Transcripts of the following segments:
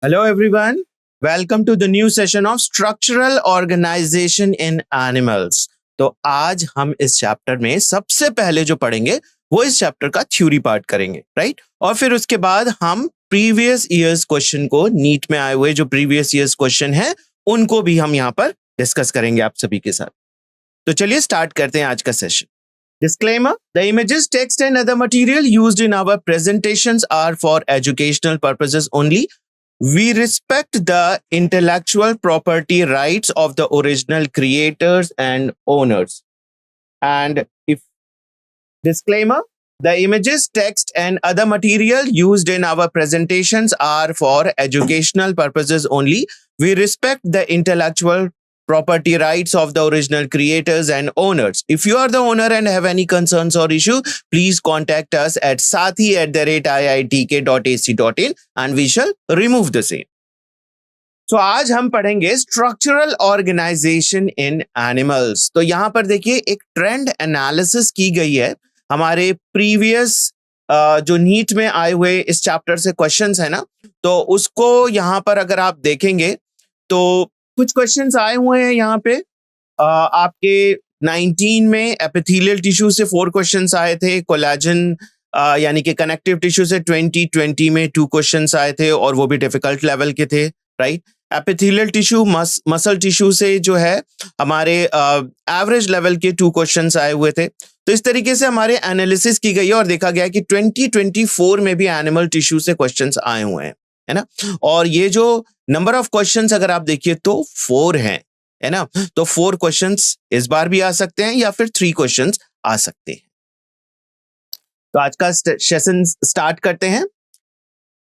Hello everyone. Welcome to the new session of Structural Organization in Animals. तो आज हम इस चैप्टर में सबसे पहले जो पढ़ेंगे वो इस चैप्टर का थ्योरी पार्ट करेंगे, राइट? और फिर उसके बाद हम प्रीवियस ईयर्स क्वेश्चन को नीट में आए हुए जो प्रीवियस ईयर्स क्वेश्चन हैं उनको भी हम यहाँ पर डिस्कस करेंगे आप सभी के साथ। तो चलिए स्टार्ट करते हैं आज का session. Disclaimer: The images, text and other material used in our presentations are for educational purposes only. We respect the intellectual property rights of the original creators and owners. And if disclaimer, the images, text and other material used in our presentations are for educational purposes only. We respect the intellectual property rights of the original creators and owners. If you are the owner and have any concerns or issue, please contact us at sathi@iitk.ac.in and we shall remove the same. तो आज हम पढ़ेंगे structural organisation इन animals. तो यहाँ पर देखिए एक trend analysis की गई है हमारे प्रीवियस जो नीट में आए हुए इस चैप्टर से क्वेश्चंस है ना, तो उसको यहाँ पर अगर आप देखेंगे तो कुछ क्वेश्चंस आए हुए हैं यहाँ पे आपके 19 में एपिथेलियल टिश्यू से 4 क्वेश्चंस आए थे, कोलेजन यानी कि कनेक्टिव टिश्यू से 2020 में 2 क्वेश्चंस आए थे और वो भी डिफिकल्ट लेवल के थे, right? Epithelial tissue muscle tissue से जो है हमारे एवरेज लेवल के 2 क्वेश्चंस आए हुए थे। तो इस तरीके से हमारे एनालिसिस की गई है और देखा गया कि 2024 में भी एनिमल टिश्यू से क्वेश्चंस आए हुए हैं, है ना? और ये जो नंबर ऑफ क्वेश्चंस अगर आप देखिए तो 4 हैं, है ना? तो 4 क्वेश्चंस इस बार भी आ सकते हैं या फिर 3 क्वेश्चंस आ सकते हैं। तो आज का सेशन स्टार्ट करते हैं।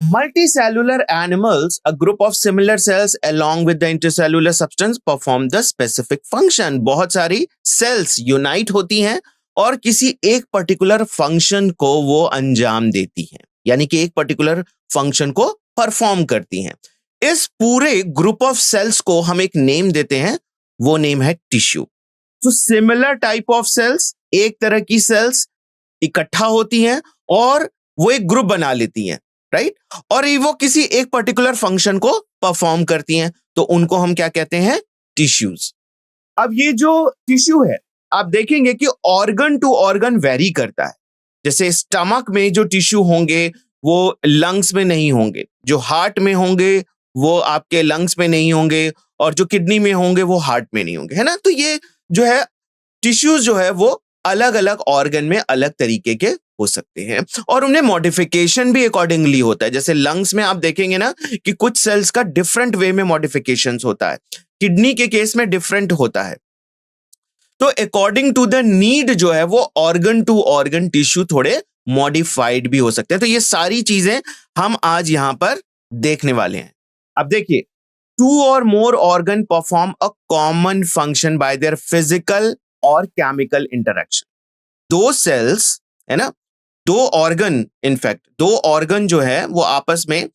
Multicellular animals, a group of similar cells along with the intercellular substance perform the specific function. बहुत सारी cells unite होती हैं और किसी एक पर्टिकुलर फंक्शन को वो अंजाम देती हैं, यानी कि एक पर्टिकुलर फंक्शन को परफॉर्म करती हैं। इस पूरे ग्रुप ऑफ सेल्स को हम एक नेम देते हैं, वो नेम है टिश्यू। तो सिमिलर टाइप ऑफ सेल्स, एक तरह की सेल्स इकट्ठा होती हैं और वो एक ग्रुप बना लेती हैं, राइट? और वो किसी एक पर्टिकुलर फंक्शन को परफॉर्म करती हैं, तो उनको हम क्या कहते हैं? टिश्यूज। अब ये जो टिश्यू है आप देखेंगे कि ऑर्गन टू ऑर्गन वेरी करता है। जैसे स्टमक में जो टिश्यू होंगे वो लंग्स में नहीं होंगे, जो हार्ट में होंगे वो आपके लंग्स में नहीं होंगे, और जो किडनी में होंगे वो हार्ट में नहीं होंगे, है ना? तो ये जो है टिश्यूज जो है वो अलग अलग ऑर्गन में अलग तरीके के हो सकते हैं और उन्हें मॉडिफिकेशन भी अकॉर्डिंगली होता है। जैसे लंग्स में आप देखेंगे ना कि कुछ सेल्स का डिफरेंट वे में मॉडिफिकेशंस होता है, किडनी के केस में डिफरेंट होता है। तो अकॉर्डिंग टू द नीड जो है वो ऑर्गन टू ऑर्गन टिश्यू थोड़े मॉडिफाइड भी हो सकते हैं। तो ये सारी चीजें हम आज यहां पर देखने वाले हैं। अब देखिए, 2 or more organ perform a common function by their physical or chemical interaction. 2 cells है ना, 2 ऑर्गन, इनफैक्ट 2 ऑर्गन जो है वो आपस में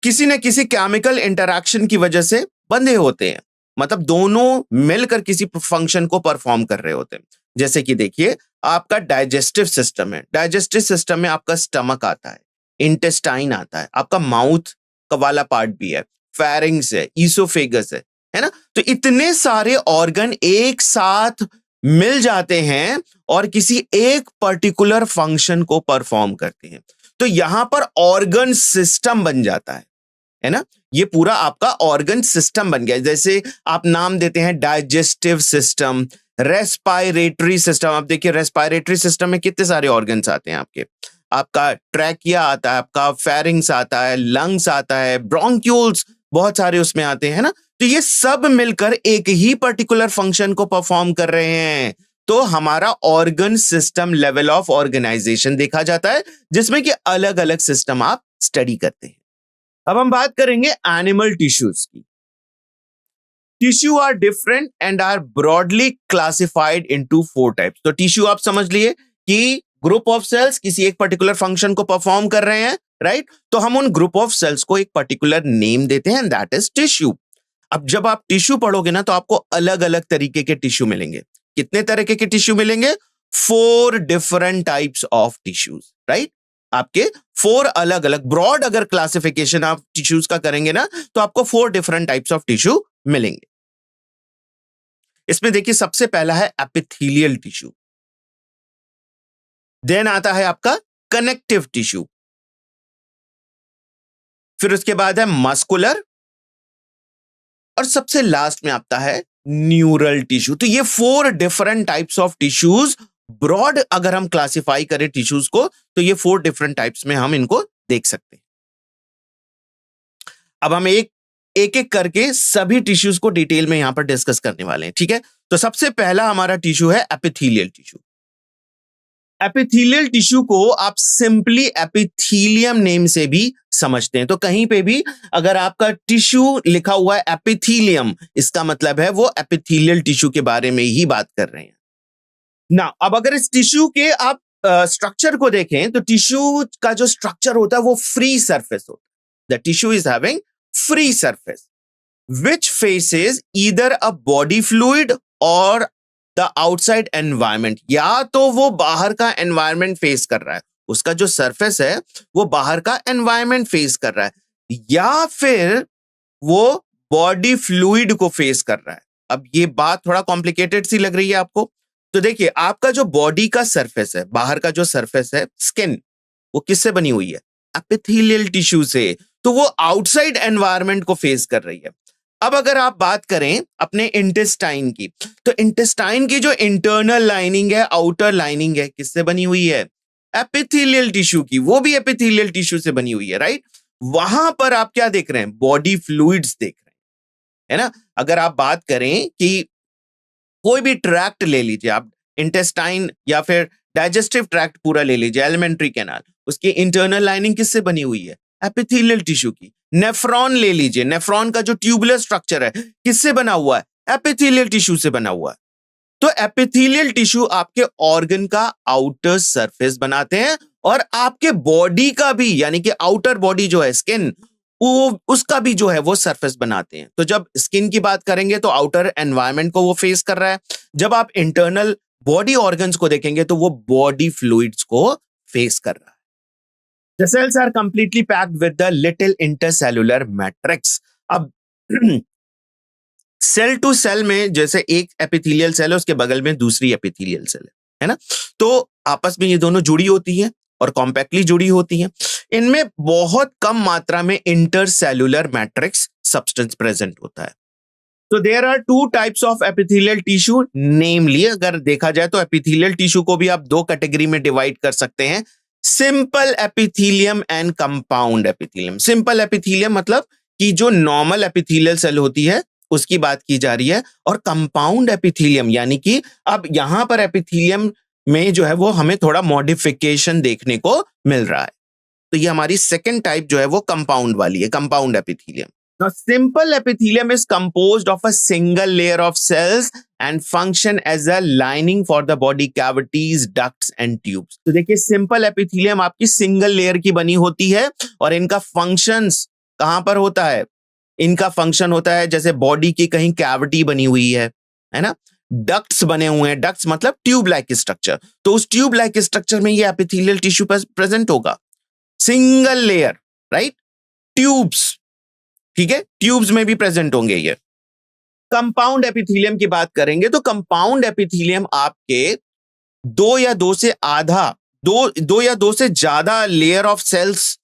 किसी न किसी केमिकल इंटरैक्शन की वजह से बंधे होते हैं, मतलब दोनों मिलकर किसी फंक्शन को परफॉर्म कर रहे होते हैं। जैसे कि देखिए आपका डाइजेस्टिव सिस्टम है, डाइजेस्टिव सिस्टम में आपका स्टमक आता है, इंटेस्टाइन आता है, आपका माउथ का वाला पार्ट भी है, फेरिंग्स है, ईसोफेगस है ना? तो इतने सारे ऑर्गन एक साथ मिल जाते हैं और किसी एक पर्टिकुलर फंक्शन को परफॉर्म करते हैं, तो यहां पर ऑर्गन सिस्टम बन जाता है ना? ये पूरा आपका ऑर्गन सिस्टम बन गया। जैसे आप नाम देते हैं डाइजेस्टिव सिस्टम, रेस्पिरेटरी सिस्टम। आप देखिए रेस्पिरेटरी सिस्टम में कितने सारे ऑर्गन्स आते हैं आपके, आपका ट्रैकिया आता है, आपका फेरिंग्स आता है, लंग्स आता है, ब्रोंक्यूल्स बहुत सारे उसमें आते हैं ना? तो ये सब मिलकर एक ही पर्टिकुलर फंक्शन को परफॉर्म कर रहे हैं। तो हमारा organ system level of organisation देखा जाता है, जिसमें कि अलग अलग सिस्टम आप स्टडी करते हैं। अब हम बात करेंगे एनिमल टिश्यूज की। Tissue are different and are broadly classified into 4 types. तो टिश्यू आप समझ लिए कि ग्रुप ऑफ सेल्स किसी एक पर्टिकुलर फंक्शन को परफॉर्म कर रहे हैं, राइट? तो हम उन ग्रुप ऑफ सेल्स को एक पर्टिकुलर नेम देते हैं, दैट इज टिश्यू। अब जब आप टिश्यू पढ़ोगे ना तो आपको अलग अलग तरीके के टिश्यू मिलेंगे। कितने तरह के टिश्यू मिलेंगे? 4 different types of tissues, right? आपके 4 अलग अलग ब्रॉड अगर क्लासिफिकेशन आप टिश्यूज का करेंगे ना तो आपको 4 डिफरेंट टाइप्स ऑफ टिश्यू मिलेंगे। इसमें देखिए सबसे पहला है एपिथेलियल टिश्यू, देन आता है आपका कनेक्टिव टिश्यू, फिर उसके बाद है मस्कुलर, और सबसे लास्ट में आता है न्यूरल टिश्यू। तो ये 4 different types of tissues, broad अगर हम क्लासिफाई करें टिश्यूज को तो ये 4 डिफरेंट टाइप्स में हम इनको देख सकते हैं। अब हम एक एक करके सभी टिश्यूज को डिटेल में यहां पर डिस्कस करने वाले हैं, ठीक है। तो सबसे पहला हमारा टिश्यू है एपिथेलियल टिश्यू। एपिथेलियल टिश्यू को आप सिंपली एपिथेलियम नेम से भी समझते हैं। तो कहीं पे भी अगर आपका टिश्यू लिखा हुआ है एपिथेलियम, इसका मतलब है वो एपिथेलियल टिश्यू के बारे में ही बात कर रहे हैं ना। अब अगर इस टिश्यू के आप स्ट्रक्चर को देखें तो टिश्यू का जो स्ट्रक्चर होता है वो फ्री सरफेस होता है। The tissue is having free surface which faces either a body fluid or the outside environment। या तो वो बाहर का एनवायरमेंट फेस कर रहा है, उसका जो सरफेस है वो बाहर का एनवायरमेंट फेस कर रहा है, या फिर वो बॉडी फ्लूइड को फेस कर रहा है। अब ये बात थोड़ा कॉम्प्लिकेटेड सी लग रही है आपको। तो देखिए आपका जो बॉडी का सरफेस है, बाहर का जो सरफेस है स्किन, वो किससे बनी हुई है? एपिथेलियल टिश्यू से। तो वो आउटसाइड एनवायरमेंट को फेस कर रही है। अब अगर आप बात करें अपने इंटेस्टाइन की, तो इंटेस्टाइन की जो इंटरनल लाइनिंग है, आउटर लाइनिंग है, किससे बनी हुई है? एपिथेलियल टिश्यू की, वो भी एपिथेलियल टिश्यू से बनी हुई है, राइट। वहां पर आप क्या देख रहे हैं? बॉडी फ्लूइड्स देख रहे हैं, है ना। अगर आप बात करें कि कोई भी ट्रैक्ट ले लीजिए आप, इंटेस्टाइन या फिर डाइजेस्टिव ट्रैक्ट पूरा ले लीजिए, एलिमेंट्री कैनाल, उसकी इंटरनल लाइनिंग किससे बनी हुई है? एपिथेलियल टिश्यू की। नेफ्रॉन ले लीजिए, नेफ्रॉन का जो ट्यूबुलर स्ट्रक्चर है किससे बना हुआ है? एपिथेलियल टिश्यू से बना हुआ है। तो एपिथेलियल टिश्यू आपके ऑर्गन का आउटर सरफेस बनाते हैं, और आपके बॉडी का भी, यानी कि आउटर बॉडी जो है स्किन, वो उसका भी जो है वो सरफेस बनाते हैं। तो जब स्किन की बात करेंगे तो आउटर एनवायरनमेंट को वो फेस कर रहा है, जब आप इंटरनल बॉडी ऑर्गन्स को देखेंगे तो वो बॉडी फ्लूइड्स को फेस कर रहा है। The cells are completely packed with the little intercellular matrix। अब सेल टू सेल में जैसे एक एपिथेलियल सेल है, उसके बगल में दूसरी एपिथेलियल सेल है ना, तो आपस में ये दोनों जुड़ी होती हैं और कॉम्पैक्टली जुड़ी होती हैं। इनमें बहुत कम मात्रा में इंटरसेल्युलर मैट्रिक्स सब्सटेंस प्रेजेंट होता है। तो there are 2 types of epithelial tissue, namely अगर देखा जाए तो एपिथेलियल टिश्यू को भी आप 2 कैटेगरी में डिवाइड कर सकते हैं, simple epithelium and compound epithelium. Simple epithelium मतलब कि जो नॉर्मल एपिथेलियल सेल होती है उसकी बात की जा रही है, और कंपाउंड एपिथेलियम यानी कि अब यहां पर एपिथेलियम में जो है वो हमें थोड़ा मॉडिफिकेशन देखने को मिल रहा है। तो ये हमारी सेकंड टाइप जो है वो कंपाउंड वाली है, compound epithelium. Now, simple epithelium is composed of a single layer of cells and function as a lining for the body cavities, ducts and tubes। तो देखिए सिंपल एपिथेलियम आपकी सिंगल लेयर की बनी होती है, और इनका फंक्शंस कहां पर होता है? इनका फंक्शन होता है जैसे बॉडी की कहीं कैविटी बनी हुई है ना, डक्ट्स बने हुए हैं, डक्ट्स मतलब ट्यूब लाइक स्ट्रक्चर, तो उस ट्यूब लाइक स्ट्रक्चर में ये एपिथेलियल टिश्यू प्रेजेंट होगा, सिंगल लेयर, राइट। ट्यूब्स, ठीक है, ट्यूब्स में भी प्रेजेंट होंगे ये। कंपाउंड एपिथेलियम की बात करेंगे तो कंपाउंड एपिथेलियम आपके 2 या 2 से ज्यादा लेयर ऑफ सेल्स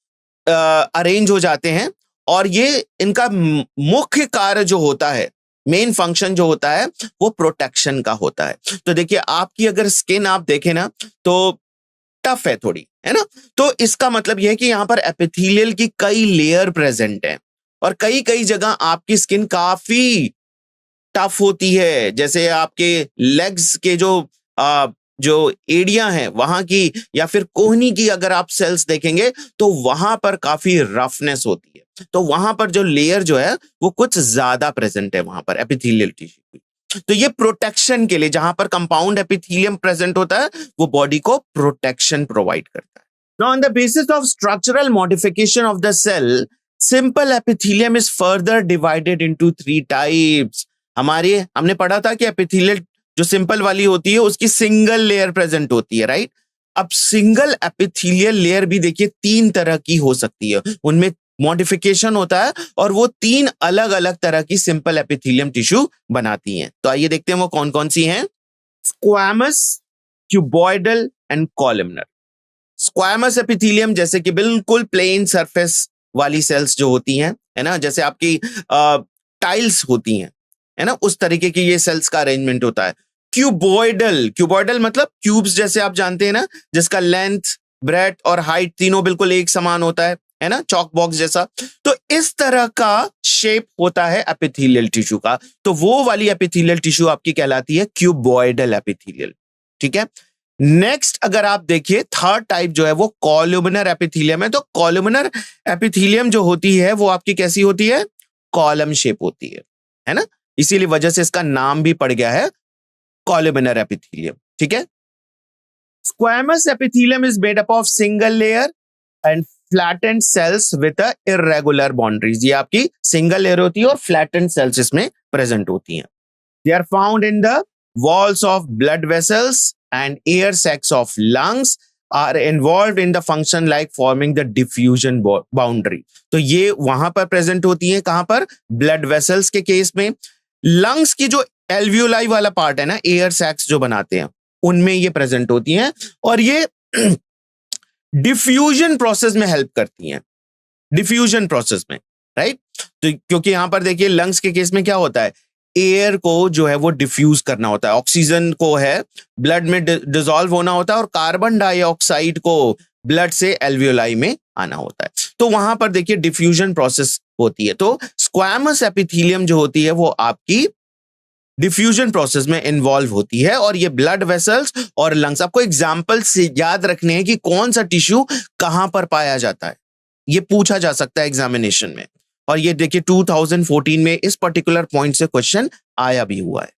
अरेंज हो जाते हैं, और ये इनका मुख्य कार्य जो होता है, मेन फंक्शन जो होता है वो प्रोटेक्शन का होता है। तो देखिए आपकी अगर स्किन आप देखें ना तो टफ है थोड़ी, है ना, तो इसका मतलब यह है कि यहां पर एपिथेलियल की कई लेयर प्रेजेंट है, और कई कई जगह आपकी स्किन काफी टफ होती है, जैसे आपके लेग्स के जो एरिया है वहां की, या फिर कोहनी की अगर आप सेल्स देखेंगे तो वहां पर काफी रफनेस होती है। तो वहां पर जो लेयर जो है वो कुछ ज्यादा प्रेजेंट है वहां पर एपिथेलियल टिश्यू की। तो ये प्रोटेक्शन के लिए, जहां पर कंपाउंड एपिथेलियम प्रेजेंट होता है वो बॉडी को प्रोटेक्शन प्रोवाइड करता है। Now, on the basis of structural modification of the cell, simple epithelium is further divided into 3 types। हमने पढ़ा था कि एपिथेलियल जो सिंपल वाली होती है उसकी सिंगल लेयर प्रेजेंट होती है, राइट। अब सिंगल एपिथेलियल लेयर भी देखिए 3 तरह की हो सकती है, उनमें मॉडिफिकेशन होता है और वो 3 अलग अलग तरह की सिंपल एपिथेलियम टिश्यू बनाती हैं। तो आइए देखते हैं वो कौन कौन सी हैं। Squamous, cuboidal and columnar. Squamous epithelium जैसे कि बिल्कुल प्लेन सरफेस वाली सेल्स जो होती हैं, है ना, जैसे आपकी टाइल्स होती हैं, है ना, उस तरीके की ये सेल्स का अरेंजमेंट होता है। क्यूबॉइडल, क्यूबॉइडल मतलब क्यूब्स जैसे आप जानते हैं ना, जिसका लेंथ, ब्रेथ और हाइट तीनों बिल्कुल एक समान होता है ना, चॉक बॉक्स जैसा। तो इस तरह का शेप होता है एपिथेलियल टिश्यू का। तो वो वाली एपिथेलियल टिश्यू आपकी कहलाती है क्यूबॉइडल एपिथेलियल। ठीक है। नेक्स्ट अगर आप देखिए थर्ड टाइप जो है वो कॉलमनर एपिथेलियम है। तो कॉलमनर एपिथेलियम जो होती है वो आपकी कैसी होती है, कॉलम शेप होती है ना, इसीलिए वजह से इसका नाम भी पड़ गया है कॉलमनर एपिथेलियम। ठीक है। Squamous epithelium is made up of single layer and flattened cells with a irregular boundaries. ये आपकी सिंगल लेयर होती है और फ्लैटेंड सेल्स इसमें प्रेजेंट होती हैं। They are found in the walls of blood vessels and air sacs of lungs are involved in the function like forming the diffusion boundary। तो ये वहां पर प्रेजेंट होती है, कहां पर, ब्लड वेसल्स के केस में। लंग्स की जो एल्वियोलाई वाला पार्ट है ना, एयर सैक्स जो बनाते हैं, उनमें ये प्रेजेंट होती हैं और ये डिफ्यूजन प्रोसेस में हेल्प करती हैं, डिफ्यूजन प्रोसेस में, राइट। तो क्योंकि यहां पर देखिए लंग्स के केस में क्या होता है, एयर को जो है वो डिफ्यूज करना होता है, ऑक्सीजन को है ब्लड में डिसॉल्व होना होता है और कार्बन डाइऑक्साइड को ब्लड से एल्वियोलाई में आना होता है। तो वहां पर देखिए डिफ्यूजन प्रोसेस होती है। तो स्क्वैमस एपिथेलियम जो होती है वो आपकी डिफ्यूजन प्रोसेस में इन्वॉल्व होती है और ये ब्लड वेसल्स और लंग्स, आपको एग्जाम्पल से याद रखने हैं कि कौन सा टिश्यू कहां पर पाया जाता है, ये पूछा जा सकता है एग्जामिनेशन में। और ये देखिए 2014 में इस पर्टिकुलर पॉइंट से क्वेश्चन आया भी हुआ है।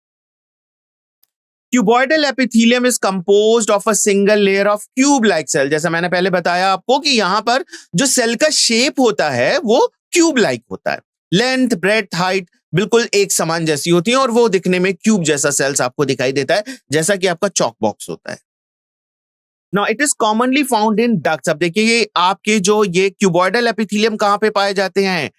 Cuboidal epithelium is composed of a single layer of cube like cell. जैसा मैंने पहले बताया आपको कि यहां पर जो सेल का शेप होता है वो क्यूब लाइक होता है, लेंथ, ब्रेथ, हाइट बिल्कुल एक समान जैसी होती है और वो दिखने में क्यूब जैसा सेल्स आपको दिखाई देता है, जैसा कि आपका चॉक बॉक्स होता है। Now it is commonly found in ducts। अब देखिए ये आपके जो ये क्यूबॉइडल एपिथेलियम कहां पे पाए जाते हैं,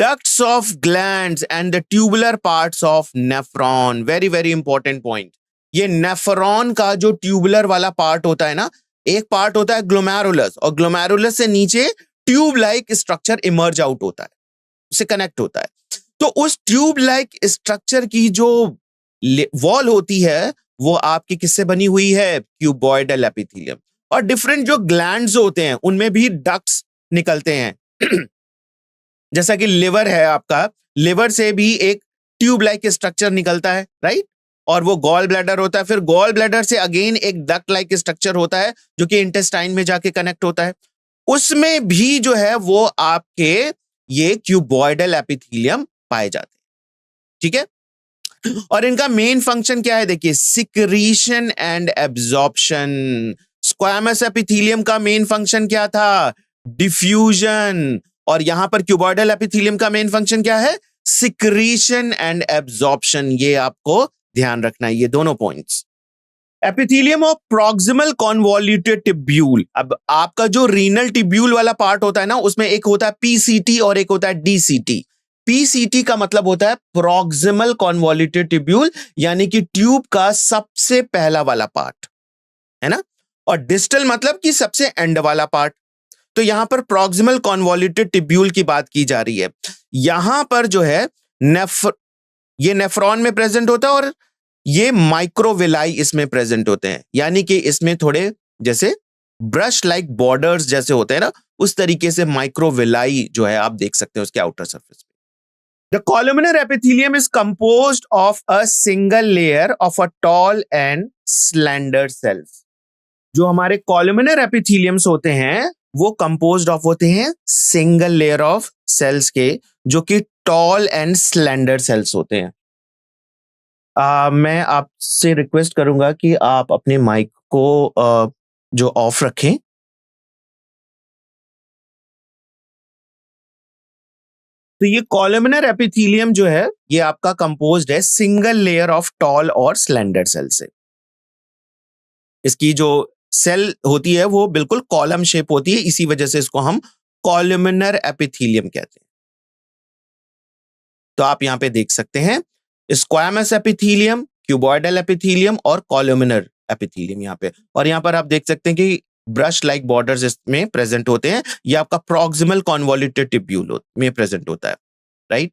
ducts of glands and the tubular parts of nephron। Very very important point. ये नेफ्रॉन का जो ट्यूबुलर वाला पार्ट होता है ना, एक पार्ट होता है ग्लोमेरुलस और ग्लोमेरुलस से नीचे tube like structure emerge out होता है, उससे कनेक्ट होता है। तो उस ट्यूब लाइक स्ट्रक्चर की जो वॉल होती है वो आपकी किससे बनी हुई है, क्यूबॉइडल एपिथेलियम। और डिफरेंट जो ग्लैंड्स होते हैं उनमें भी डक्ट्स निकलते हैं जैसा कि लिवर है आपका, लिवर से भी एक ट्यूब लाइक स्ट्रक्चर निकलता है, राइट। और वो गॉल ब्लैडर होता है, फिर गॉल ब्लैडर से अगेन एक डक्ट लाइक स्ट्रक्चर होता है जो कि इंटेस्टाइन में जाके कनेक्ट होता है, उसमें भी जो है वो आपके ये क्यूबॉइडल एपिथेलियम पाए जाते हैं। ठीक है। और इनका मेन फंक्शन क्या है, देखिए secretion and absorption. Squamous epithelium का मेन फंक्शन क्या था, डिफ्यूजन। और यहां पर क्यूबॉइडल एपिथेलियम का मेन फंक्शन क्या है, सिक्रीशन एंड एब्जॉर्प्शन। ये आपको ध्यान रखना है, ये दोनों points. Epithelium of proximal convoluted tubule. अब आपका जो रीनल टिब्यूल वाला पार्ट होता है ना, उसमें एक होता है पीसीटी और एक होता है डीसीटी। पीसीटी का मतलब होता है प्रॉक्सिमल कॉन्वोल्यूटेड टिब्यूल, यानी कि ट्यूब का सबसे पहला वाला पार्ट, है ना। और डिस्टल मतलब कि सबसे एंड वाला पार्ट। तो यहां पर प्रॉक्सिमल कॉन्वोल्यूटेड टिब्यूल की बात की जा रही है। यहां पर जो है ये नेफ्रॉन में प्रेजेंट होता है और ये माइक्रोविलाई इसमें प्रेजेंट होते हैं, यानी कि इसमें थोड़े जैसे ब्रश लाइक बॉर्डर्स जैसे होते हैं ना, उस तरीके से माइक्रोविलाई जो है आप देख सकते हैं उसके आउटर सरफेस में। The columnar epithelium is composed of a single layer of a tall and slender cells। जो हमारे columnar epitheliums होते हैं वो composed of होते हैं single layer of cells के, जो कि tall and slender cells होते हैं। मैं आपसे रिक्वेस्ट करूंगा कि आप अपने माइक को जो ऑफ रखें। तो ये कॉलमनर एपिथेलियम जो है ये आपका कंपोज्ड है सिंगल लेयर ऑफ टॉल और स्लेंडर सेल से। इसकी जो सेल होती है वो बिल्कुल कॉलम शेप होती है, इसी वजह से इसको हम कॉलमनर एपिथेलियम कहते हैं। तो आप यहां पे देख सकते हैं स्क्वामस एपिथेलियम, क्यूबॉइडल एपिथेलियम और कॉलमनर एपिथेलियम यहाँ पे। और यहाँ पर आप देख सकते हैं कि ब्रश लाइक बॉर्डर्स इसमें प्रेजेंट होते हैं। ये आपका प्रॉक्सिमल कॉन्वोल्यूटेड ट्यूब्यूल में प्रेजेंट होता है, right.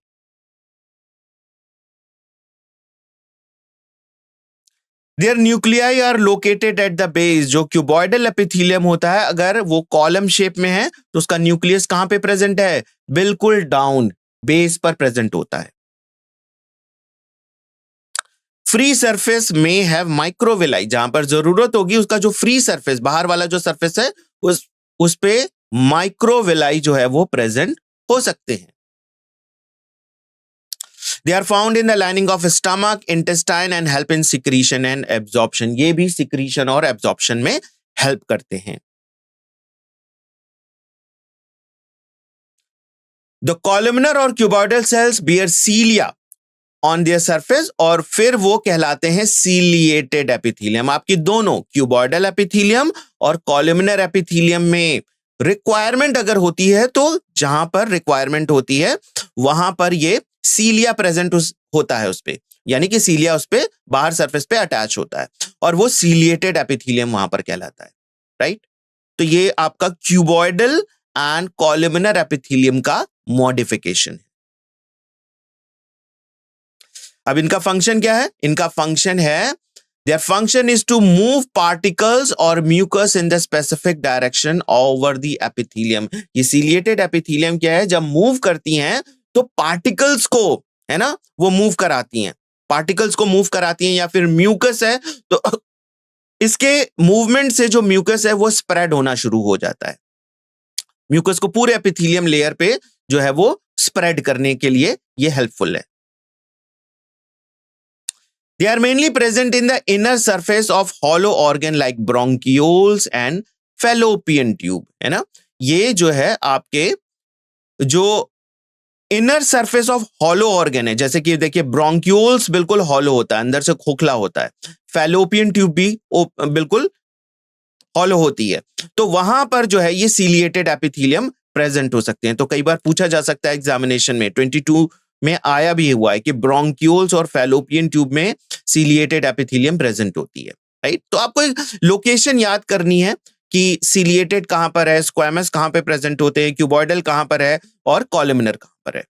Their nuclei are located at the base. जो क्यूबॉइडल एपिथेलियम होता है, अगर वो कॉलम शेप में है तो उसका न्यूक्लियस कहां पे प्रेजेंट है? बिल्कुल डाउन बेस पर प्रेजेंट होता है। फ्री सरफेस में हैव माइक्रोविलाई, जहां पर जरूरत होगी उसका जो फ्री सरफेस, बाहर वाला जो सरफेस है, उस पे माइक्रोविलाई जो है वो प्रेजेंट हो सकते हैं। They are found in the lining of stomach, intestine and help in secretion and absorption. ये भी secretion और absorption में help करते हैं। The columnar और cuboidal cells bear cilia on their surface और फिर वो कहलाते हैं ciliated epithelium। आपकी दोनों cuboidal epithelium और columnar epithelium में रिक्वायरमेंट अगर होती है तो जहां पर रिक्वायरमेंट होती है वहां पर ये सीलिया प्रेजेंट होता है उस पे, यानी कि सीलिया उस पे बाहर सरफेस पे अटैच होता है और वो सीलिएटेड एपिथेलियम वहां पर कहलाता है, राइट। तो ये आपका क्यूबॉइडल एंड कॉलमनर एपिथेलियम का मॉडिफिकेशन है। अब इनका फंक्शन क्या है? इनका फंक्शन है, their function is to move particles or mucus in the specific direction over the epithelium। ये ciliated epithelium क्या है? जब मूव करती हैं तो पार्टिकल्स को, है ना, वो मूव कराती हैं, पार्टिकल्स को मूव कराती हैं, या फिर म्यूकस है तो इसके मूवमेंट से जो म्यूकस है वो स्प्रेड होना शुरू हो जाता है। म्यूकस को पूरे एपिथेलियम लेयर पे जो है वो स्प्रेड करने के लिए ये हेल्पफुल है। They are mainly present in the inner surface of hollow organ like bronchioles and fallopian tube, है ना। ये जो है आपके जो inner surface of hollow organ है, जैसे कि देखिए ब्रोंक्यूल्स बिल्कुल हॉलो होता है, अंदर से खोखला होता है, फैलोपियन ट्यूब भी बिल्कुल हॉलो होती है, तो वहां पर जो है ये सीलिएटेड एपिथेलियम प्रेजेंट हो सकते हैं। तो कई बार पूछा जा सकता है एग्जामिनेशन में, 22 में आया भी हुआ है कि ब्रोंक्यूल्स और फैलोपियन ट्यूब में सीलिएटेड एपिथेलियम प्रेजेंट होती है, राइट। तो आपको लोकेशन याद करनी है कि सीलिएटेड कहां पर है, स्क्वामस कहां पे प्रेजेंट होते हैं, क्यूबॉइडल कहां पर है और कॉलमनर कहां पर है।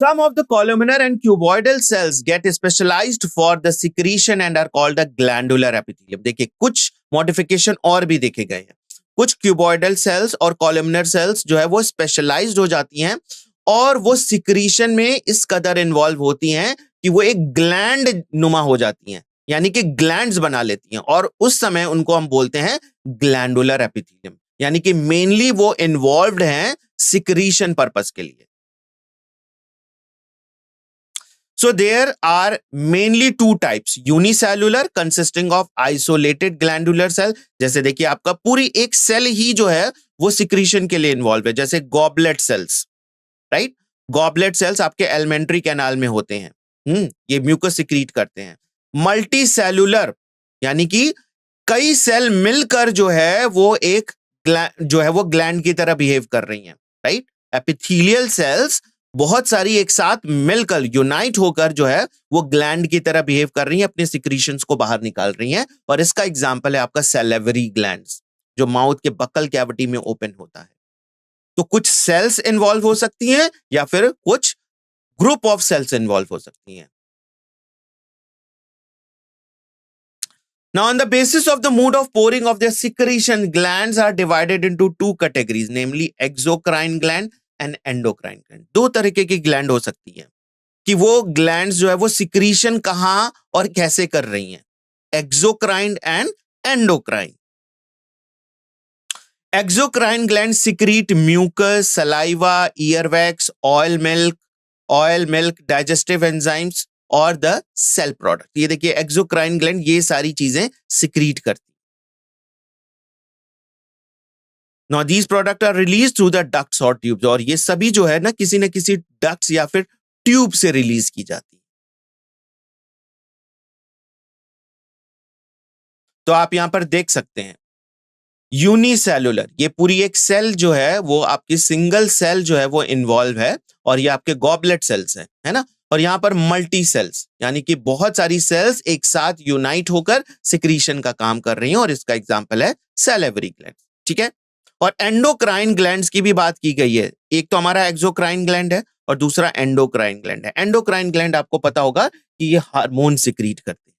Some of the columnar and cuboidal cells get specialized for the secretion and are called a glandular epithelium। देखिए कुछ मॉडिफिकेशन और भी देखे गए हैं। कुछ क्यूबॉइडल सेल्स और कॉलमनर सेल्स जो है वो स्पेशलाइज्ड हो जाती हैं और वो सिक्रीशन में इस कदर इन्वॉल्व होती हैं कि वो एक ग्लैंड नुमा हो जाती हैं, यानी कि ग्लैंड्स बना लेती हैं, और उस समय उनको हम बोलते हैं ग्लैंडुलर एपिथेलियम, यानी कि मेनली वो इन्वॉल्व्ड हैं सिक्रीशन पर्पस के लिए। So there are mainly two types, unicellular consisting of isolated glandular cell। जैसे देखिए आपका पूरी एक सेल ही जो है वो सिक्रीशन के लिए इन्वॉल्व है, जैसे goblet cells, right. Goblet cells आपके एलिमेंट्री कैनाल में होते हैं, ये म्यूकस सिक्रीट करते हैं। मल्टी सेलुलर यानी कि कई सेल मिलकर जो है वो एक जो है वो ग्लैंड की तरह बिहेव कर रही हैं, राइट। एपिथेलियल सेल्स बहुत सारी एक साथ मिलकर यूनाइट होकर जो है वो ग्लैंड की तरह बिहेव कर रही हैं, अपने सिक्रीशंस को बाहर निकाल रही हैं, और इसका एग्जांपल है आपका सैलिवरी ग्लैंड्स जो माउथ के बकल कैविटी में ओपन होता है। तो कुछ सेल्स इन्वॉल्व हो सकती हैं या फिर कुछ ग्रुप ऑफ सेल्स इन्वॉल्व हो सकती हैं। Now, on the basis of the mode of pouring of their secretion, glands are divided into two categories, namely exocrine gland and endocrine gland। दो तरीके की ग्लैंड हो सकती है कि वो ग्लैंड्स जो है वो सिक्रीशन कहां और कैसे कर रही हैं, exocrine and endocrine. Exocrine gland secrete mucus, saliva, earwax, oil milk, digestive enzymes और द सेल प्रोडक्ट। ये देखिए एक्सोक्राइन ग्लैंड ये सारी चीजें सिक्रीट करती। Now these products are released through the ducts or tubes, और ये सभी जो है ना किसी डक्ट्स या फिर ट्यूब से रिलीज की जाती है। तो आप यहां पर देख सकते हैं यूनिसेलुलर, ये पूरी एक सेल जो है वो आपकी सिंगल सेल जो है वो इन्वॉल्व है, और ये आपके गॉबलेट सेल्स है ना। और यहाँ पर मल्टी सेल्स यानी कि बहुत सारी सेल्स एक साथ यूनाइट होकर सिक्रीशन का काम कर रही हैं, और इसका एग्जांपल है सैलिवरी ग्लैंड। ठीक है, और एंडोक्राइन ग्लैंड्स की भी बात की गई है। एक तो हमारा एक्सोक्राइन ग्लैंड है और दूसरा एंडोक्राइन ग्लैंड है। एंडोक्राइन ग्लैंड आपको पता होगा कि ये हार्मोन सिक्रीट करते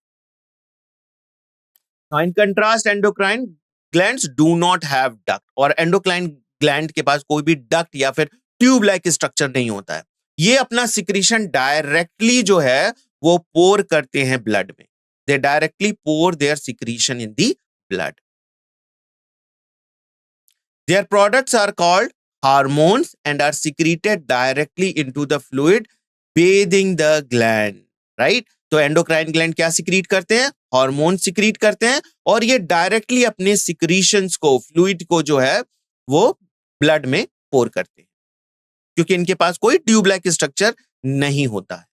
हैं। In contrast endocrine glands do not have duct, और एंडोक्राइन ग्लैंड के पास कोई भी डक्ट या फिर ट्यूब लाइक स्ट्रक्चर नहीं होता है। ये अपना सिक्रीशन डायरेक्टली जो है वो पोर करते हैं ब्लड में। They directly pour their secretion in the blood. Their products are called hormones and are secreted directly into the fluid bathing the gland, right? तो एंडोक्राइन ग्लैंड क्या सिक्रीट करते हैं? हार्मोन सिक्रीट करते हैं, और ये डायरेक्टली अपने सिक्रीशंस को, फ्लूइड को जो है वो ब्लड में पोर करते हैं, क्योंकि इनके पास कोई ट्यूब लाइक स्ट्रक्चर नहीं होता है।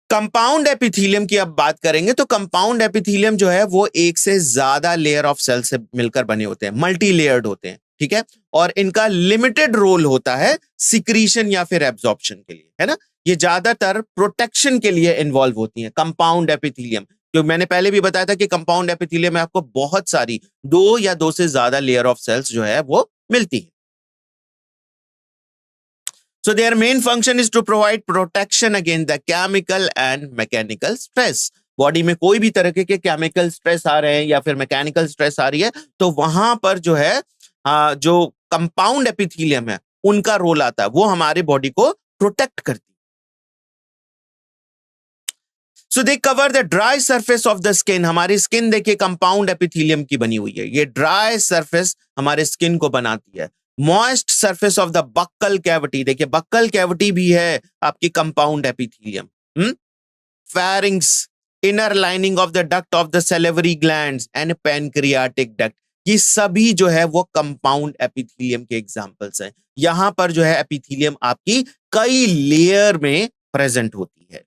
कंपाउंड एपिथेलियम की अब बात करेंगे, तो कंपाउंड एपिथेलियम जो है वो एक से ज्यादा लेयर ऑफ सेल से मिलकर बने होते हैं, मल्टी लेयर्ड होते हैं। ठीक है, और इनका लिमिटेड रोल होता है सिक्रीशन या फिर एब्जॉर्प्शन के लिए, है ना। ये ज्यादातर प्रोटेक्शन के लिए इन्वॉल्व होती हैं कंपाउंड एपिथेलियम। जो मैंने पहले भी बताया था कि कंपाउंड एपिथेलियम में आपको बहुत सारी दो या दो से ज्यादा लेयर ऑफ सेल्स जो है वो मिलती है। So their main function is to provide protection against the chemical and mechanical stress. Body में कोई भी तरह के केमिकल स्ट्रेस आ रहे हैं या फिर मैकेनिकल स्ट्रेस आ रही है, तो वहां पर जो है जो कंपाउंड एपिथेलियम है उनका रोल आता है, वो हमारे बॉडी को प्रोटेक्ट करती है। So they cover the dry surface of the skin. हमारी स्किन देखिए कंपाउंड एपिथेलियम की बनी हुई है, ये ड्राई सरफेस हमारे स्किन को बनाती है। Moist surface of the buccal cavity, देखिए बक्कल कैविटी भी है आपकी compound epithelium. Pharynx, inner lining of the duct of the salivary glands and pancreatic duct, ये सभी जो है वो कंपाउंड एपिथेलियम के एग्जांपल्स हैं। यहां पर जो है एपिथेलियम आपकी कई लेयर में प्रेजेंट होती है।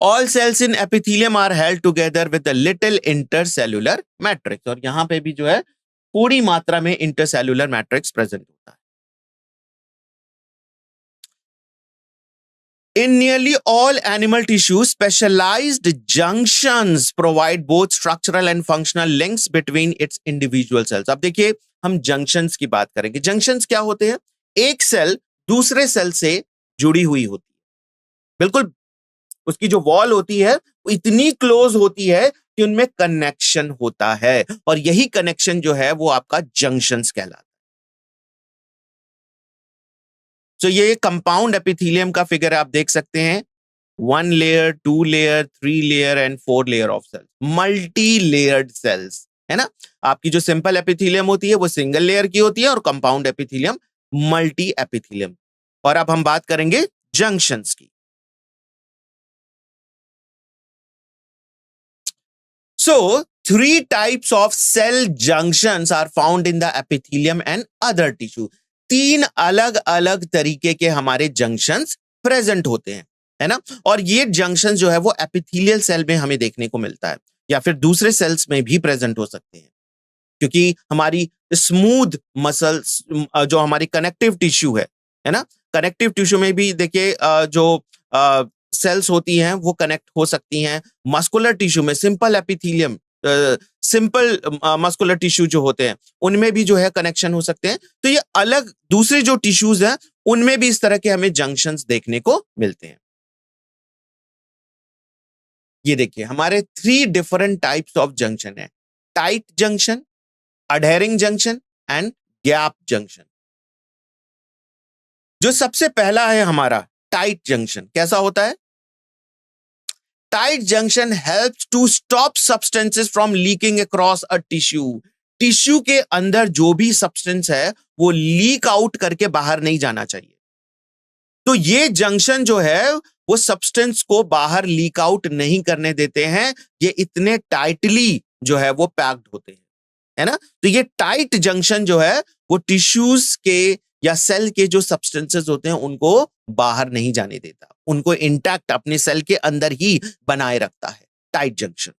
All cells in epithelium are held together with a little intercellular matrix, और यहां पे भी जो है पूरी मात्रा में इंटरसेल्युलर मैट्रिक्स प्रेजेंट होता है। In nearly all animal tissues, specialized junctions provide both structural and functional links between its individual cells. अब देखिए हम जंक्शंस की बात करेंगे। जंक्शंस क्या होते हैं? एक सेल दूसरे सेल से जुड़ी हुई होती है, बिल्कुल उसकी जो वॉल होती है वो इतनी क्लोज होती है कि उनमें कनेक्शन होता है, और यही कनेक्शन जो है वो आपका जंक्शंस कहलाता है। तो ये कंपाउंड एपिथेलियम का फिगर आप देख सकते हैं, 1 layer, 2 layer, 3 layer and 4 layer of cells, multi layered cells, है ना। आपकी जो सिंपल एपिथेलियम होती है वो सिंगल लेयर की होती है, और कंपाउंड एपिथेलियम मल्टी एपिथेलियम। और अब हम बात करेंगे जंक्शंस की। So, 3 types of cell junctions are found in the epithelium and other tissue. 3 अलग अलग तरीके के हमारे जंक्शंस प्रेजेंट होते हैं, है ना। और ये जंक्शन जो है वो एपिथेलियल सेल में हमें देखने को मिलता है, या फिर दूसरे सेल्स में भी प्रेजेंट हो सकते हैं, क्योंकि हमारी स्मूथ मसल्स जो हमारी कनेक्टिव टिश्यू है ना। कनेक्टिव टिश्यू में भी देखिए जो सेल्स होती हैं वो कनेक्ट हो सकती हैं। मस्कुलर टिश्यू में simple epithelium, simple muscular tissue जो होते हैं उनमें भी जो है कनेक्शन हो सकते हैं। तो ये अलग दूसरे जो टिश्यूज हैं उनमें भी इस तरह के हमें जंक्शंस देखने को मिलते हैं। ये देखिए हमारे 3 डिफरेंट टाइप्स ऑफ जंक्शन है, tight junction, adhering junction and gap junction. जो सबसे पहला है हमारा टाइट जंक्शन, कैसा होता है? Tight junction helps to stop substances from leaking across a tissue. Tissue के अंदर जो भी सब्सटेंस है वो लीक आउट करके बाहर नहीं जाना चाहिए। तो ये जंक्शन जो है वो सब्सटेंस को बाहर लीक आउट नहीं करने देते हैं, ये इतने टाइटली जो है वो पैक्ड होते हैं, है ना। तो ये टाइट जंक्शन जो है वो टिश्यूज के या सेल के जो सब्सटेंसेस होते हैं उनको बाहर नहीं जाने देता, उनको इंटैक्ट अपने सेल के अंदर ही बनाए रखता है, टाइट जंक्शन।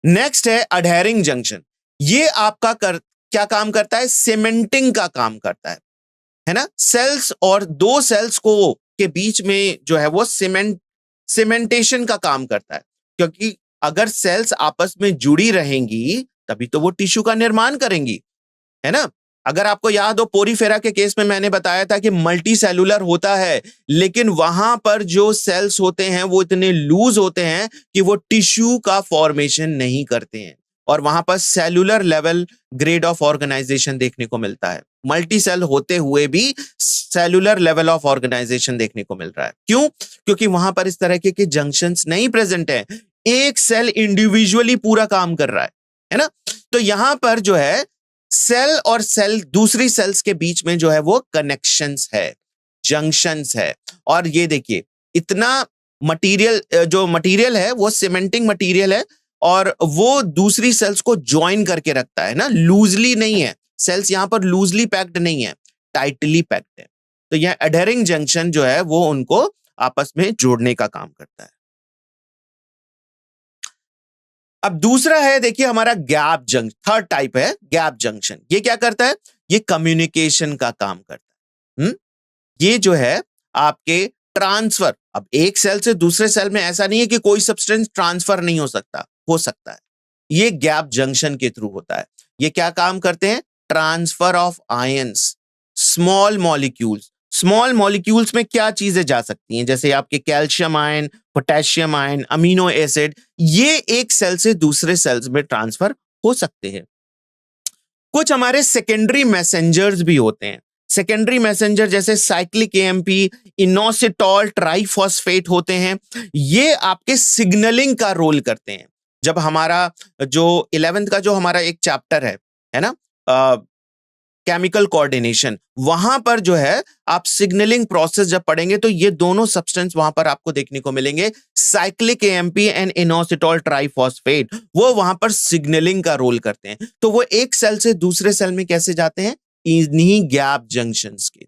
नेक्स्ट है अडहेरिंग जंक्शन। ये आपका क्या काम करता है? सीमेंटिंग का काम करता है ना। सेल्स और दो सेल्स को के बीच में जो है वो सीमेंटेशन का काम करता है, क्योंकि अगर सेल्स आपस में जुड़ी रहेंगी तभी तो वो टिश्यू का निर्माण करेंगी, है ना। अगर आपको याद हो पोरीफेरा के केस में मैंने बताया था कि मल्टी सेलुलर होता है, लेकिन वहां पर जो सेल्स होते हैं वो इतने लूज होते हैं कि वो टिश्यू का फॉर्मेशन नहीं करते हैं, और वहां पर cellular level grade of organisation देखने को मिलता है। मल्टी सेल होते हुए भी सेलुलर लेवल ऑफ ऑर्गेनाइजेशन देखने को मिल रहा है। क्यों? क्योंकि वहां पर इस तरह के जंक्शंस नहीं प्रेजेंट है, एक सेल इंडिविजुअली पूरा काम कर रहा है ना। तो यहां पर जो है सेल और सेल दूसरी सेल्स के बीच में जो है वो कनेक्शंस है, जंक्शंस है। और ये देखिए इतना मटेरियल, जो मटेरियल है वो सीमेंटिंग मटेरियल है, और वो दूसरी सेल्स को ज्वाइन करके रखता है ना, लूजली नहीं है। सेल्स यहां पर लूजली पैक्ड नहीं है, टाइटली पैक्ड है। तो यह एडहेरिंग जंक्शन जो है वो उनको आपस में जोड़ने का काम करता है। अब दूसरा है देखिए हमारा गैप जंक्शन, थर्ड टाइप है गैप जंक्शन। ये क्या करता है? ये कम्युनिकेशन का काम करता है। ये जो है आपके ट्रांसफर, अब एक सेल से दूसरे सेल में ऐसा नहीं है कि कोई सब्सटेंस ट्रांसफर नहीं हो सकता, हो सकता है। ये गैप जंक्शन के थ्रू होता है। ये क्या काम करते हैं? Transfer of ions, small molecules. Small molecules में क्या चीजें जा सकती हैं? जैसे आपके calcium ion, potassium ion, amino acid, ये एक सेल से दूसरे सेल्स में ट्रांसफर हो सकते हैं। कुछ हमारे सेकेंडरी मैसेंजर्स भी होते हैं। सेकेंडरी मैसेंजर जैसे साइक्लिक एएमपी, इनोसिटॉल ट्राइफॉस्फेट होते हैं। ये आपके सिग्नलिंग का रोल करते हैं। जब हमारा जो 11th का जो हमारा एक चैप्टर है ना, केमिकल कोऑर्डिनेशन, वहां पर जो है आप सिग्नलिंग प्रोसेस जब पढ़ेंगे तो ये दोनों सब्सटेंस वहां पर आपको देखने को मिलेंगे। Cyclic AMP and inositol triphosphate, वो वहां पर सिग्नलिंग का रोल करते हैं। तो वो एक सेल से दूसरे सेल में कैसे जाते हैं? इन्हीं गैप जंक्शंस के,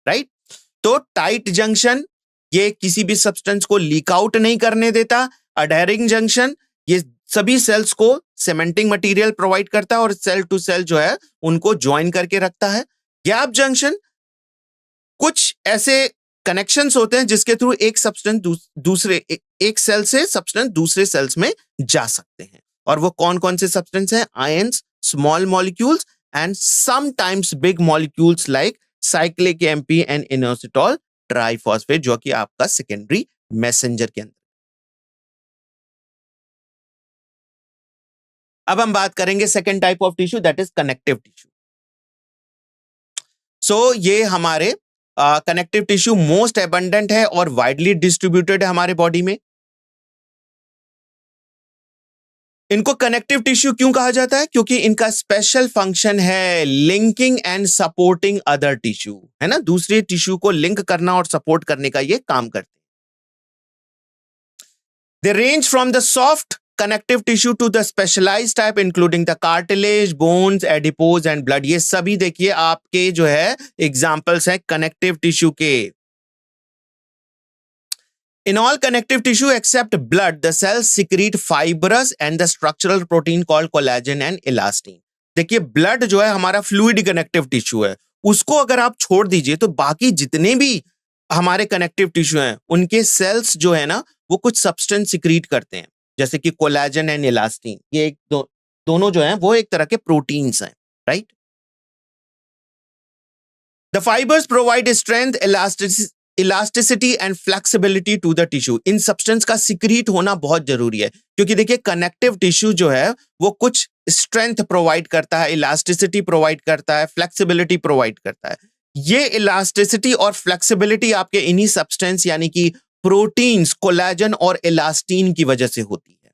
राइट। तो टाइट जंक्शन ये किसी भी सब्सटेंस को लीक आउट नहीं करने देता। अडहेरिंग जंक्शन ये सभी सेल्स को सीमेंटिंग मटेरियल प्रोवाइड करता है और सेल टू सेल जो है उनको ज्वाइन करके रखता है। गैप जंक्शन कुछ ऐसे कनेक्शंस होते हैं जिसके थ्रू एक सब्सटेंस दूसरे एक सेल से सब्सटेंस दूसरे सेल्स में जा सकते हैं। और वो कौन कौन से सब्सटेंस हैं? Ions, small molecules and sometimes big molecules like cyclic AMP and inositol triphosphate, जो कि आपका सेकेंडरी मैसेंजर के अंदर। अब हम बात करेंगे second type of tissue, that is connective tissue. So ये हमारे कनेक्टिव टिश्यू मोस्ट एबंडेंट है और वाइडली डिस्ट्रीब्यूटेड है हमारे बॉडी में। इनको कनेक्टिव टिश्यू क्यों कहा जाता है? क्योंकि इनका स्पेशल फंक्शन है linking and supporting other tissue, है ना, दूसरे टिश्यू को लिंक करना और सपोर्ट करने का ये काम करते हैं। They range from the soft connective tissue to the specialized type including the cartilage, bones, adipose and blood। ये सभी देखिए आपके जो है एग्जांपल्स हैं कनेक्टिव टिश्यू के। In all connective tissue except blood, the cells secrete fibrous and the structural protein called collagen and elastin। देखिए blood जो है हमारा फ्लूइड कनेक्टिव टिश्यू है, उसको अगर आप छोड़ दीजिए तो बाकी जितने भी हमारे कनेक्टिव टिश्यू हैं उनके सेल्स जो है ना वो कुछ सब्सटेंस सिक्रीट करते हैं, जैसे कि कोलाजन एंड इलास्टिन। ये दोनों जो हैं वो एक तरह के प्रोटीन्स हैं, right. The fibres provide strength, elasticity and flexibility to the tissue. इन सब्सटेंस का सिक्रीट होना बहुत जरूरी है, क्योंकि देखिए कनेक्टिव टिश्यू जो है वो कुछ स्ट्रेंथ प्रोवाइड करता है, इलास्टिसिटी प्रोवाइड करता है, फ्लेक्सिबिलिटी प्रोवाइड करता है। ये इलास्टिसिटी और फ्लेक्सिबिलिटी आपके इन्हीं सब्सटेंस यानी कि प्रोटीन्स, कोलाजन और इलास्टिन की वजह से होती है।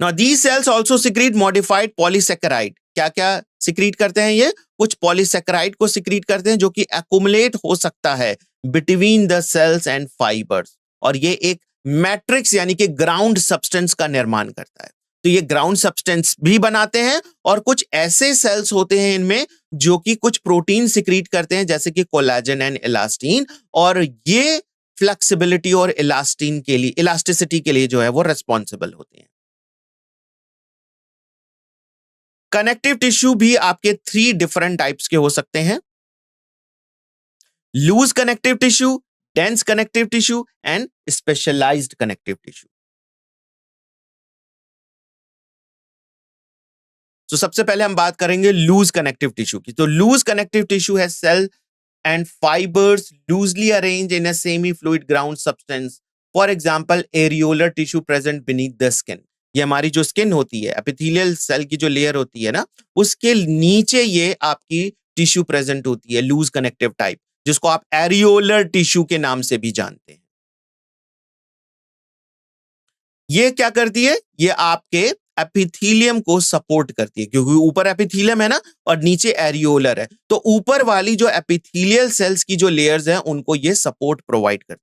Now these cells also secrete modified polysaccharide। क्या क्या सिक्रीट करते हैं ये? कुछ पॉलीसेक्राइड को सिक्रीट करते हैं जो कि एक्युमुलेट हो सकता है between the cells and fibres, और ये एक मैट्रिक्स यानी कि ग्राउंड सब्सटेंस का निर्माण करता है। तो ये ग्राउंड सब्सटेंस भी बनाते हैं और कुछ ऐसे सेल्स होते हैं इनमें जो कि कुछ प्रोटीन सिक्रीट करते हैं जैसे कि कोलेजन एंड इलास्टिन, और ये फ्लेक्सिबिलिटी और इलास्टिसिटी के लिए जो है वो रेस्पॉन्सिबल होते हैं। कनेक्टिव टिश्यू भी आपके 3 डिफरेंट टाइप्स के हो सकते हैं: loose connective tissue, dense connective tissue and specialised connective tissue. तो सबसे पहले हम बात करेंगे लूज कनेक्टिव टिश्यू की। तो लूज कनेक्टिव टिश्यू है cell and fibers loosely arranged in a semi-fluid ground substance. For example, areolar tissue present beneath the skin. ये हमारी जो स्किन होती है, एपिथेलियल सेल की जो लेयर होती है ना, उसके नीचे ये आपकी टिश्यू प्रेजेंट होती है, लूज कनेक्टिव टाइप, जिसको आप एरियोलर टिश्यू के नाम से भी जानते हैं। ये क्या करती है? ये आपके एपिथेलियम को सपोर्ट करती है, क्योंकि ऊपर एपिथेलियम है ना और नीचे एरियोलर है, तो ऊपर वाली जो एपिथेलियल सेल्स की जो लेयर्स हैं उनको ये सपोर्ट प्रोवाइड करती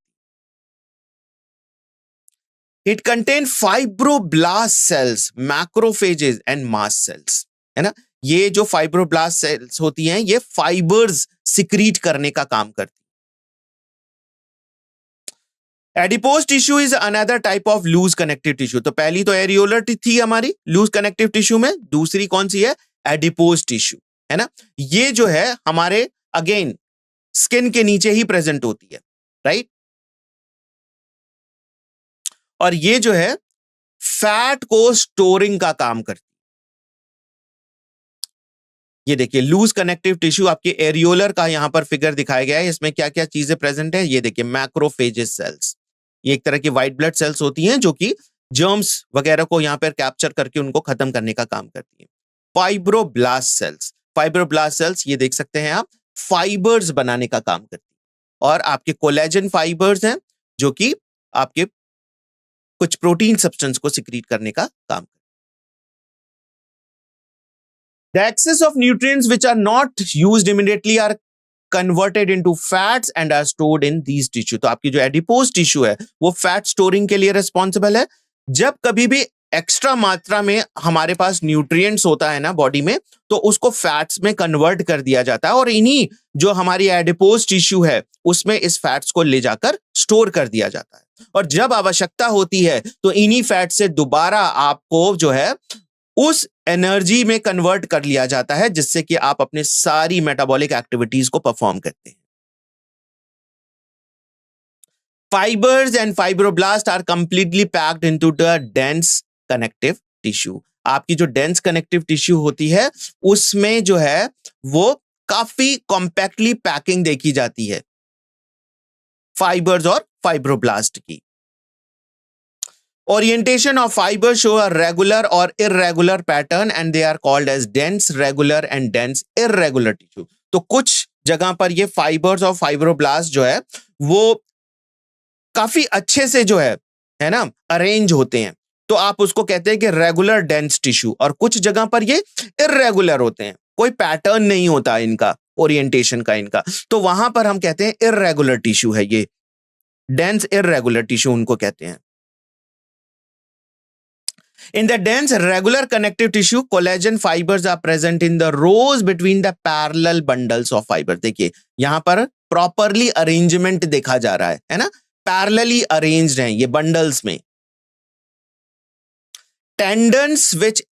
है। It contain fibroblast cells, macrophages and mast cells, है ना। ये जो फाइब्रोब्लास्ट सेल्स होती हैं ये फाइबर्स सिक्रीट करने का काम करती है। Adipose tissue is another type of loose connective tissue. तो पहली तो एरियोलर थी हमारी लूज कनेक्टिव टिश्यू में, दूसरी कौन सी है? एडिपोज टिश्यू, है ना। ये जो है हमारे अगेन स्किन के नीचे ही प्रेजेंट होती है, राइट। और ये जो है फैट को स्टोरिंग का काम करती है। ये देखिए लूज कनेक्टिव टिश्यू आपके एरियोलर का यहां पर फिगर दिखाया गया है, इसमें क्या क्या चीजें प्रेजेंट है ये देखिए। मैक्रोफेजेस सेल्स, ये एक तरह की व्हाइट ब्लड सेल्स होती हैं जो कि जर्म्स वगैरह को यहां पर कैप्चर करके उनको खत्म करने का काम करती हैं। फाइब्रोब्लास्ट सेल्स, फाइब्रोब्लास्ट सेल्स ये देख सकते हैं आप, फाइबर्स बनाने का काम करती है। और आपके कोलेजन फाइबर्स हैं जो कि आपके कुछ प्रोटीन सब्सटेंस को सिक्रीट करने का काम करती है। The excess of nutrients which are not used immediately are converted into fats and are stored in these tissue. तो आपकी जो एडिपोज टिश्यू है वो फैट स्टोरिंग के लिए रिस्पॉन्सिबल है। जब कभी भी एक्स्ट्रा मात्रा में हमारे पास न्यूट्रिएंट्स होता है ना बॉडी में, तो उसको फैट्स में कन्वर्ट कर दिया जाता है और इन्हीं जो हमारी एडिपोज टिश्यू है उसमें इस फैट्स को ले जाकर स्टोर कर दिया जाता है। और जब आवश्यकता होती है तो इन्हीं फैट से दोबारा आपको जो है उस एनर्जी में कन्वर्ट कर लिया जाता है, जिससे कि आप अपने सारी मेटाबॉलिक एक्टिविटीज को परफॉर्म करते हैं। Fibres and fibroblast are completely packed into the dense connective tissue. आपकी जो डेंस कनेक्टिव टिश्यू होती है उसमें जो है वो काफी कॉम्पैक्टली पैकिंग देखी जाती है फाइबर्स और फाइब्रोब्लास्ट की। Orientation of fibers show a regular or irregular pattern and they are called as dense, regular and dense irregular tissue. तो कुछ जगह पर ये फाइबर्स और फाइब्रोब्लास्ट जो है वो काफी अच्छे से जो है ना अरेंज होते हैं, तो आप उसको कहते हैं कि रेगुलर डेंस टिश्यू। और कुछ जगह पर ये इर्रेगुलर होते हैं, कोई पैटर्न नहीं होता इनका, ओरिएंटेशन का इनका, तो वहां पर हम कहते हैं इर्रेगुलर टिश्यू है ये, डेंस इर्रेगुलर टिश्यू उनको कहते हैं। In the dense regular connective tissue, collagen fibers are present in the rows between the parallel bundles of fibers. देखिए यहां पर प्रॉपरली अरेंजमेंट देखा जा रहा है ना, पैरेलली अरेंज्ड हैं ये बंडल्स में। Tendons which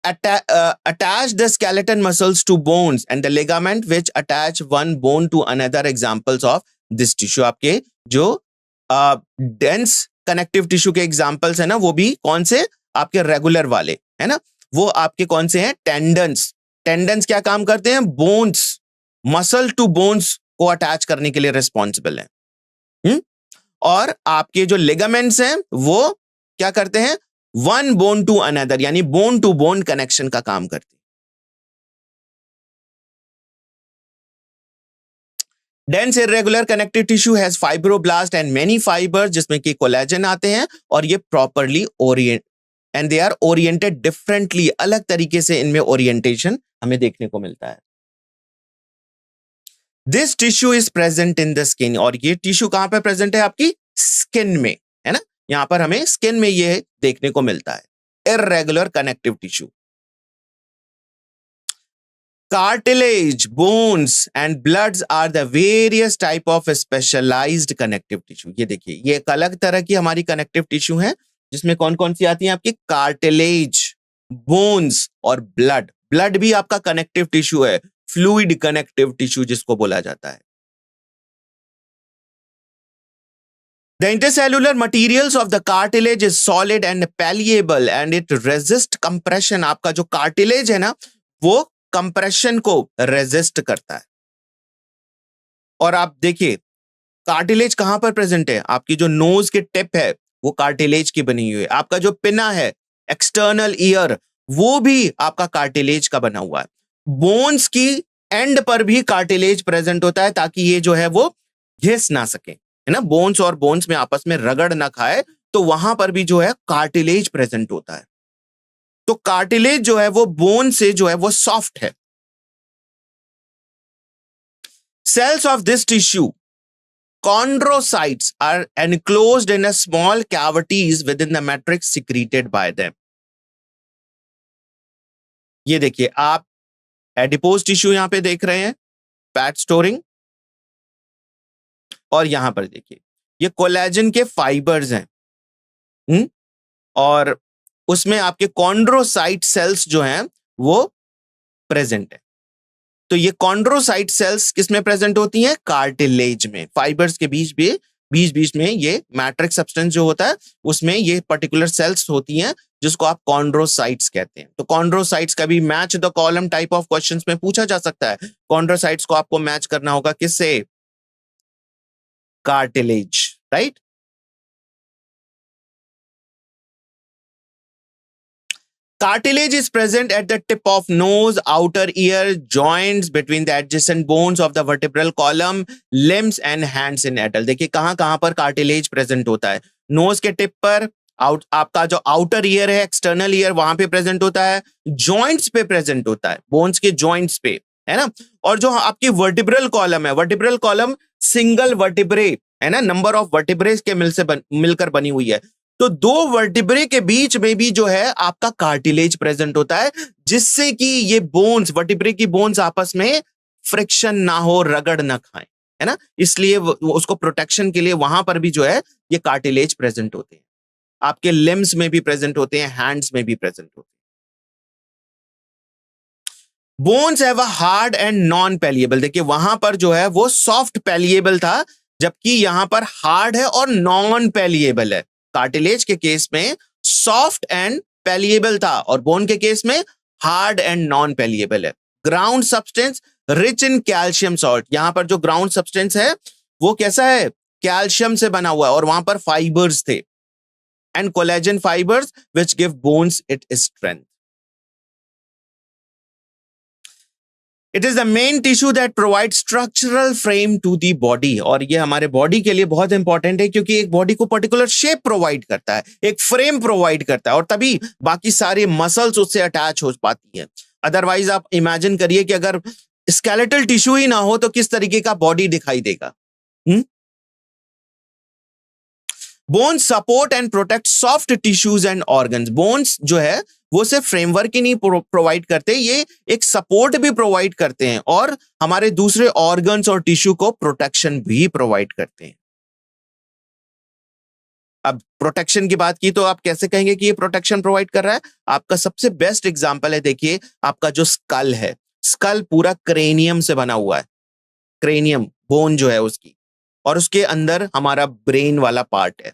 attach the skeleton muscles to bones and the ligament which attach one bone to another examples of this tissue. आपके जो dense connective tissue के examples है ना, वो भी कौन से? आपके रेगुलर वाले, है ना। वो आपके कौन से हैं? टेंडन्स। टेंडन्स क्या काम करते हैं? बोन्स, मसल टू बोन्स को अटैच करने के लिए रिस्पॉन्सिबल है। और आपके जो लिगामेंट्स हैं वो क्या करते हैं? वन बोन टू अनदर, यानी बोन टू बोन कनेक्शन का काम करते हैं। Dense irregular connective tissue has fibroblast and many fibres, जिसमें कि कोलेजन आते हैं और ये properly orient and they are oriented differently, अलग तरीके से इनमें ओरिएंटेशन हमें देखने को मिलता है। This tissue is present in the skin, और ये टिश्यू कहां पे प्रेजेंट है? आपकी स्किन में, है ना। यहां पर हमें स्किन में ये देखने को मिलता है। irregular connective tissue. Cartilage, bones and bloods are the various type of specialized connective tissue. ये देखिए, ये एक अलग तरह की हमारी connective tissue है जिसमें कौन कौन सी आती हैं आपकी? कार्टिलेज, बोन्स और ब्लड. ब्लड भी आपका कनेक्टिव टिश्यू है, फ्लूइड कनेक्टिव टिश्यू जिसको बोला जाता है. The intercellular materials of the cartilage is solid and malleable and it resist compression. आपका जो कार्टिलेज है ना, वो कंप्रेशन को रेजिस्ट करता है. और आप देखिए, कार्टिलेज कहां पर प्रेजेंट है? आपकी जो नोज के टिप है वो कार्टिलेज की बनी हुई है. आपका जो पिना है, एक्सटर्नल ईयर, वो भी आपका कार्टिलेज का बना हुआ है. बोन्स की एंड पर भी कार्टिलेज प्रेजेंट होता है ताकि ये जो है वो घिस ना सके, है ना. बोन्स और बोन्स में आपस में रगड़ ना खाए, तो वहां पर भी जो है कार्टिलेज प्रेजेंट होता है. तो कार्टिलेज जो है वो बोन से जो है वो सॉफ्ट है. Cells of this tissue, chondrocytes, are enclosed in a small cavities within the matrix secreted by them. ये देखिए, आप एडिपोज टिश्यू यहां पे देख रहे हैं, फैट स्टोरिंग. और यहां पर देखिए, ये कोलेजन के फाइबर्स हैं. और उसमें आपके कॉन्ड्रोसाइट सेल्स जो हैं वो प्रेजेंट है. तो ये कॉन्ड्रोसाइट सेल्स किसमें प्रेजेंट होती हैं? कार्टिलेज में. फाइबर्स के बीच में ये मैट्रिक्स सब्सटेंस जो होता है उसमें ये पर्टिकुलर सेल्स होती हैं जिसको आप कॉन्ड्रोसाइट्स कहते हैं. तो कॉन्ड्रोसाइट्स का भी match the column type of questions में पूछा जा सकता है. कॉन्ड्रोसाइट्स को आपको मैच करना होगा किससे? Cartilage, right. Cartilage is present at the tip of nose, outer ear, joints between the adjacent bones of the vertebral column, limbs and hands in adult. देखिए कहां पर कार्टिलेज प्रेजेंट होता है? नोज के टिप पर, आपका जो आउटर ईयर है, एक्सटर्नल ईयर, वहां पे प्रेजेंट होता है. जॉइंट्स पे प्रेजेंट होता है, बोन्स के जॉइंट्स पे, है ना. और जो आपकी वर्टिब्रल कॉलम है, वर्टिब्रल कॉलम सिंगल वर्टिब्रे है ना, नंबर ऑफ वर्टिब्रेस के मिलकर बनी हुई है. तो दो वर्टिब्रे के बीच में भी जो है आपका कार्टिलेज प्रेजेंट होता है, जिससे कि ये बोन्स, वर्टिब्रे की बोन्स आपस में फ्रिक्शन ना हो, रगड़ ना खाएं, है ना. इसलिए उसको प्रोटेक्शन के लिए वहां पर भी जो है ये कार्टिलेज प्रेजेंट होते हैं. आपके लिम्स में भी प्रेजेंट होते हैं, हैंड्स में भी प्रेजेंट होते हैं. Bones have a hard and non pliable. देखिए वहां पर जो है वो सॉफ्ट पैलिएबल था, जबकि यहां पर हार्ड है और नॉन पैलिएबल है. कार्टिलेज के केस में सॉफ्ट एंड पैलिएबल था और बोन के केस में हार्ड एंड नॉन पैलिएबल है. Ground substance rich in calcium salt. यहां पर जो ग्राउंड सब्सटेंस है वो कैसा है? कैल्शियम से बना हुआ है. और वहां पर फाइबर्स थे, and collagen fibres which give bones it strength. It is the main tissue that provides structural frame to the body. और ये हमारे बॉडी के लिए बहुत इंपॉर्टेंट है क्योंकि एक बॉडी को पर्टिकुलर शेप प्रोवाइड करता है, एक फ्रेम प्रोवाइड करता है, और तभी बाकी सारे मसल्स उससे अटैच हो पाती है. अदरवाइज आप इमेजिन करिए कि अगर स्केलेटल टिश्यू ही ना हो तो किस तरीके का बॉडी दिखाई देगा. Bones support and protect soft tissues and organs. Bones जो है वो सिर्फ फ्रेमवर्क ही नहीं प्रोवाइड करते, ये एक सपोर्ट भी प्रोवाइड करते हैं और हमारे दूसरे ऑर्गन्स और टिश्यू को प्रोटेक्शन भी प्रोवाइड करते हैं. अब प्रोटेक्शन की बात की तो आप कैसे कहेंगे कि ये प्रोटेक्शन प्रोवाइड कर रहा है? आपका सबसे बेस्ट एग्जांपल है, देखिए आपका जो स्कल है, स्कल पूरा क्रेनियम से बना हुआ है. क्रेनियम बोन जो है उसकी, और उसके अंदर हमारा ब्रेन वाला पार्ट है.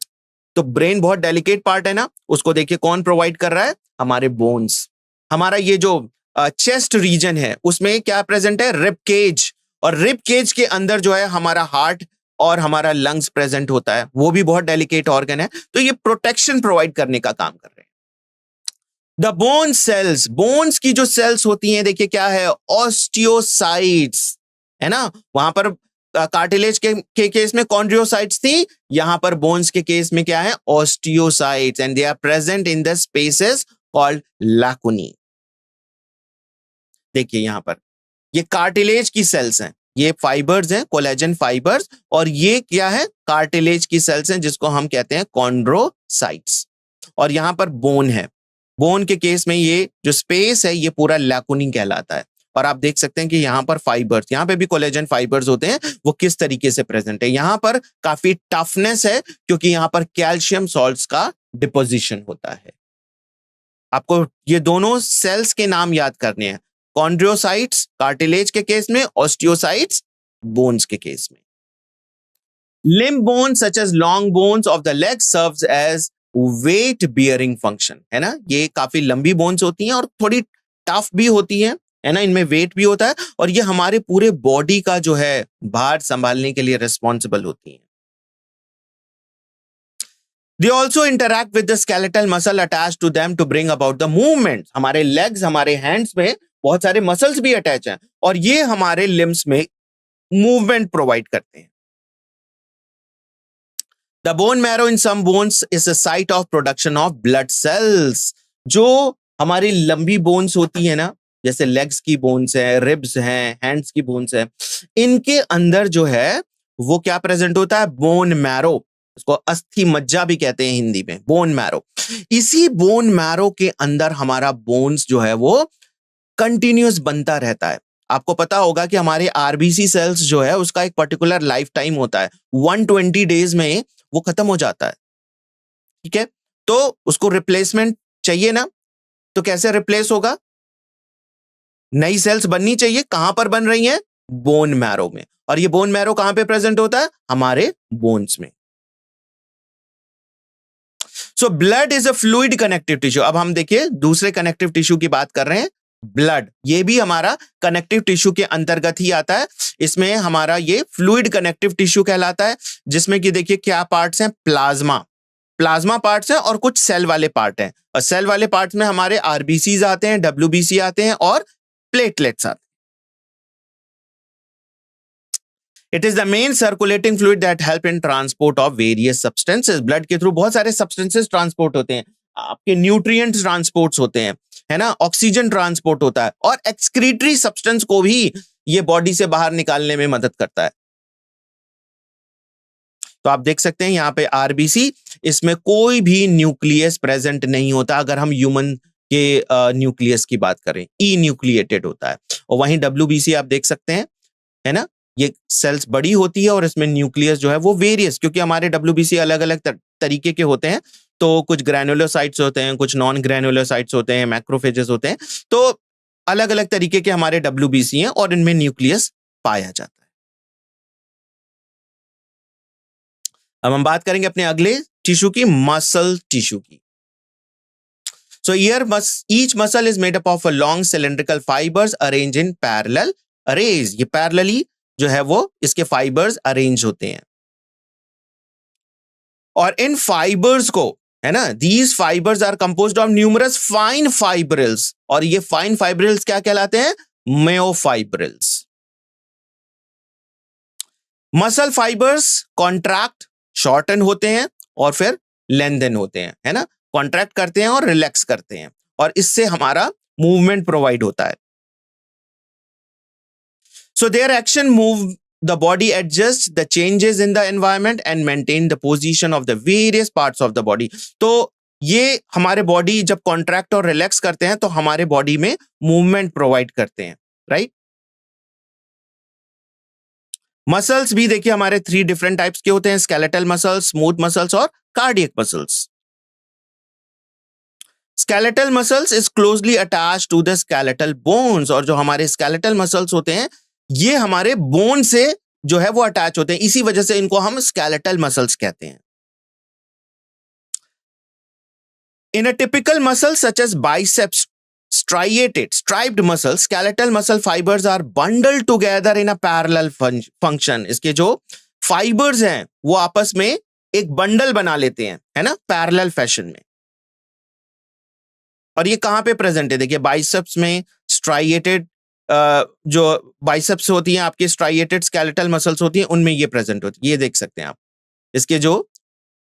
तो ब्रेन बहुत डेलिकेट पार्ट है ना, उसको देखिए कौन प्रोवाइड कर रहा है? हमारे बोन्स. हमारा ये जो चेस्ट रीजन है उसमें क्या प्रेजेंट है? Rib cage. और रिब केज के अंदर जो है हमारा हार्ट और हमारा लंग्स प्रेजेंट होता है, वो भी बहुत डेलिकेट ऑर्गन है. तो ये प्रोटेक्शन प्रोवाइड करने का काम कर रहे हैं. द बोन सेल्स, बोन्स की जो सेल्स होती हैं देखिए क्या है? ऑस्टियोसाइट्स, है ना. वहां पर कार्टिलेज के केस में कॉन्ड्रियोसाइट्स थी, यहां पर बोन्स के केस में क्या है? Osteocytes. And they are present in the spaces called lacunae. देखिए यहां पर ये कार्टिलेज की सेल्स हैं, ये फाइबर्स हैं, कोलेजन फाइबर्स, और ये क्या है? कार्टिलेज की सेल्स हैं जिसको हम कहते हैं कॉन्ड्रोसाइट्स. और यहां पर बोन है. बोन के केस में ये जो स्पेस है ये पूरा लैकुनी कहलाता है। और आप देख सकते हैं कि यहाँ पर फाइबर्स, यहाँ पे भी कोलेजन फाइबर्स होते हैं, वो किस तरीके से प्रेजेंट है। यहाँ पर काफी टफनेस है क्योंकि यहाँ पर कैल्शियम सॉल्ट्स का डिपोजिशन होता है। आपको ये दोनों सेल्स के नाम याद करने हैं, कॉन्ड्रियोसाइट्स कार्टिलेज के केस में, ऑस्टियोसाइट्स बोन्स के केस में। Limb bones such as long bones of the leg serves as weight bearing function, है ना। ये काफी लंबी बोन्स होती हैं और थोड़ी टफ भी होती हैं, है ना। इनमें वेट भी होता है और ये हमारे पूरे बॉडी का जो है भार संभालने के लिए रिस्पॉन्सिबल होती हैं। They also interact with the skeletal muscle attached to them to bring about the movement. हमारे legs, हमारे hands में बहुत सारे muscles भी अटैच हैं और ये हमारे limbs में movement provide करते हैं। The bone marrow in some bones is a site of production of blood cells. जो हमारी लंबी बोन्स होती है ना, जैसे लेग्स की बोन्स है, रिब्स हैं, हैंड्स की बोन्स है, इनके अंदर जो है वो क्या प्रेजेंट होता है, बोन मैरो। उसको अस्थि मज्जा भी कहते हैं हिंदी में, बोन मैरो। इसी बोन मैरो के अंदर हमारा बोन्स जो है वो कंटिन्यूअस बनता रहता है। आपको पता होगा कि हमारे आरबीसी सेल्स जो है उसका एक पर्टिकुलर लाइफ टाइम होता है, 120 डेज में वो खत्म हो जाता है, ठीक है। तो उसको रिप्लेसमेंट चाहिए ना, तो कैसे रिप्लेस होगा, नई सेल्स बननी चाहिए। कहां पर बन रही हैं, बोन मैरो में। और ये बोन मैरो कहां पे प्रेजेंट होता है, हमारे बोन्स में। So blood is a fluid connective tissue. अब हम देखिए दूसरे कनेक्टिव टिश्यू की बात कर रहे हैं, ब्लड। ये भी हमारा कनेक्टिव टिश्यू के अंतर्गत ही आता है। इसमें हमारा ये फ्लूइड कनेक्टिव टिश्यू कहलाता है, जिसमें कि देखिए क्या पार्ट्स हैं, प्लाज्मा पार्ट्स हैं और कुछ सेल वाले पार्ट हैं। और सेल वाले पार्ट्स में हमारे आरबीसीज आते हैं, डब्ल्यूबीसी आते हैं और प्लेटलेट्स आते हैं। It is the main circulating fluid that help in transport of various substances. Blood के थ्रू बहुत सारे substances ट्रांसपोर्ट होते हैं, आपके न्यूट्रिएंट्स ट्रांसपोर्ट्स होते हैं, है ना, ऑक्सीजन ट्रांसपोर्ट होता है और एक्सक्रीटरी सब्सटेंस को भी ये बॉडी से बाहर निकालने में मदद करता है। तो आप देख सकते हैं यहाँ पे आरबीसी, इसमें कोई भी न्यूक्लियस प्रेजेंट नहीं होता। अगर हम ह्यूमन के न्यूक्लियस की बात करें, ई न्यूक्लिएटेड होता है। और वहीं डब्ल्यूबीसी आप देख सकते हैं, है ना, ये सेल्स बड़ी होती है और इसमें न्यूक्लियस जो है वो वेरियस, क्योंकि हमारे डब्ल्यूबीसी अलग अलग तरीके के होते हैं। तो कुछ ग्रैनुलोसाइट्स होते हैं, कुछ नॉन ग्रैनुलोसाइट्स होते हैं, मैक्रोफेजेस होते हैं। तो अलग अलग तरीके के हमारे डब्ल्यूबीसी हैं और इनमें न्यूक्लियस पाया जाता है। अब हम बात करेंगे अपने अगले टिश्यू की, मसल टिश्यू की। So here each muscle is made up of a long cylindrical fibers arranged in parallel arrays. ये पैरेलली जो है वो इसके फाइबर्स अरेंज होते हैं और इन फाइबर्स को, है ना, these fibers are composed of numerous fine fibrils और ये फाइन फाइब्रिल्स क्या कहलाते हैं, myofibrils. Muscle fibres contract, shorten होते हैं और फिर लेंथन होते हैं, है ना, कॉन्ट्रैक्ट करते हैं और रिलैक्स करते हैं और इससे हमारा मूवमेंट प्रोवाइड होता है। So their action move the body, adjust the changes in the environment and maintain the position of the various parts of the body. तो ये हमारे बॉडी जब कॉन्ट्रैक्ट और रिलैक्स करते हैं तो हमारे बॉडी में मूवमेंट प्रोवाइड करते हैं, राइट। मसल्स भी देखिए हमारे 3 डिफरेंट टाइप्स के होते हैं, स्केलेटल मसल्स, स्मूथ मसल्स और cardiac muscles. Skeletal muscles is closely attached to the skeletal bones और जो हमारे स्केलेटल मसल्स होते हैं ये हमारे बोन से जो है वो अटैच होते हैं, इसी वजह से इनको हम स्केलेटल मसल्स कहते हैं। In a typical muscle such as biceps, striated striped muscle, skeletal muscle fibers are bundled together in a parallel function. इसके जो फाइबर्स हैं वो आपस में एक बंडल बना लेते हैं, है ना, पैरेलल फैशन में। और ये कहां पे प्रेजेंट है, देखिए बाइसेप्स में स्ट्राइएटेड, जो बाइसेप्स होती हैं आपके, स्ट्राइएटेड स्केलेटल मसल्स होती हैं, उनमें ये प्रेजेंट होती है। ये देख सकते हैं आप, इसके जो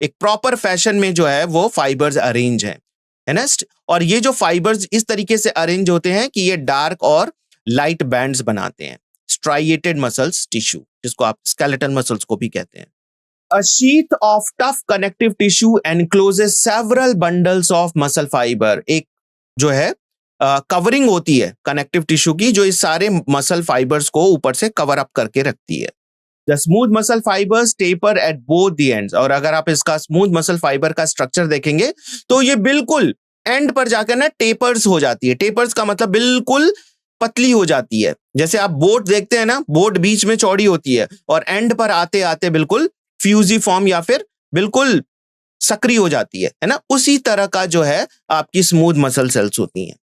एक प्रॉपर फैशन में जो है वो फाइबर्स अरेंज है ना। और ये जो फाइबर्स इस तरीके से अरेंज होते हैं कि ये डार्क और लाइट बैंड्स बनाते हैं, स्ट्राइएटेड मसल्स टिश्यू, जिसको आप स्केलेटल मसल्स को भी कहते हैं। A sheath of tough connective tissue encloses several bundles of muscle fiber. एक जो है कवरिंग होती है कनेक्टिव टिश्यू की, जो इस सारे मसल फाइबर्स को ऊपर से कवर अप करके रखती है। The smooth muscle fibres taper at both the ends, और अगर आप इसका स्मूथ मसल फाइबर का स्ट्रक्चर देखेंगे तो ये बिल्कुल एंड पर जाकर ना टेपर्स हो जाती है। टेपर्स का मतलब बिल्कुल पतली हो जाती है। जैसे आप बोट देखते हैं ना, बोट बीच में चौड़ी होती है और एंड पर आते आते बिल्कुल फ्यूजिफॉर्म या फिर बिल्कुल सक्रिय हो जाती है ना। उसी तरह का जो है आपकी स्मूथ मसल सेल्स होती हैं।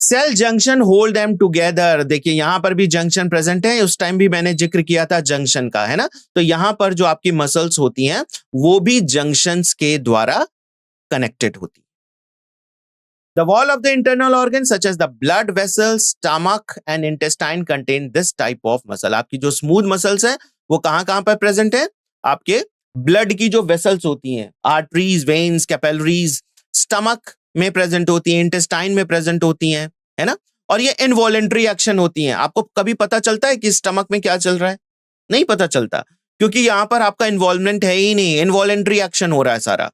Cell junction hold them together, देखिए यहां पर भी जंक्शन प्रेजेंट है, उस टाइम भी मैंने जिक्र किया था जंक्शन का, है ना। तो यहां पर जो आपकी मसल्स होती हैं वो भी जंक्शंस के द्वारा कनेक्टेड होती है। The wall of the internal organs such as the blood vessels, stomach and intestine contain this type of muscle. आपकी जो स्मूथ मसल्स हैं वो कहां पर प्रेजेंट है? आपके ब्लड की जो वेसल्स होती हैं, आर्टरीज, वेन्स, कैपिलरीज, स्टमक में प्रेजेंट होती हैं, इंटेस्टाइन में प्रेजेंट होती हैं, है ना। और ये इनवॉलेंट्री एक्शन होती हैं। आपको कभी पता चलता है कि स्टमक में क्या चल रहा है? नहीं पता चलता, क्योंकि यहां पर आपका इन्वॉल्वमेंट है ही नहीं, इनवॉलेंट्री एक्शन हो रहा है सारा,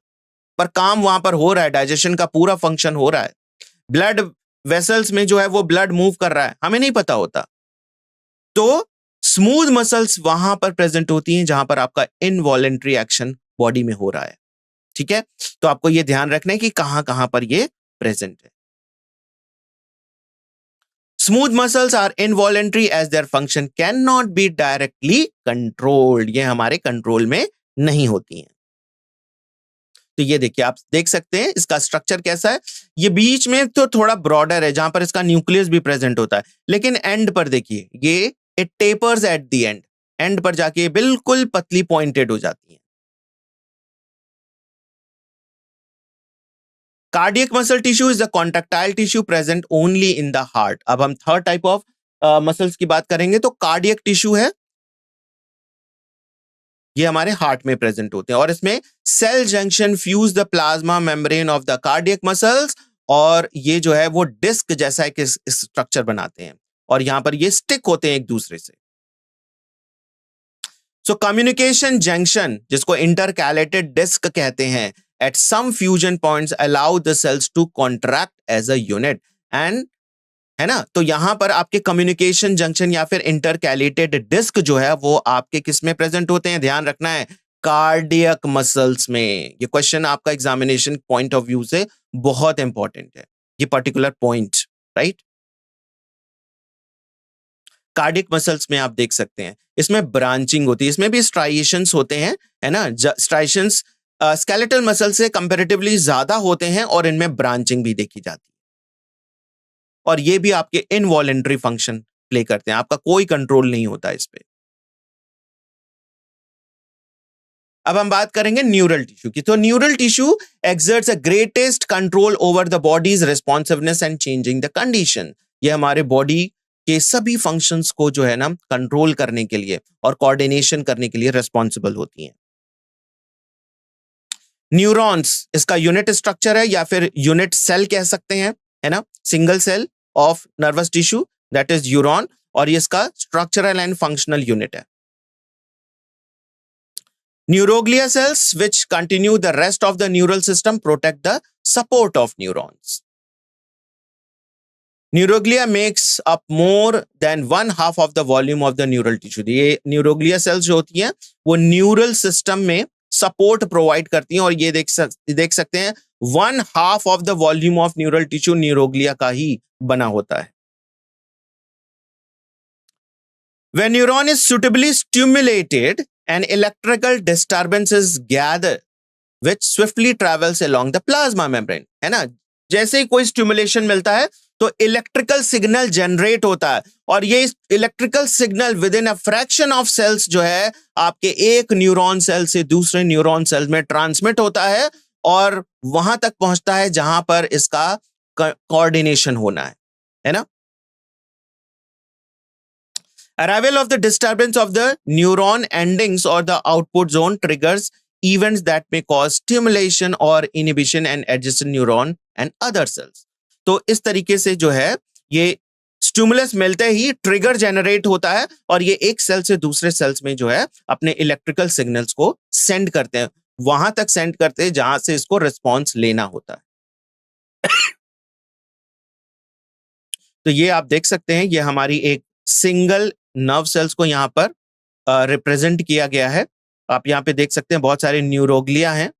पर काम वहां पर हो रहा है, डाइजेशन का पूरा फंक्शन हो रहा है। ब्लड वेसल्स में जो है वो ब्लड मूव कर रहा है, हमें नहीं पता होता। तो स्मूथ मसल्स वहां पर प्रेजेंट होती हैं जहां पर आपका इनवॉलेंट्री एक्शन बॉडी में हो रहा है, ठीक है। तो आपको ये ध्यान रखना है कि कहां कहां पर ये प्रेजेंट है। Smooth muscles are involuntary as their function can not be directly controlled, ये हमारे कंट्रोल में नहीं होती हैं। तो ये देखिए, आप देख सकते हैं इसका स्ट्रक्चर कैसा है। ये बीच में तो थोड़ा ब्रॉडर है जहां पर इसका न्यूक्लियस भी प्रेजेंट होता है, लेकिन एंड पर देखिए ये it tapers at the end, and पर जाके बिल्कुल पतली पॉइंटेड हो जाती है। Cardiac muscle tissue is the contractile tissue present only in the heart. अब हम थर्ड टाइप ऑफ मसल्स की बात करेंगे, तो कार्डियक टिश्यू है, ये हमारे हार्ट में प्रेजेंट होते हैं, और इसमें cell junction fuse the plasma membrane of the cardiac muscles, और ये जो है वो डिस्क जैसा एक स्ट्रक्चर बनाते हैं, और यहां पर ये स्टिक होते हैं एक दूसरे से। सो कम्युनिकेशन जंक्शन, जिसको इंटरकैलेटेड डिस्क कहते हैं, at some fusion points allow the cells to contract as a unit and, है ना। तो यहां पर आपके कम्युनिकेशन जंक्शन या फिर इंटरकैलेटेड डिस्क जो है वो आपके किस में प्रेजेंट होते हैं? ध्यान रखना है, कार्डियक मसल्स में। ये क्वेश्चन आपका एग्जामिनेशन पॉइंट ऑफ व्यू से बहुत इंपॉर्टेंट है, ये particular point, right. Cardiac muscles में आप देख सकते हैं इसमें ब्रांचिंग होती है, इसमें भी स्ट्राइएशंस होते हैं, है ना। स्ट्राइएशंस स्केलेटल मसल से कंपैरेटिवली ज्यादा होते हैं और इनमें ब्रांचिंग भी देखी जाती है, और ये भी आपके इनवॉलेंट्री फंक्शन प्ले करते हैं, आपका कोई कंट्रोल नहीं होता इस पे। अब हम बात करेंगे न्यूरल टिश्यू की। तो neural tissue exerts a greatest control over the bodies responsiveness and changing the condition. ये हमारे बॉडी के सभी फंक्शंस को जो है ना कंट्रोल करने के लिए और कोऑर्डिनेशन करने के लिए रिस्पॉन्सिबल होती हैं। न्यूरॉन्स इसका यूनिट स्ट्रक्चर है या फिर यूनिट सेल कह सकते हैं, है ना। Single cell of nervous tissue that is neuron, और ये इसका स्ट्रक्चरल एंड फंक्शनल यूनिट है। Neuroglia cells which continue the rest of the neural system protect the support of neurons. Neuroglia makes up more than 1/2 of the volume of the neural tissue. ये neuroglia sales जो होती हैं वो neural system में support provide करती हैं, और ये देख सकते हैं 1/2 of the volume of neural tissue neuroglia का ही बना होता है। When neuron is suitably stimulated, an electrical disturbance is gathered which swiftly travels along the plasma membrane, है ना। जैसे ही कोई स्टिमुलेशन मिलता है तो इलेक्ट्रिकल सिग्नल जनरेट होता है, और ये electrical signal within a fraction of cells जो है आपके एक न्यूरॉन सेल से दूसरे न्यूरॉन सेल में ट्रांसमिट होता है, और वहां तक पहुंचता है जहां पर इसका कोऑर्डिनेशन होना है ना। Arrival of the disturbance of the neuron endings or the output zone triggers events that may cause stimulation or inhibition and adjacent neuron and other cells. तो इस तरीके से जो है ये स्टिमुलस मिलते ही ट्रिगर जनरेट होता है, और ये एक सेल से दूसरे सेल्स में जो है अपने इलेक्ट्रिकल सिग्नल्स को सेंड करते हैं, वहां तक सेंड करते हैं जहां से इसको रिस्पॉन्स लेना होता है। तो ये आप देख सकते हैं, ये हमारी एक सिंगल नर्व सेल्स को यहाँ पर रिप्रेजेंट किया गया है। आप यहाँ पे देख सकते हैं बहुत सारे न्यूरोग्लिया हैं।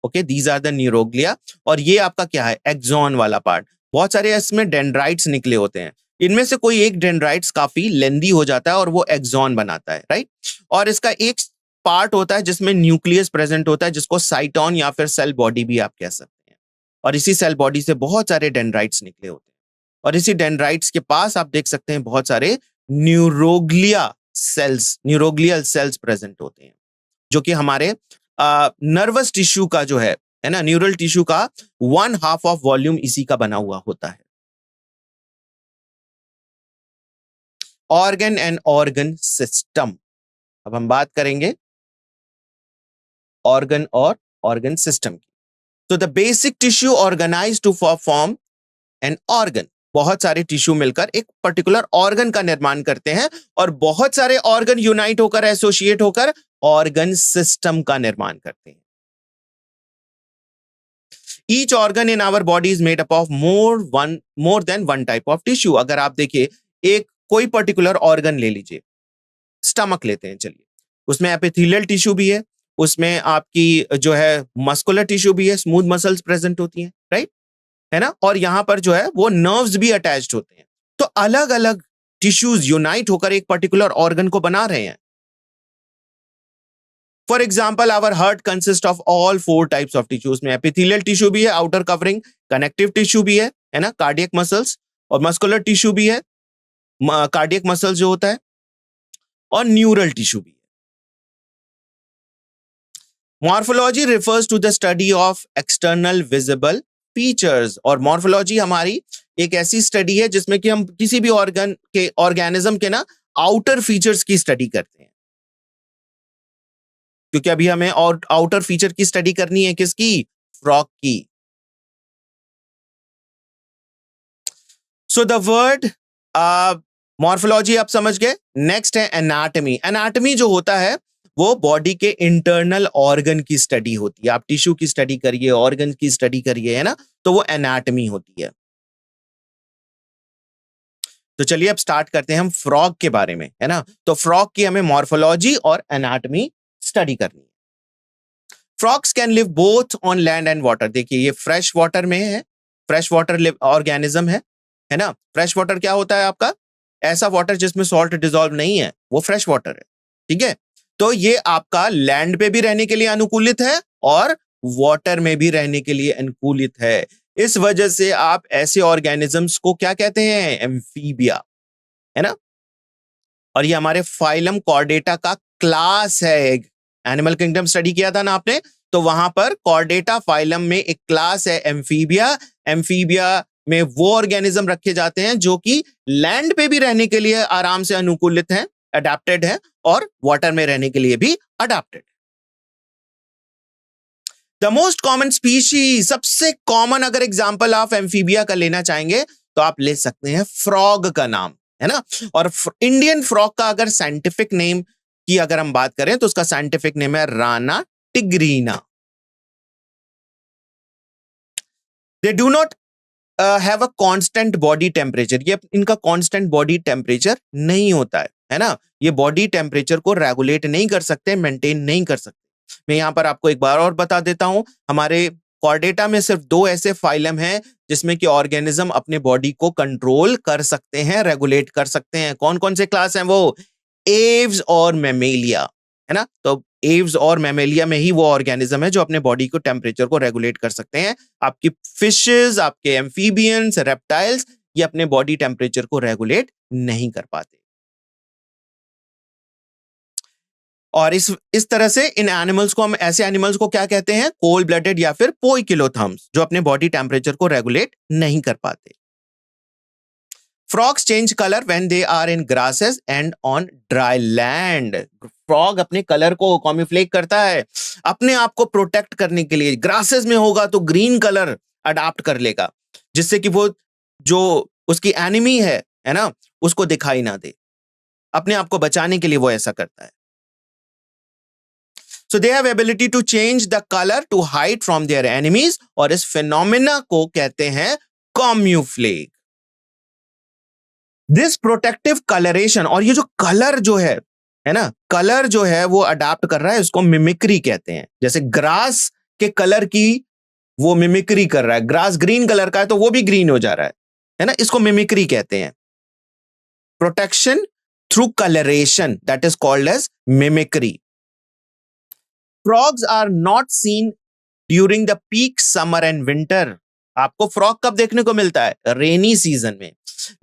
Okay, these are the neuroglia. और ये आपका क्या है, एक्सॉन वाला पार्ट। बहुत सारे इसमें डेंड्राइट्स निकले होते हैं, इनमें से कोई एक डेंड्राइट्स काफी लेंदी हो जाता है और वो एक्सॉन बनाता है, राइट। और इसका एक पार्ट होता है जिसमें न्यूक्लियस प्रेजेंट होता है, जिसको साइटोन या फिर सेल बॉडी भी आप कह सकते हैं। और इसी सेल बॉडी से बहुत सारे डेंड्राइट्स निकले होते हैं, और इसी डेंड्राइट्स के पास आप देख सकते हैं बहुत सारे neuroglia cells, neuroglial cells present होते हैं, जो कि हमारे नर्वस टिश्यू का जो है ना, न्यूरल टिश्यू का 1/2 ऑफ वॉल्यूम इसी का बना हुआ होता है। Organ and organ system. अब हम बात करेंगे ऑर्गन और ऑर्गन सिस्टम की। तो the basic tissue organise to form an organ. बहुत सारे टिश्यू मिलकर एक पर्टिकुलर ऑर्गन का निर्माण करते हैं, और बहुत सारे ऑर्गन यूनाइट होकर, एसोसिएट होकर ऑर्गन सिस्टम का निर्माण करते हैं। Each organ in our body is made up of more than one type of tissue. अगर आप देखिए, एक कोई पर्टिकुलर ऑर्गन ले लीजिए, स्टमक लेते हैं, चलिए, उसमें एपिथेलियल टिश्यू भी है, उसमें आपकी जो है मस्कुलर टिश्यू भी है, स्मूथ मसल्स प्रेजेंट होती हैं, राइट, है ना। और यहां पर जो है वो नर्व्स भी अटैच्ड होते हैं। तो अलग अलग टिश्यूज यूनाइट होकर एक पर्टिकुलर ऑर्गन को बना रहे हैं। For example, our heart consist of all 4 types of tissues में एपिथेलियल टिश्यू भी है, आउटर कवरिंग, कनेक्टिव टिश्यू भी है ना, कार्डियक मसल्स, और मस्कुलर टिश्यू भी है, कार्डियक मसल्स जो होता है, और न्यूरल टिश्यू भी है। Morphology refers to the study of external visible features. और मॉर्फोलॉजी हमारी एक ऐसी स्टडी है जिसमें कि हम किसी भी ऑर्गेनिज्म के ना आउटर फीचर्स की स्टडी करते हैं। क्योंकि अभी हमें और आउटर फीचर की स्टडी करनी है, किसकी, फ्रॉग की। सो द वर्ड मॉर्फोलॉजी आप समझ गए। नेक्स्ट है एनाटमी। एनाटमी जो होता है वो बॉडी के इंटरनल ऑर्गन की स्टडी होती है। आप टिश्यू की स्टडी करिए, ऑर्गन की स्टडी करिए, है ना, तो वो एनाटमी होती है। तो चलिए अब स्टार्ट करते हैं हम फ्रॉग के बारे में, है ना। तो फ्रॉग की हमें मॉर्फोलॉजी और एनाटमी स्टडी करनी है। Frogs can live both on land and water. देखिए, ये फ्रेश वाटर में है, फ्रेश वाटर ऑर्गेनिज्म है ना। फ्रेश वाटर क्या होता है आपका, ऐसा वाटर जिसमें सॉल्ट डिसॉल्व नहीं है, वो फ्रेश वाटर है, ठीक है। तो ये आपका लैंड पे भी रहने के लिए अनुकूलित है और वाटर में भी रहने के लिए अनुकूलित है। इस वजह से आप ऐसे ऑर्गेनिजम्स को क्या कहते हैं, एम्फीबिया, है ना। और ये हमारे फाइलम कॉर्डेटा का क्लास है। एनिमल किंगडम स्टडी किया था ना आपने, तो वहां पर कॉर्डेटा फाइलम में एक क्लास है एम्फीबिया। एम्फीबिया में वो ऑर्गेनिज्म रखे जाते हैं जो कि लैंड पे भी रहने के लिए आराम से अनुकूलित हैं, अडेप्टेड है, और वाटर में रहने के लिए भी adapted. The most common species, सबसे कॉमन अगर एग्जांपल आप एम्फीबिया का लेना चाहेंगे तो आप ले सकते हैं फ्रॉग का नाम, है ना। और इंडियन फ्रॉग का अगर साइंटिफिक नेम की अगर हम बात करें तो उसका साइंटिफिक नेम है Rana tigrina. They do not have a constant body temperature. ये इनका कांस्टेंट बॉडी टेम्परेचर नहीं होता है ना। ये बॉडी टेम्परेचर को रेगुलेट नहीं कर सकते, मेंटेन नहीं कर सकते। मैं यहां पर आपको एक बार और बता देता हूं, हमारे कॉर्डेटा में सिर्फ 2 ऐसे फाइलम हैं जिसमें कि ऑर्गेनिज्म अपने बॉडी को कंट्रोल कर सकते हैं, रेगुलेट कर सकते हैं। कौन कौन से क्लास हैं वो, एव्स और मैमेलिया, है ना। तो एव्स और मैमेलिया में ही वो ऑर्गेनिज्म है जो अपने बॉडी को टेम्परेचर को रेगुलेट कर सकते हैं। आपकी फिशेस, आपके एम्फीबियंस, रेप्टाइल्स, ये अपने बॉडी टेम्परेचर को रेगुलेट नहीं कर पाते। और इस तरह से इन एनिमल्स को, हम ऐसे एनिमल्स को क्या कहते हैं, कोल्ड ब्लडेड या फिर पोइकिलोथर्म्स, जो अपने बॉडी टेम्परेचर को रेगुलेट नहीं कर पाते। Frogs change colour when they are in grasses and on dry land. Frog अपने कलर को कॉम्यूफ्लेक करता है अपने आप को प्रोटेक्ट करने के लिए। ग्रासेस में होगा तो ग्रीन कलर अडॉप्ट कर लेगा, जिससे कि वो जो उसकी एनिमी है ना, उसको दिखाई ना दे। अपने आप को बचाने के लिए वो ऐसा करता है। So they have ability to change the color to hide from their enemies, और इस फिनोमिना को कहते हैं कॉम्यूफ्लेग। दिस प्रोटेक्टिव कलरेशन, और ये जो कलर जो है ना, कलर जो है वो अडाप्ट कर रहा है, इसको मिमिक्री कहते हैं। जैसे ग्रास के कलर की वो मिमिक्री कर रहा है, ग्रास ग्रीन कलर का है तो वो भी ग्रीन हो जा रहा है ना, इसको मिमिक्री कहते हैं। Protection through coloration, that is called as mimicry. Frogs are not seen during the peak summer and winter. आपको फ्रॉग कब देखने को मिलता है? रेनी सीजन में।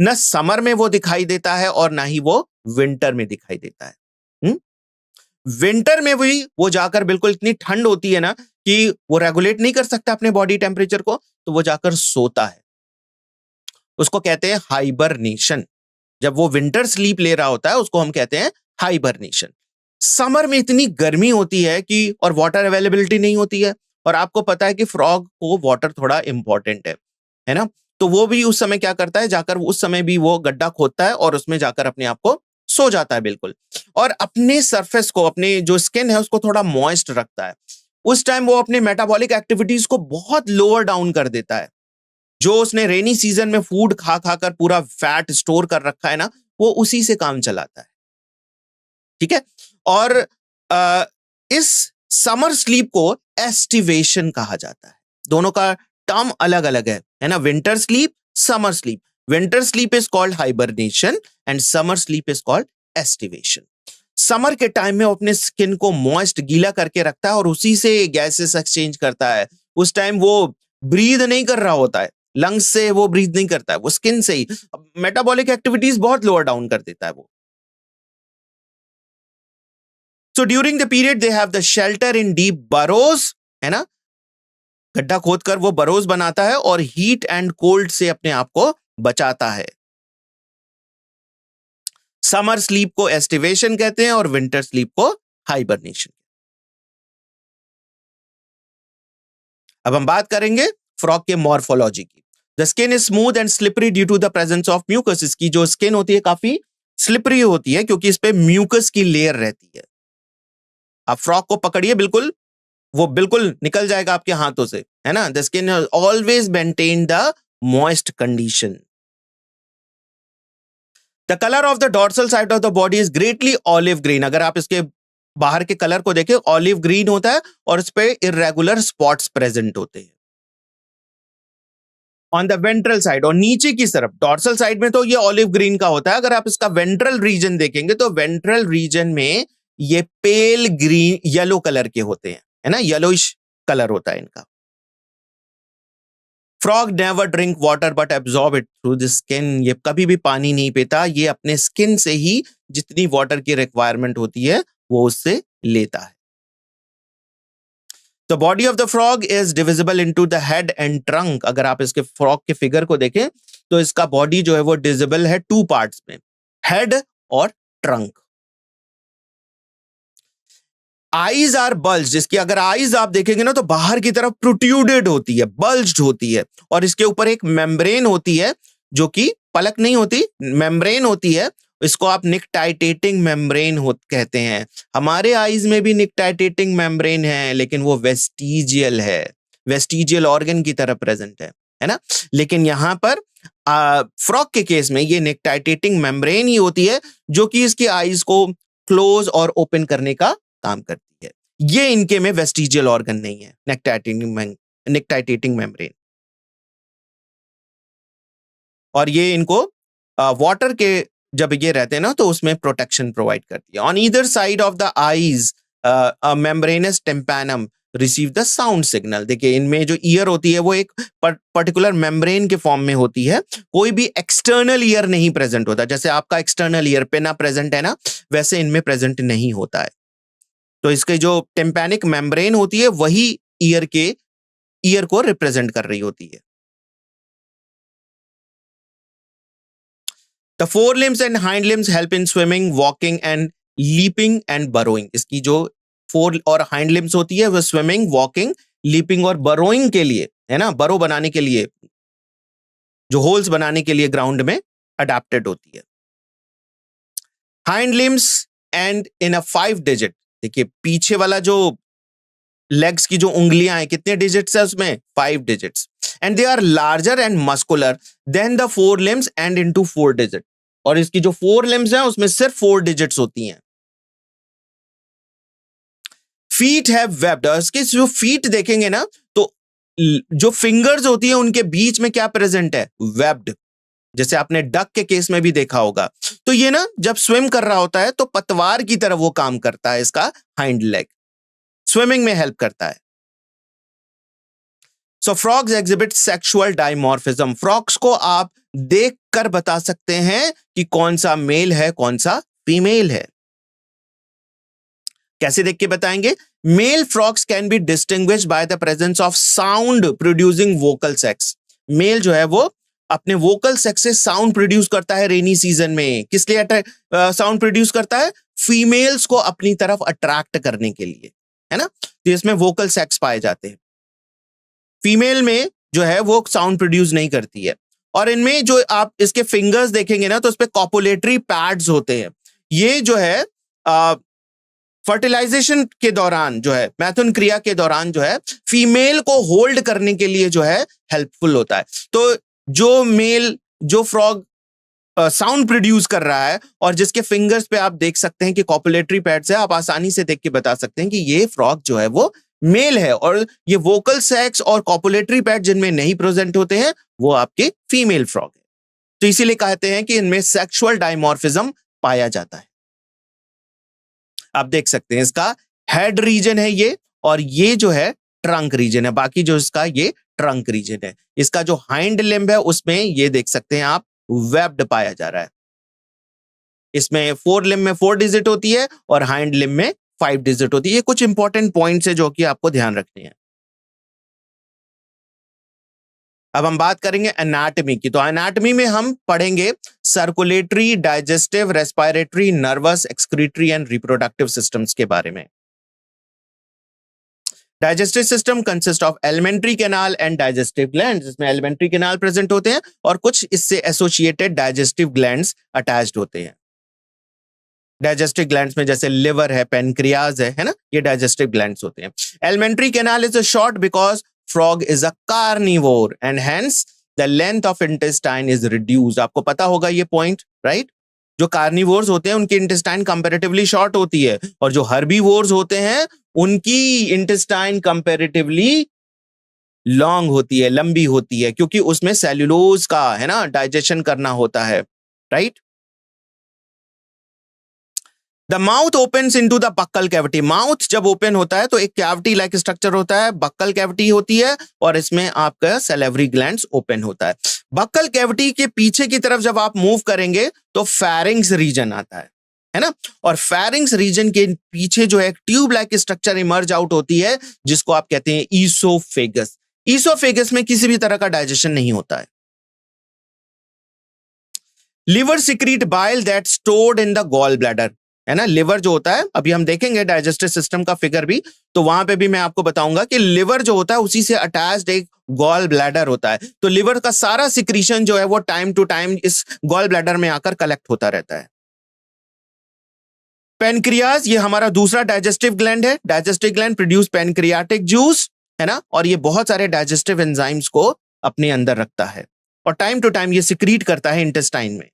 न समर में वो दिखाई देता है और ना ही वो विंटर में दिखाई देता है। विंटर में भी वो जाकर, बिल्कुल इतनी ठंड होती है ना कि वो रेगुलेट नहीं कर सकता अपने बॉडी टेम्परेचर को, तो वो जाकर सोता है। उसको कहते हैं हाइबरनेशन। जब वो विंटर स्लीप ले रहा होता है उसको हम कहते हैं हाइबरनेशन। समर में इतनी गर्मी होती है कि, और वाटर अवेलेबिलिटी नहीं होती है, और आपको पता है कि फ्रॉग को वाटर थोड़ा इंपॉर्टेंट है ना, तो वो भी उस समय क्या करता है, जाकर उस समय भी वो गड्ढा खोदता है और उसमें जाकर अपने आप को सो जाता है बिल्कुल, और अपने सरफेस को, अपने जो स्किन है उसको थोड़ा मॉइस्ट रखता है। उस टाइम वो अपने मेटाबॉलिक एक्टिविटीज को बहुत लोअर डाउन कर देता है। जो उसने रेनी सीजन में फूड खा खाकर पूरा फैट स्टोर कर रखा है ना, वो उसी से काम चलाता है। ठीक है, और इस समर स्लीप को एस्टिवेशन कहा जाता है। दोनों का टर्म अलग अलग है ना, winter sleep, summer sleep. Winter sleep is called hibernation and summer sleep is called aestivation. Summer के टाइम में वो अपने स्किन को मॉइस्ट, गीला करके रखता है और उसी से गैसेस एक्सचेंज करता है। उस टाइम वो ब्रीद नहीं कर रहा होता है, लंग्स से वो ब्रीद नहीं करता है, वो स्किन से ही। मेटाबॉलिक एक्टिविटीज बहुत लोअर डाउन कर देता है वो। So during the period they have the shelter in deep burrows, है ना, गड्ढा खोदकर वो burrows बनाता है और हीट एंड कोल्ड से अपने आप को बचाता है। समर स्लीप को एस्टिवेशन कहते हैं और विंटर स्लीप को हाइबरनेशन। अब हम बात करेंगे फ्रॉग के मॉर्फोलॉजी की। The skin is smooth and slippery due to the presence of mucus. इसकी जो स्किन होती है काफी स्लिपरी होती है क्योंकि इस पे म्यूकस की लेयर रहती है। आप फ्रॉग को पकड़िए, बिल्कुल वो बिल्कुल निकल जाएगा आपके हाथों से, है ना। The skin always maintain the moist condition. The colour of the dorsal side of the body is greatly olive green. अगर आप इसके बाहर के कलर को देखें, ऑलिव ग्रीन होता है और इस पे इरेगुलर स्पॉट्स प्रेजेंट होते हैं। ऑन द वेंट्रल साइड, और नीचे की तरफ, डॉर्सल साइड में तो ये ऑलिव ग्रीन का होता है। अगर आप इसका वेंट्रल रीजन देखेंगे तो वेंट्रल रीजन में ये पेल ग्रीन, येलो कलर के होते हैं, है ना, येलोइश कलर होता है इनका। Frog never drink water but absorb it through the skin. ये कभी भी पानी नहीं पीता, ये अपने स्किन से ही जितनी वाटर की रिक्वायरमेंट होती है वो उससे लेता है। The body of the frog is divisible into the head and trunk. अगर आप इसके फ्रॉग के फिगर को देखें तो इसका बॉडी जो है वो डिविजिबल है टू पार्ट्स में, हेड और ट्रंक। Eyes are bulge. जिसकी अगर आईज आप देखेंगे ना तो बाहर की तरफ प्रोट्रूडेड होती है, बल्ज्ड होती है, और इसके ऊपर एक मेम्ब्रेन होती है जो कि पलक नहीं होती, मेम्ब्रेन होती है। इसको आप निकटाइटेटिंग मेम्ब्रेन कहते हैं। हमारे आईज में भी निकटाइटेटिंग मेम्ब्रेन है, लेकिन वो वेस्टिजियल है, वेस्टिजियल ऑर्गन की तरह प्रेजेंट है ना। लेकिन यहां पर फ्रॉग के केस में ये निकटाइटेटिंग मेम्ब्रेन ही होती है जो कि इसकी आईज को क्लोज और ओपन करने का काम करती है। ये इनके में वेस्टिजियल ऑर्गन नहीं है, निकटाइटेटिंग मेम्ब्रेन। और ये इनको वाटर के जब ये रहते हैं ना तो उसमें प्रोटेक्शन प्रोवाइड करती है। On either side of the eyes membranes tympanum receive the sound signal. देखिए इनमें जो ईयर होती है वो एक पर्टिकुलर मेम्ब्रेन के फॉर्म में होती है, कोई भी एक्सटर्नल ईयर नहीं प्रेजेंट होता। जैसे आपका एक्सटर्नल ईयर पिना प्रेजेंट है ना, वैसे इनमें प्रेजेंट नहीं होता है। तो इसके जो टिम्पैनिक मेम्ब्रेन होती है वही ईयर को रिप्रेजेंट कर रही होती है। The forelimbs and hind limbs help in swimming, walking and leaping and burrowing. इसकी जो फोर और हाइंड लिम्स होती है वो स्विमिंग, वॉकिंग, लीपिंग और बरोइंग के लिए, है ना, बरो बनाने के लिए, जो होल्स बनाने के लिए ग्राउंड में अडेप्टेड होती है। Hind limbs and in a 5 digit. देखिए पीछे वाला जो लेग्स की जो उंगलियां हैं, कितने डिजिट्स है उसमें? 5 digits. And they are larger and muscular than the four limbs and into 4 digit. और इसकी जो 4 लिम्स हैं उसमें सिर्फ 4 डिजिट्स होती हैं। फीट हैव वेब्ड, इसके जो फीट देखेंगे ना तो जो फिंगर्स होती है उनके बीच में क्या प्रेजेंट है, वेब्ड, जैसे आपने डक के केस में भी देखा होगा। तो ये ना जब स्विम कर रहा होता है तो पतवार की तरह वो काम करता है, इसका हाइंड लेग स्विमिंग में हेल्प करता है। So frogs exhibit sexual dimorphism, frogs को आप देखकर बता सकते हैं कि कौन सा मेल है कौन सा फीमेल है। कैसे देख के बताएंगे? Male frogs can be distinguished by the presence of sound producing vocal sacs. Male जो है वो अपने वोकल सेक्स से साउंड प्रोड्यूस करता है रेनी सीजन में। किस लिए साउंड प्रोड्यूस करता है? फीमेल्स को अपनी तरफ अट्रैक्ट करने के लिए, है ना। तो इसमें वोकल सेक्स पाए जाते हैं। फीमेल में जो है वो साउंड प्रोड्यूस नहीं करती है। और इनमें जो आप इसके फिंगर्स देखेंगे ना तो उस पे कॉपुलेटरी पैड्स होते हैं। ये जो है फर्टिलाइजेशन के दौरान जो है, मैथुन क्रिया के दौरान जो है फीमेल को होल्ड करने के लिए जो है हेल्पफुल होता है। तो जो मेल जो फ्रॉग साउंड प्रोड्यूस कर रहा है और जिसके फिंगर्स पे आप देख सकते हैं कि कॉपुलेटरी पैड्स है, आप आसानी से देख के बता सकते हैं कि ये फ्रॉग जो है वो मेल है। और ये वोकल सेक्स और कॉपुलेटरी पैड जिनमें नहीं प्रेजेंट होते हैं वो आपके फीमेल फ्रॉग है। तो इसीलिए कहते हैं कि इनमें सेक्सुअल डाइमॉर्फिज्म पाया जाता है। आप देख सकते हैं इसका हेड रीजन है ये, और ये जो है ट्रंक रीजन है। बाकी जो इसका ये ट्रंक रीजन है। इसका जो हाइंड लिम्ब है उसमें ये देख सकते हैं आप वेब्ड पाया जा रहा है। इसमें 4 लिम्ब में 4 डिजिट होती है और हाइंड लिम्ब में 5 डिजिट होती है। ये कुछ इंपॉर्टेंट पॉइंट्स है जो कि आपको ध्यान रखने हैं। अब हम बात करेंगे एनाटॉमी की। तो एनाटॉमी में हम पढ़ेंगे circulatory, digestive, respiratory, nervous, excretory and reproductive systems के बारे में। Digestive system consist of alimentary canal and digestive glands. इसमें एलिमेंट्री कैनाल प्रेजेंट होते हैं और कुछ इससे एसोसिएटेड डाइजेस्टिव ग्लैंड्स अटैच्ड होते हैं। डाइजेस्टिव ग्लैंड्स में जैसे लिवर है, पेनक्रियाज है ना, ये डाइजेस्टिव ग्लैंड्स होते हैं। Alimentary canal is a short because frog is a carnivore and hence the length of intestine is reduced। आपको पता होगा ये पॉइंट, राइट? जो कार्निवोर्स होते हैं उनकी इंटेस्टाइन कंपैरेटिवली शॉर्ट होती है और जो हर्बीवोर्स होते हैं उनकी इंटेस्टाइन कंपैरेटिवली लॉन्ग होती है, लंबी होती है, क्योंकि उसमें सेल्यूलोज का है ना डाइजेशन करना होता है, right? The mouth opens into the buccal cavity. Mouth जब ओपन होता है तो एक कैविटी लाइक स्ट्रक्चर होता है, बक्कल कैविटी होती है और इसमें आपका सैलिवरी ग्लैंड्स ओपन होता है। बक्कल कैविटी के पीछे की तरफ जब आप मूव करेंगे तो फेरिंग्स रीजन आता है ना। और फेरिंग्स रीजन के पीछे जो है एक tube like structure emerge out होती है जिसको आप कहते हैं ईसोफेगस। ईसोफेगस में किसी भी तरह का डाइजेशन नहीं होता है। Liver secrete bile that stored in the gall bladder, है ना। लिवर जो होता है, अभी हम देखेंगे डाइजेस्टिव सिस्टम का फिगर भी, तो वहां पे भी मैं आपको बताऊंगा कि लिवर जो होता है उसी से अटैच्ड एक गॉल ब्लैडर होता है। तो लिवर का सारा सिक्रीशन जो है वो टाइम टू टाइम इस गॉल ब्लैडर में आकर कलेक्ट होता रहता है। पेनक्रियाज, ये हमारा दूसरा डाइजेस्टिव ग्लैंड है। Digestive gland produce pancreatic juice, है ना, और ये बहुत सारे डाइजेस्टिव एंजाइम्स को अपने अंदर रखता है और टाइम टू टाइम ये सिक्रीट करता है इंटेस्टाइन में।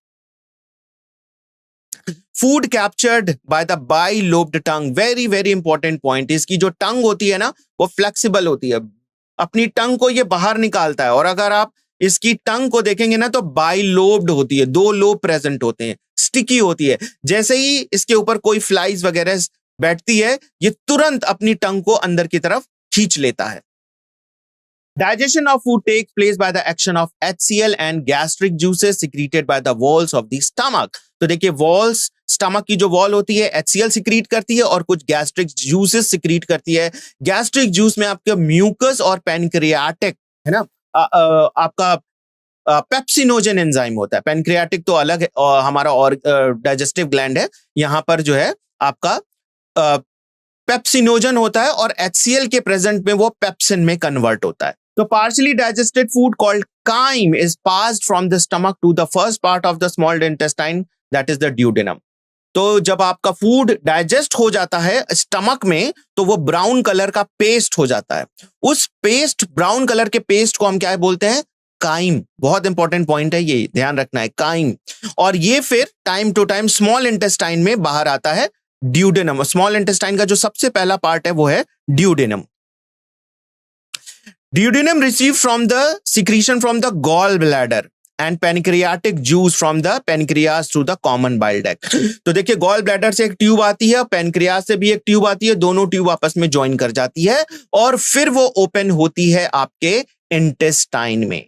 Food captured by the bilobed tongue, very very important point. इसकी जो टंग होती है ना वो फ्लेक्सिबल होती है, अपनी टंग को ये बाहर निकालता है। और अगर आप इसकी टंग को देखेंगे ना तो बाइलोब्ड होती है, 2 लोब प्रेजेंट होते हैं, स्टिकी होती है। जैसे ही इसके ऊपर कोई फ्लाइज वगैरह बैठती है ये तुरंत अपनी टंग को अंदर की तरफ खींच लेता है। Digestion of food takes place by the action of HCl and gastric juices secreted by the walls of the stomach। तो देखिए वॉल्स, स्टमक की जो वॉल होती है HCl सिक्रीट करती है और कुछ गैस्ट्रिक जूसेस सिक्रीट करती है। गैस्ट्रिक जूस में आपका म्यूकस और पैनक्रियाटिक, है ना, आपका पेप्सिनोजन एंजाइम होता है। पैनक्रियाटिक तो अलग है, हमारा और डाइजेस्टिव ग्लैंड है। यहां पर जो है आपका पेप्सिनोजन होता है और HCl के प्रेजेंट में वो पेप्सिन में कन्वर्ट होता है। तो partially digested food called chyme is passed from the stomach to the first part of the small intestine, that is the duodenum। तो जब आपका फूड डाइजेस्ट हो जाता है स्टमक में तो वो ब्राउन कलर का पेस्ट हो जाता है। उस पेस्ट, ब्राउन कलर के पेस्ट को हम क्या बोलते हैं? काइम, बहुत इंपॉर्टेंट पॉइंट है ये, ध्यान रखना है, काइम। और ये फिर time to time small intestine में बाहर आता है, ड्यूडेनम। स्मॉल इंटेस्टाइन का जो सबसे पहला पार्ट है वो है duodenum. Duodenum receive from the secretion from the gallbladder and pancreatic juice from the pancreas through the common bile duct। तो देखिए गॉल ब्लैडर से एक ट्यूब आती है, पैनक्रियास से भी एक ट्यूब आती है, दोनों ट्यूब आपस में ज्वाइन कर जाती है और फिर वो ओपन होती है आपके इंटेस्टाइन में।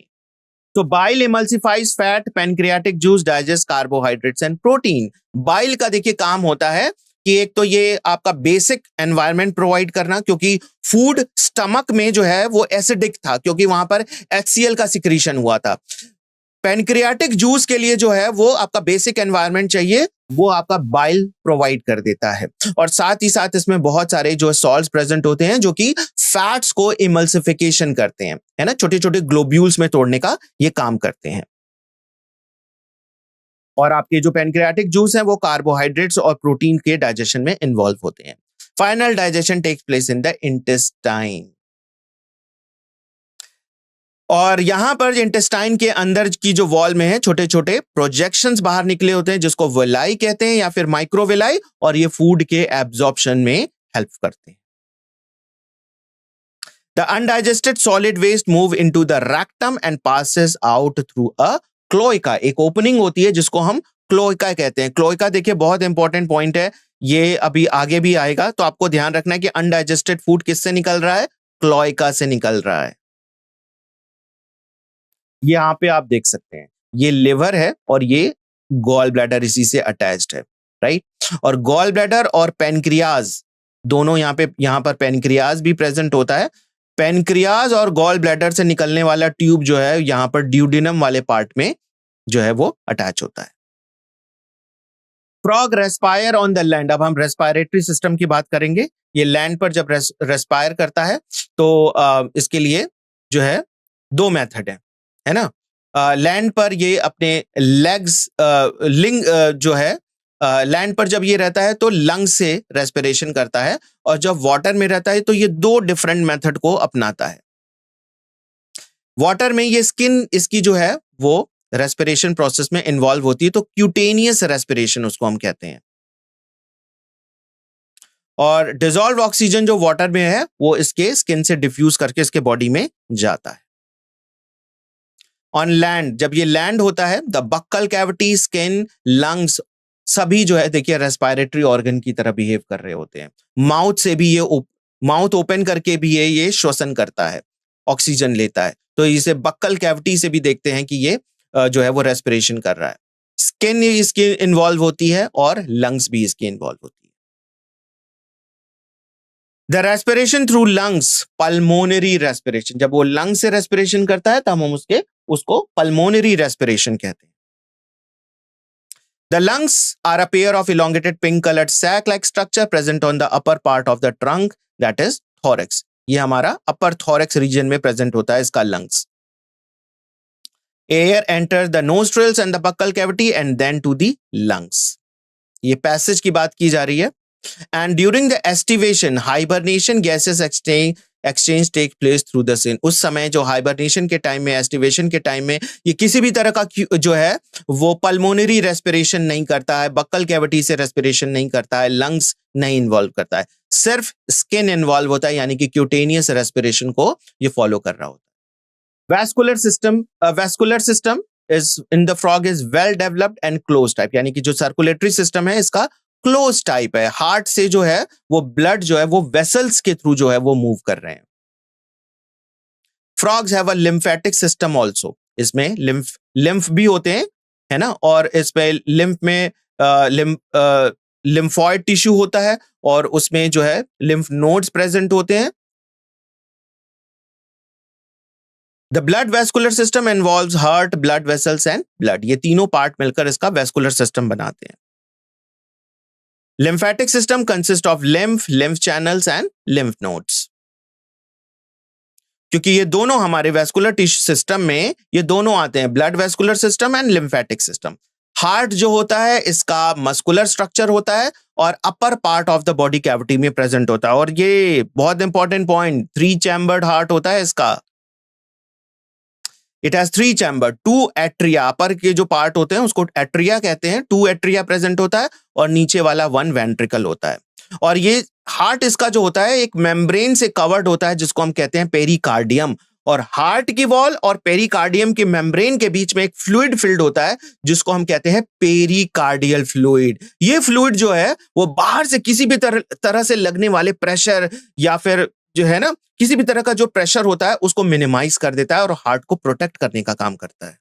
तो bile emulsifies fat, pancreatic juice digest carbohydrates and protein. Bile का देखिए काम होता है कि एक तो ये आपका बेसिक एनवायरनमेंट प्रोवाइड करना, क्योंकि फूड स्टमक में जो है वो एसिडिक था, क्योंकि वहां पर HCl का सिक्रीशन हुआ था। पैनक्रियाटिक जूस के लिए जो है वो आपका बेसिक एनवायरनमेंट चाहिए, वो आपका बाइल प्रोवाइड कर देता है। और साथ ही साथ इसमें बहुत सारे जो सॉल्ट्स प्रेजेंट होते हैं जो कि फैट्स को इमल्सिफिकेशन करते हैं, है ना, छोटे छोटे ग्लोब्यूल्स में तोड़ने का ये काम करते हैं। और आपके जो पैनक्रियाटिक जूस हैं वो कार्बोहाइड्रेट्स और प्रोटीन के डाइजेशन में इन्वॉल्व होते हैं। Final digestion takes place in the intestine. और यहां पर इंटेस्टाइन के अंदर की जो वॉल में है छोटे छोटे प्रोजेक्शंस बाहर निकले होते हैं, जिसको वेलाई कहते हैं या फिर माइक्रोवेलाई, और ये फूड के एब्जॉर्प्शन में हेल्प करते हैं। The undigested solid waste move into the rectum and passes out through a cloaca। एक ओपनिंग होती है जिसको हम क्लोइका कहते हैं। क्लोइका देखिए बहुत इंपॉर्टेंट पॉइंट है, ये अभी आगे भी आएगा, तो आपको ध्यान रखना है कि अनडाइजेस्टेड फूड किससे निकल रहा है, क्लोइका से निकल रहा है। यहां पे आप देख सकते हैं ये लिवर है और ये गॉल ब्लैडर इसी से अटैच्ड है, राइट। और गॉल ब्लैडर और पेनक्रियाज दोनों यहां पर पेनक्रियाज भी प्रेजेंट होता है। पेनक्रियाज और गॉल ब्लैडर से निकलने वाला ट्यूब जो है यहां पर ड्यूडेनम वाले पार्ट में जो है वो अटैच होता है। Frog respire on the land. अब हम रेस्पायरेटरी सिस्टम की बात करेंगे। ये लैंड पर जब रेस्पायर करता है तो इसके लिए जो है दो मेथड है ना। लैंड पर ये अपने लेग्स लिंग जो है लैंड पर जब ये रहता है तो लंग से रेस्पिरेशन करता है, और जब वाटर में रहता है तो ये दो डिफरेंट मेथड को अपनाता है। वाटर में ये स्किन इसकी जो है वो रेस्पिरेशन प्रोसेस में इन्वॉल्व होती है, तो क्यूटेनियस रेस्पिरेशन उसको हम कहते हैं। और डिसॉल्व ऑक्सीजन जो वाटर में है वो इसके स्किन से डिफ्यूज करके इसके बॉडी में जाता है। ऑन लैंड, जब ये लैंड होता है, the buccal cavity, skin, lungs सभी जो है देखिए रेस्पिरेटरी ऑर्गन की तरह बिहेव कर रहे होते हैं। माउथ से भी ये माउथ ओपन करके भी ये श्वसन करता है, ऑक्सीजन लेता है, तो इसे बक्कल कैविटी से भी देखते हैं कि ये जो है वो रेस्पिरेशन कर रहा है। स्किन इसकी इन्वॉल्व होती है और लंग्स भी इसकी इन्वॉल्व होती है। The respiration through lungs, pulmonary respiration, जब वो लंग से रेस्पिरेशन करता है तब हम उसको पल्मोनरी रेस्पिरेशन कहते हैं। The lungs are a pair of elongated pink-colored sac-like structure present on the upper part of the trunk, that is thorax। ये हमारा upper thorax region में present होता है इसका lungs। Air enters the nostrils and the buccal cavity and then to the lungs। ये passage की बात की जा रही है। And during the estivation, hibernation gases exchange take place through the skin। उस समय जो हाइबरनेशन के टाइम में, एस्टिवेशन के टाइम में ये किसी भी तरह का जो है वो पल्मोनरी रेस्पिरेशन नहीं करता है, बक्कल कैविटी से रेस्पिरेशन नहीं करता है, लंग्स नहीं इन्वॉल्व करता है, सिर्फ स्किन इन्वॉल्व होता है, यानी कि क्यूटेनियस रेस्पिरेशन को ये फॉलो कर रहा होता है। Vascular system is in the frog is well developed and close type, यानी कि जो सर्कुलेटरी सिस्टम है इसका क्लोज टाइप है। हार्ट से जो है वो ब्लड जो है वो वेसल्स के थ्रू जो है वो मूव कर रहे हैं। Frogs have a lymphatic system also, इसमें लिम्फ भी होते हैं, है ना, और इसमें लिम्फ में लिम्फॉइड टिश्यू होता है और उसमें जो है लिम्फ नोड्स प्रेजेंट होते हैं। The blood vascular system involves heart, blood vessels and blood. ये तीनों पार्ट मिलकर इसका वेस्कुलर सिस्टम बनाते हैं। Lymphatic system consists of lymph channels and lymph nodes। क्योंकि ये दोनों हमारे वेस्कुलर टिश्यू सिस्टम में ये दोनों आते हैं, blood vascular system and lymphatic system. Heart जो होता है इसका मस्कुलर स्ट्रक्चर होता है और upper part of the body cavity में प्रेजेंट होता है, और ये बहुत इंपॉर्टेंट पॉइंट, 3 चैम्बर्ड हार्ट होता है इसका। इट हैज 3 चैम्बर, 2 एट्रिया, अपर के जो पार्ट होते हैं उसको एट्रिया कहते हैं, 2 एट्रिया प्रेजेंट होता है और नीचे वाला 1 वेंट्रिकल होता है। और ये हार्ट इसका जो होता है एक मेम्ब्रेन से कवर्ड होता है जिसको हम कहते हैं पेरिकार्डियम, और हार्ट की वॉल और पेरिकार्डियम के मेम्ब्रेन के बीच में एक फ्लूइड फिल्ड होता है जिसको हम कहते हैं पेरिकार्डियल फ्लूइड। ये फ्लूइड जो है वो बाहर से किसी भी तरह से लगने वाले प्रेशर या फिर जो है ना किसी भी तरह का जो प्रेशर होता है उसको मिनिमाइज कर देता है और हार्ट को प्रोटेक्ट करने का काम करता है।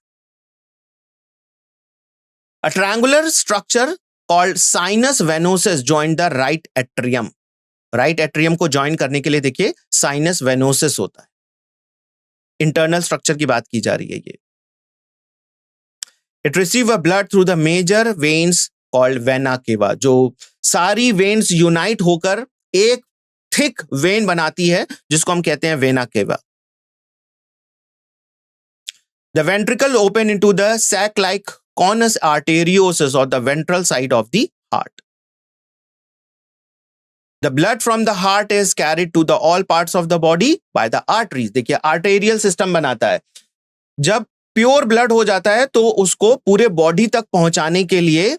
A triangular structure called sinus venosus join the right atrium. Right atrium को ज्वाइन करने के लिए देखिए साइनस वेनोसिस होता है। इंटरनल स्ट्रक्चर की बात की जा रही है ये। It receive a blood through the major veins called vena cava, जो सारी वेन्स यूनाइट होकर एक थिक वेन बनाती है जिसको हम कहते हैं vena cava. The ventricle open into the sac like conus arteriosus और the ventral side of the heart. The blood from the heart is carried to the all parts of the body by the arteries। देखिए arterial system बनाता है। जब pure blood हो जाता है तो उसको पूरे बॉडी तक पहुंचाने के लिए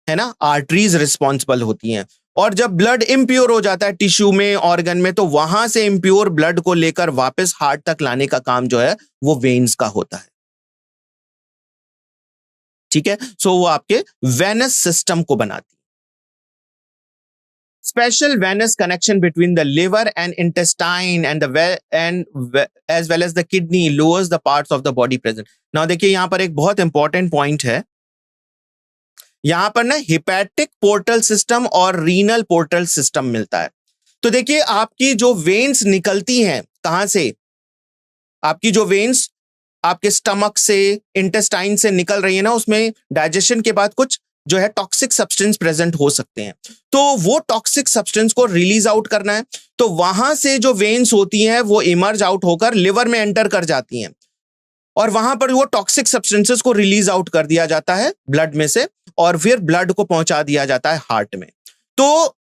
है ना आर्टरीज रिस्पॉन्सिबल होती हैं, और जब ब्लड इम्प्योर हो जाता है टिश्यू में ऑर्गन में तो वहां से इम्प्योर ब्लड को लेकर वापस हार्ट तक लाने का काम जो है वो वेन्स का होता है। ठीक है, सो वो आपके वेनस सिस्टम को बनाती है। Special venous connection between the liver and intestine and as well as the kidney lowers the parts of the body present। Now देखिए यहां पर एक बहुत इंपॉर्टेंट पॉइंट है, यहां पर ना हिपैटिक पोर्टल सिस्टम और रीनल पोर्टल सिस्टम मिलता है। तो देखिए आपकी जो वेन्स निकलती हैं कहां से, आपकी जो वेन्स आपके स्टमक से इंटेस्टाइन से निकल रही है ना, उसमें डाइजेशन के बाद कुछ जो है टॉक्सिक सब्सटेंस प्रेजेंट हो सकते हैं, तो वो टॉक्सिक सब्सटेंस को रिलीज आउट करना है, तो वहां से जो वेन्स होती हैं वो इमर्ज आउट होकर लिवर में एंटर कर जाती हैं और वहां पर वो टॉक्सिक सब्सटेंसेस को रिलीज आउट कर दिया जाता है ब्लड में से और फिर ब्लड को पहुंचा दिया जाता है हार्ट में। तो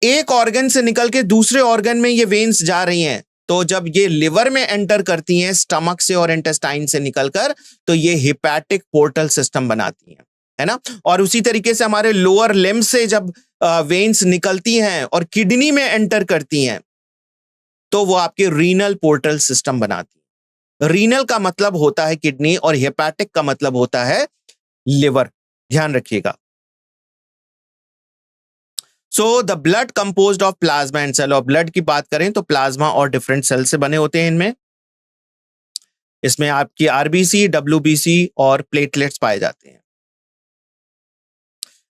एक ऑर्गन से निकल के दूसरे ऑर्गन में ये वेन्स जा रही हैं, तो जब ये लिवर में एंटर करती हैं स्टमक से और इंटेस्टाइन से निकलकर तो ये हिपैटिक पोर्टल सिस्टम बनाती हैं, है ना। और उसी तरीके से हमारे लोअर लिम्ब से जब वेन्स निकलती हैं और किडनी में एंटर करती हैं तो वो आपके रीनल पोर्टल सिस्टम बनाती है। रीनल का मतलब होता है किडनी और हेपेटिक का मतलब होता है लिवर, ध्यान रखिएगा। So the blood composed of plasma and cell, और ब्लड की बात करें तो प्लाज्मा और डिफरेंट सेल से बने होते हैं। इसमें आपकी आरबीसी, डब्ल्यूबीसी और प्लेटलेट्स पाए जाते हैं।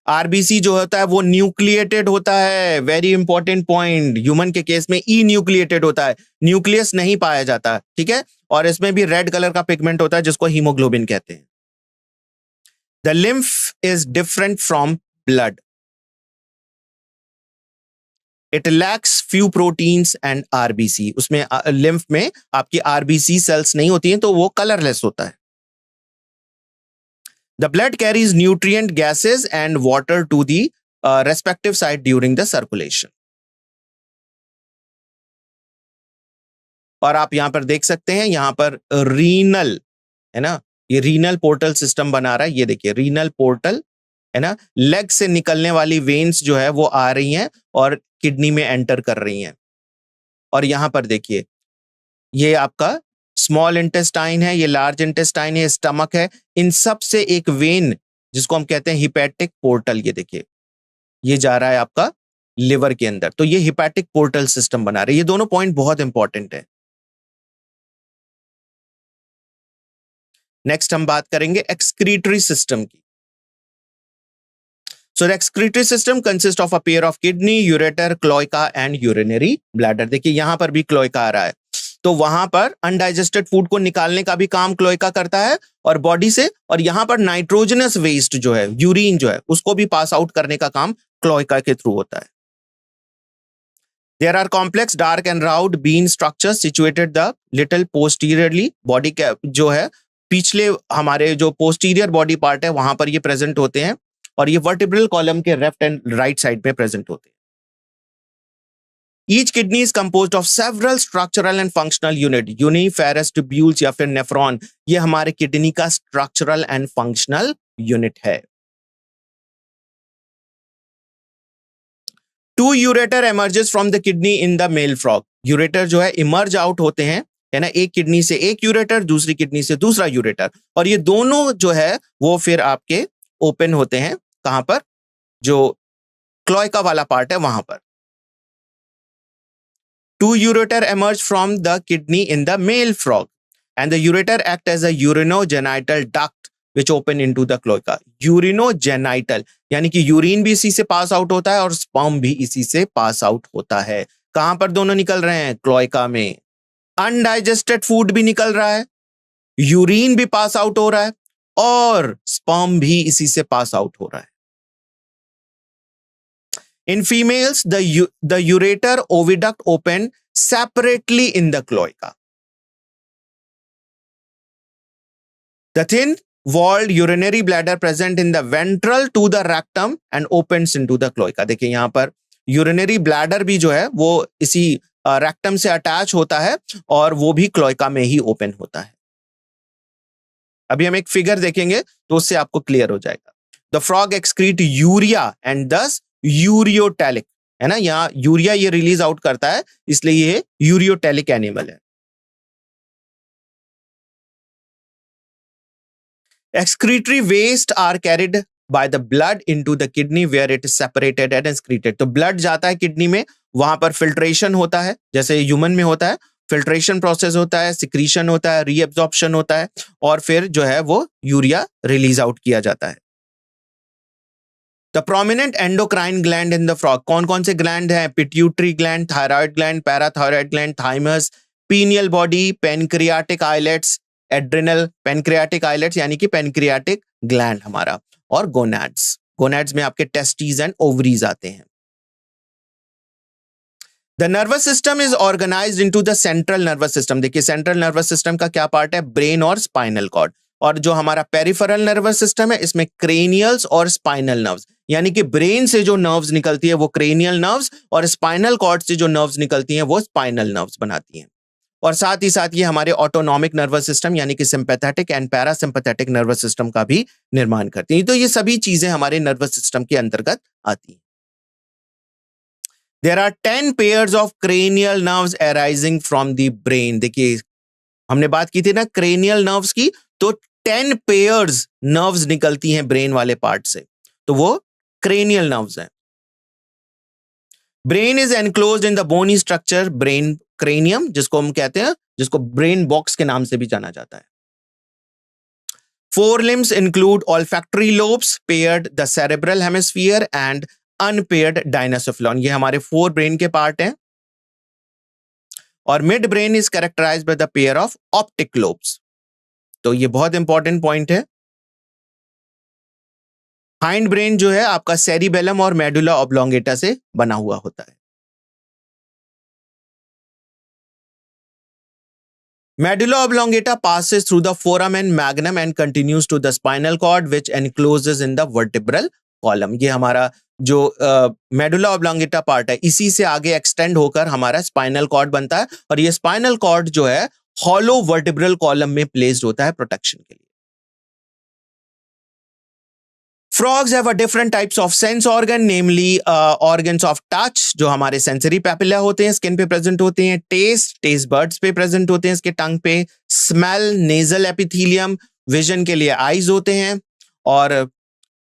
आरबीसी जो होता है वो न्यूक्लिएटेड होता है, वेरी इंपॉर्टेंट पॉइंट। ह्यूमन के केस में ई न्यूक्लिएटेड होता है, न्यूक्लियस नहीं पाया जाता, ठीक है। और इसमें भी रेड कलर का पिगमेंट होता है जिसको हीमोग्लोबिन कहते हैं। The lymph is different from blood, it lacks few proteins and RBC. उसमें लिम्फ में आपकी आरबीसी सेल्स नहीं होती हैं तो वो कलरलेस होता है। The blood carries nutrient gases and water to the respective site during the circulation। और आप यहां पर देख सकते हैं, यहां पर रीनल है ना, ये रीनल पोर्टल सिस्टम बना रहा है। ये देखिए रीनल पोर्टल है ना, लेग से निकलने वाली वेन्स जो है वो आ रही हैं और किडनी में एंटर कर रही हैं। और यहां पर देखिए ये आपका स्मॉल इंटेस्टाइन है, ये लार्ज इंटेस्टाइन है, स्टमक है, इन सब से एक वेन जिसको हम कहते हैं हिपैटिक पोर्टल, ये देखिए ये जा रहा है आपका लिवर के अंदर, तो ये हिपैटिक पोर्टल सिस्टम बना रहे हैं। ये दोनों पॉइंट बहुत इंपॉर्टेंट है। नेक्स्ट हम बात करेंगे एक्सक्रीटरी सिस्टम की। So the excretory system consists of a pair of kidney, ureter, cloaca and urinary bladder। देखिए यहां पर भी क्लोइका आ रहा है, तो वहां पर अनडाइजेस्टेड फूड को निकालने का भी काम क्लोइका करता है और बॉडी से, और यहां पर नाइट्रोजनस वेस्ट जो है, यूरिन जो है, उसको भी पास आउट करने का काम क्लोइका के थ्रू होता है। There are complex dark and round bean structures situated the little posteriorly, body के जो है पिछले हमारे जो पोस्टीरियर बॉडी पार्ट है वहां पर ये प्रेजेंट होते हैं और ये वर्टिब्रल कॉलम के लेफ्ट एंड राइट साइड पे प्रेजेंट होते हैं। Each kidney is composed of several structural and functional unit, uriniferous tubules या फिर नेफ्रॉन, ये हमारे किडनी का स्ट्रक्चरल एंड फंक्शनल यूनिट है। Two ureter emerges from the kidney in the male frog, ureter जो है इमर्ज आउट होते हैं, है ना, एक किडनी से एक यूरेटर, दूसरी किडनी से दूसरा यूरेटर, और ये दोनों जो है वो फिर आपके ओपन होते हैं, कहां पर, जो क्लोएका वाला पार्ट है वहां पर। Two ureter emerge from the kidney in the male frog and the ureter act as a urinogenital duct which open into the cloaca. Urinogenital यानी कि यूरिन भी इसी से पास आउट होता है और स्पर्म भी इसी से पास आउट होता है। कहां पर दोनों निकल रहे हैं? क्लोएका में। अनडाइजेस्टेड फूड भी निकल रहा है, यूरिन भी पास आउट हो रहा है और स्पर्म भी इसी से पास आउट हो रहा है। In females, the ureter oviduct open separately in the cloaca. The thin-walled urinary bladder present in the ventral to the rectum and opens into the cloaca. देखिए यहाँ पर urinary bladder भी जो है वो इसी रेक्टम से अटैच होता है और वो भी क्लोएका में ही ओपन होता है। अभी हम एक फिगर देखेंगे तो उससे आपको क्लियर हो जाएगा। The frog excrete urea and thus ureotelic, है ना, यहाँ यूरिया ये रिलीज आउट करता है, इसलिए ये यूरियोटैलिक एनिमल है। Excretory waste are carried by the blood into the kidney where it is separated and excreted. तो ब्लड जाता है किडनी में, वहां पर फिल्ट्रेशन होता है, जैसे ह्यूमन में होता है, फिल्ट्रेशन प्रोसेस होता है, सिक्रीशन होता है, रीएब्जॉर्प्शन होता है और फिर जो है वो यूरिया रिलीज आउट किया जाता है। The prominent endocrine gland in the frog, कौन कौन से ग्लैंड हैं? Pituitary gland, thyroid gland, parathyroid gland, thymus, pineal body, pancreatic islets, adrenal, pancreatic islets यानी कि पेनक्रियाटिक ग्लैंड हमारा, और गोनाड्स, गोनाड्स में आपके टेस्टीज एंड ओवरीज आते हैं। The nervous system is organised into the central nervous system. देखिए central nervous system का क्या पार्ट है? ब्रेन और स्पाइनल कॉर्ड। और जो हमारा पेरिफेरल नर्वस सिस्टम है इसमें क्रेनियल्स और स्पाइनल नर्व्स, यानी कि ब्रेन से जो नर्व्स निकलती है वो क्रेनियल नर्व्स और स्पाइनल कॉर्ड से जो नर्व्स निकलती हैं वो स्पाइनल नर्व्स बनाती हैं। और साथ ही साथ ये हमारे ऑटोनॉमिक नर्वस सिस्टम यानी कि sympathetic and parasympathetic nervous system का भी निर्माण करती हैं। तो ये सभी चीजें हमारे नर्वस सिस्टम के अंतर्गत आती हैं। There are 10 pairs of cranial nerves arising from the brain. देखिए हमने बात की थी ना क्रेनियल नर्व्स की, तो 10 पेयर्स नर्व्स निकलती हैं ब्रेन वाले पार्ट से, तो वो क्रेनियल नर्व्स हैं। Brain is enclosed in the bony structure brain cranium, जिसको हम कहते हैं, जिसको ब्रेन बॉक्स के नाम से भी जाना जाता है। Four limbs include olfactory lobes, paired the cerebral hemisphere and unpaired diencephalon. ये हमारे 4 ब्रेन के पार्ट हैं। और mid brain is characterised by the pair of optic lobes. तो ये बहुत इंपॉर्टेंट पॉइंट है। हाइंड ब्रेन जो है आपका सेरिबेलम और मेडुला ऑब्लोंगेटा से बना हुआ होता है। Medulla oblongata passes through the foramen magnum and continues to the spinal cord which encloses in the vertebral column. ये हमारा जो मेडुला ऑब्लोंगेटा पार्ट है इसी से आगे एक्सटेंड होकर हमारा स्पाइनल कॉर्ड बनता है और ये स्पाइनल कॉर्ड जो है हॉलो वर्टिब्रल कॉलम में प्लेस्ड होता है प्रोटेक्शन के लिए। Frogs have a different types of sense organ, namely organs of touch, जो हमारे सेंसरी पैपिला होते हैं, स्किन पे प्रेजेंट होते हैं, टेस्ट बर्ड्स पे प्रेजेंट होते हैं, इसके टंग पे, स्मेल, नेजल एपिथेलियम, विजन के लिए आईज होते हैं और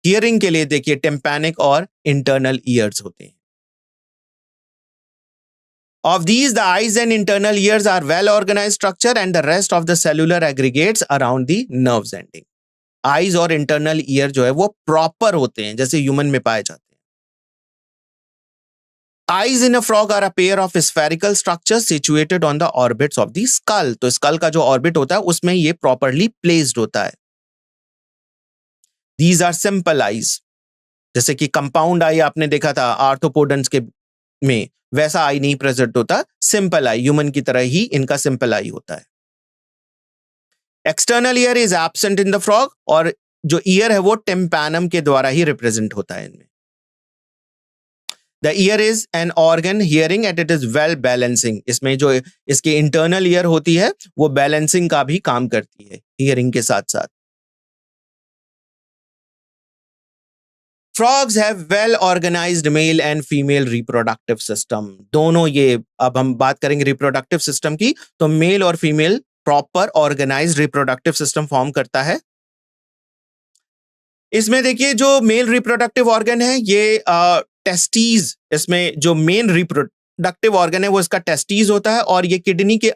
हियरिंग के लिए देखिए टिम्पैनिक और इंटरनल ईयर्स होते हैं। Of these, the eyes and internal ears are well organized structure and the rest of the cellular aggregates around the nerves ending. Eyes और इंटरनल ईयर जो है वो प्रॉपर होते हैं जैसे ह्यूमन में पाए जाते हैं। Eyes in a frog are a pair of spherical structure situated on the orbits of the skull. तो स्कल का जो ऑर्बिट होता है उसमें ये प्रॉपरली प्लेस्ड होता है। दीज आर सिंपल आईज, जैसे कि कंपाउंड आई आपने देखा था आर्थ्रोपोडन्स के में, वैसा आई नहीं प्रेजेंट होता, सिंपल आई, ह्यूमन की तरह ही इनका सिंपल आई होता है। External ear is absent in the frog और जो ईयर है वो टिम्पैनम के द्वारा ही रिप्रेजेंट होता है इनमें। The year is an organ hearing at it is well balancing, इसमें जो इसकी इंटरनल ईयर होती है वो बैलेंसिंग का भी काम करती है हियरिंग के साथ साथ। Frogs have well organized male and female reproductive system। दोनों ये, अब हम बात करेंगे रिप्रोडक्टिव सिस्टम की, तो मेल और female proper organised reproductive system form करता है। इसमें देखिए जो मेल रिप्रोडक्टिव ऑर्गन है ये टेस्टीज, इसमें जो मेन रिप्रोडक्टिव ऑर्गन है वो इसका टेस्टीज होता है और ये किडनी के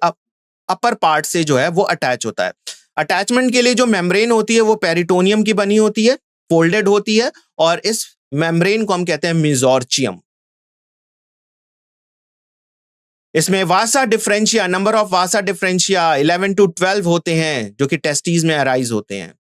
अपर पार्ट से जो है वो अटैच होता है। अटैचमेंट के लिए जो मेम्ब्रेन होती है वो पेरिटोनियम की बनी होती है, फोल्डेड होती है, और इस मेम्ब्रेन को हम कहते हैं मेसोर्चियम। इसमें vasa differentia, number of vasa differentia 11 to 12 होते हैं जो कि टेस्टीज में अराइज होते हैं।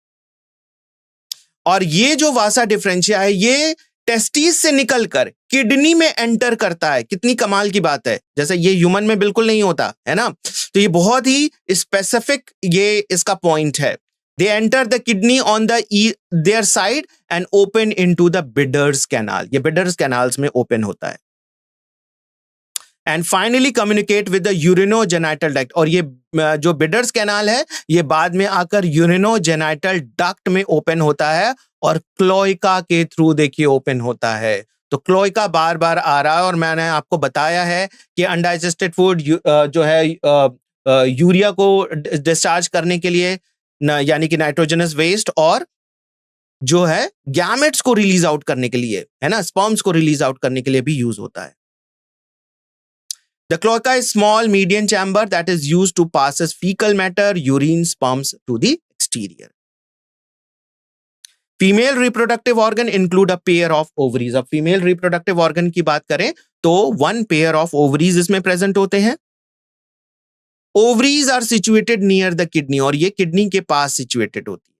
और ये जो वासा डिफरेंशिया है ये टेस्टीज से निकलकर किडनी में एंटर करता है। कितनी कमाल की बात है, जैसे ये ह्यूमन में बिल्कुल नहीं होता है ना। तो ये बहुत ही स्पेसिफिक ये इसका पॉइंट है। They enter the kidney on their side and open into the Bidder's canal। ये Bidder's canals में open होता है। And finally communicate with the urinogenital duct। और ये जो Bidder's canal है ये बाद में आकर urinogenital duct में open होता है और क्लोइका के थ्रू देखिए ओपन होता है। तो क्लोइका बार बार आ रहा है और मैंने आपको बताया है कि अनडाइजेस्टेड फूड जो है यूरिया को डिस्चार्ज करने के लिए यानी कि नाइट्रोजनस वेस्ट, और जो है गैमेट्स को रिलीज आउट करने के लिए, है ना, स्पर्म्स को रिलीज आउट करने के लिए भी यूज होता है। The cloaca is small medium chamber that is used to passes faecal matter, urine, sperms to the exterior. Female reproductive organ include a pair of ovaries. अब फीमेल रिप्रोडक्टिव ऑर्गन की बात करें तो 1 पेयर ऑफ ओवरीज इसमें present होते हैं। Ovaries are situated near the kidney, और ये किडनी के पास सिचुएटेड होती है।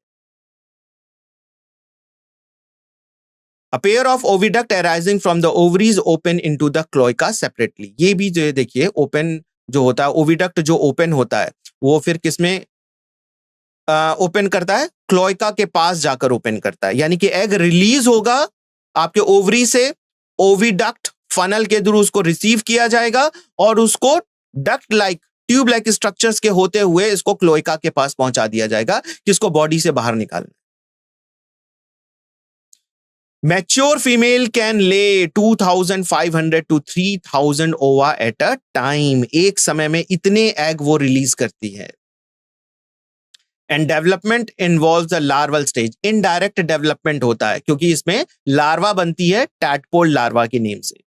A pair of oviduct arising from the ovaries open into the cloaca separately। ये भी जो देखिए ओपन जो होता है, ओविडक्ट जो ओपन होता है वो फिर किसमें ओपन करता है? क्लोइका के पास जाकर ओपन करता है। यानी कि एग रिलीज होगा आपके ओवरी से, ओविडक्ट फनल के थ्रू उसको रिसीव किया जाएगा और उसको duct like, tube like structures के होते हुए इसको क्लोइका के पास पहुंचा दिया जाएगा किसको बॉडी से बाहर निकालना। मैच्योर फीमेल कैन ले 2500 to 3000 ओवा एट अ टाइम। एक समय में इतने एग वो रिलीज करती है। And development involves the larval stage. Indirect development होता है क्योंकि इसमें लार्वा बनती है टैडपोल लार्वा के नेम से।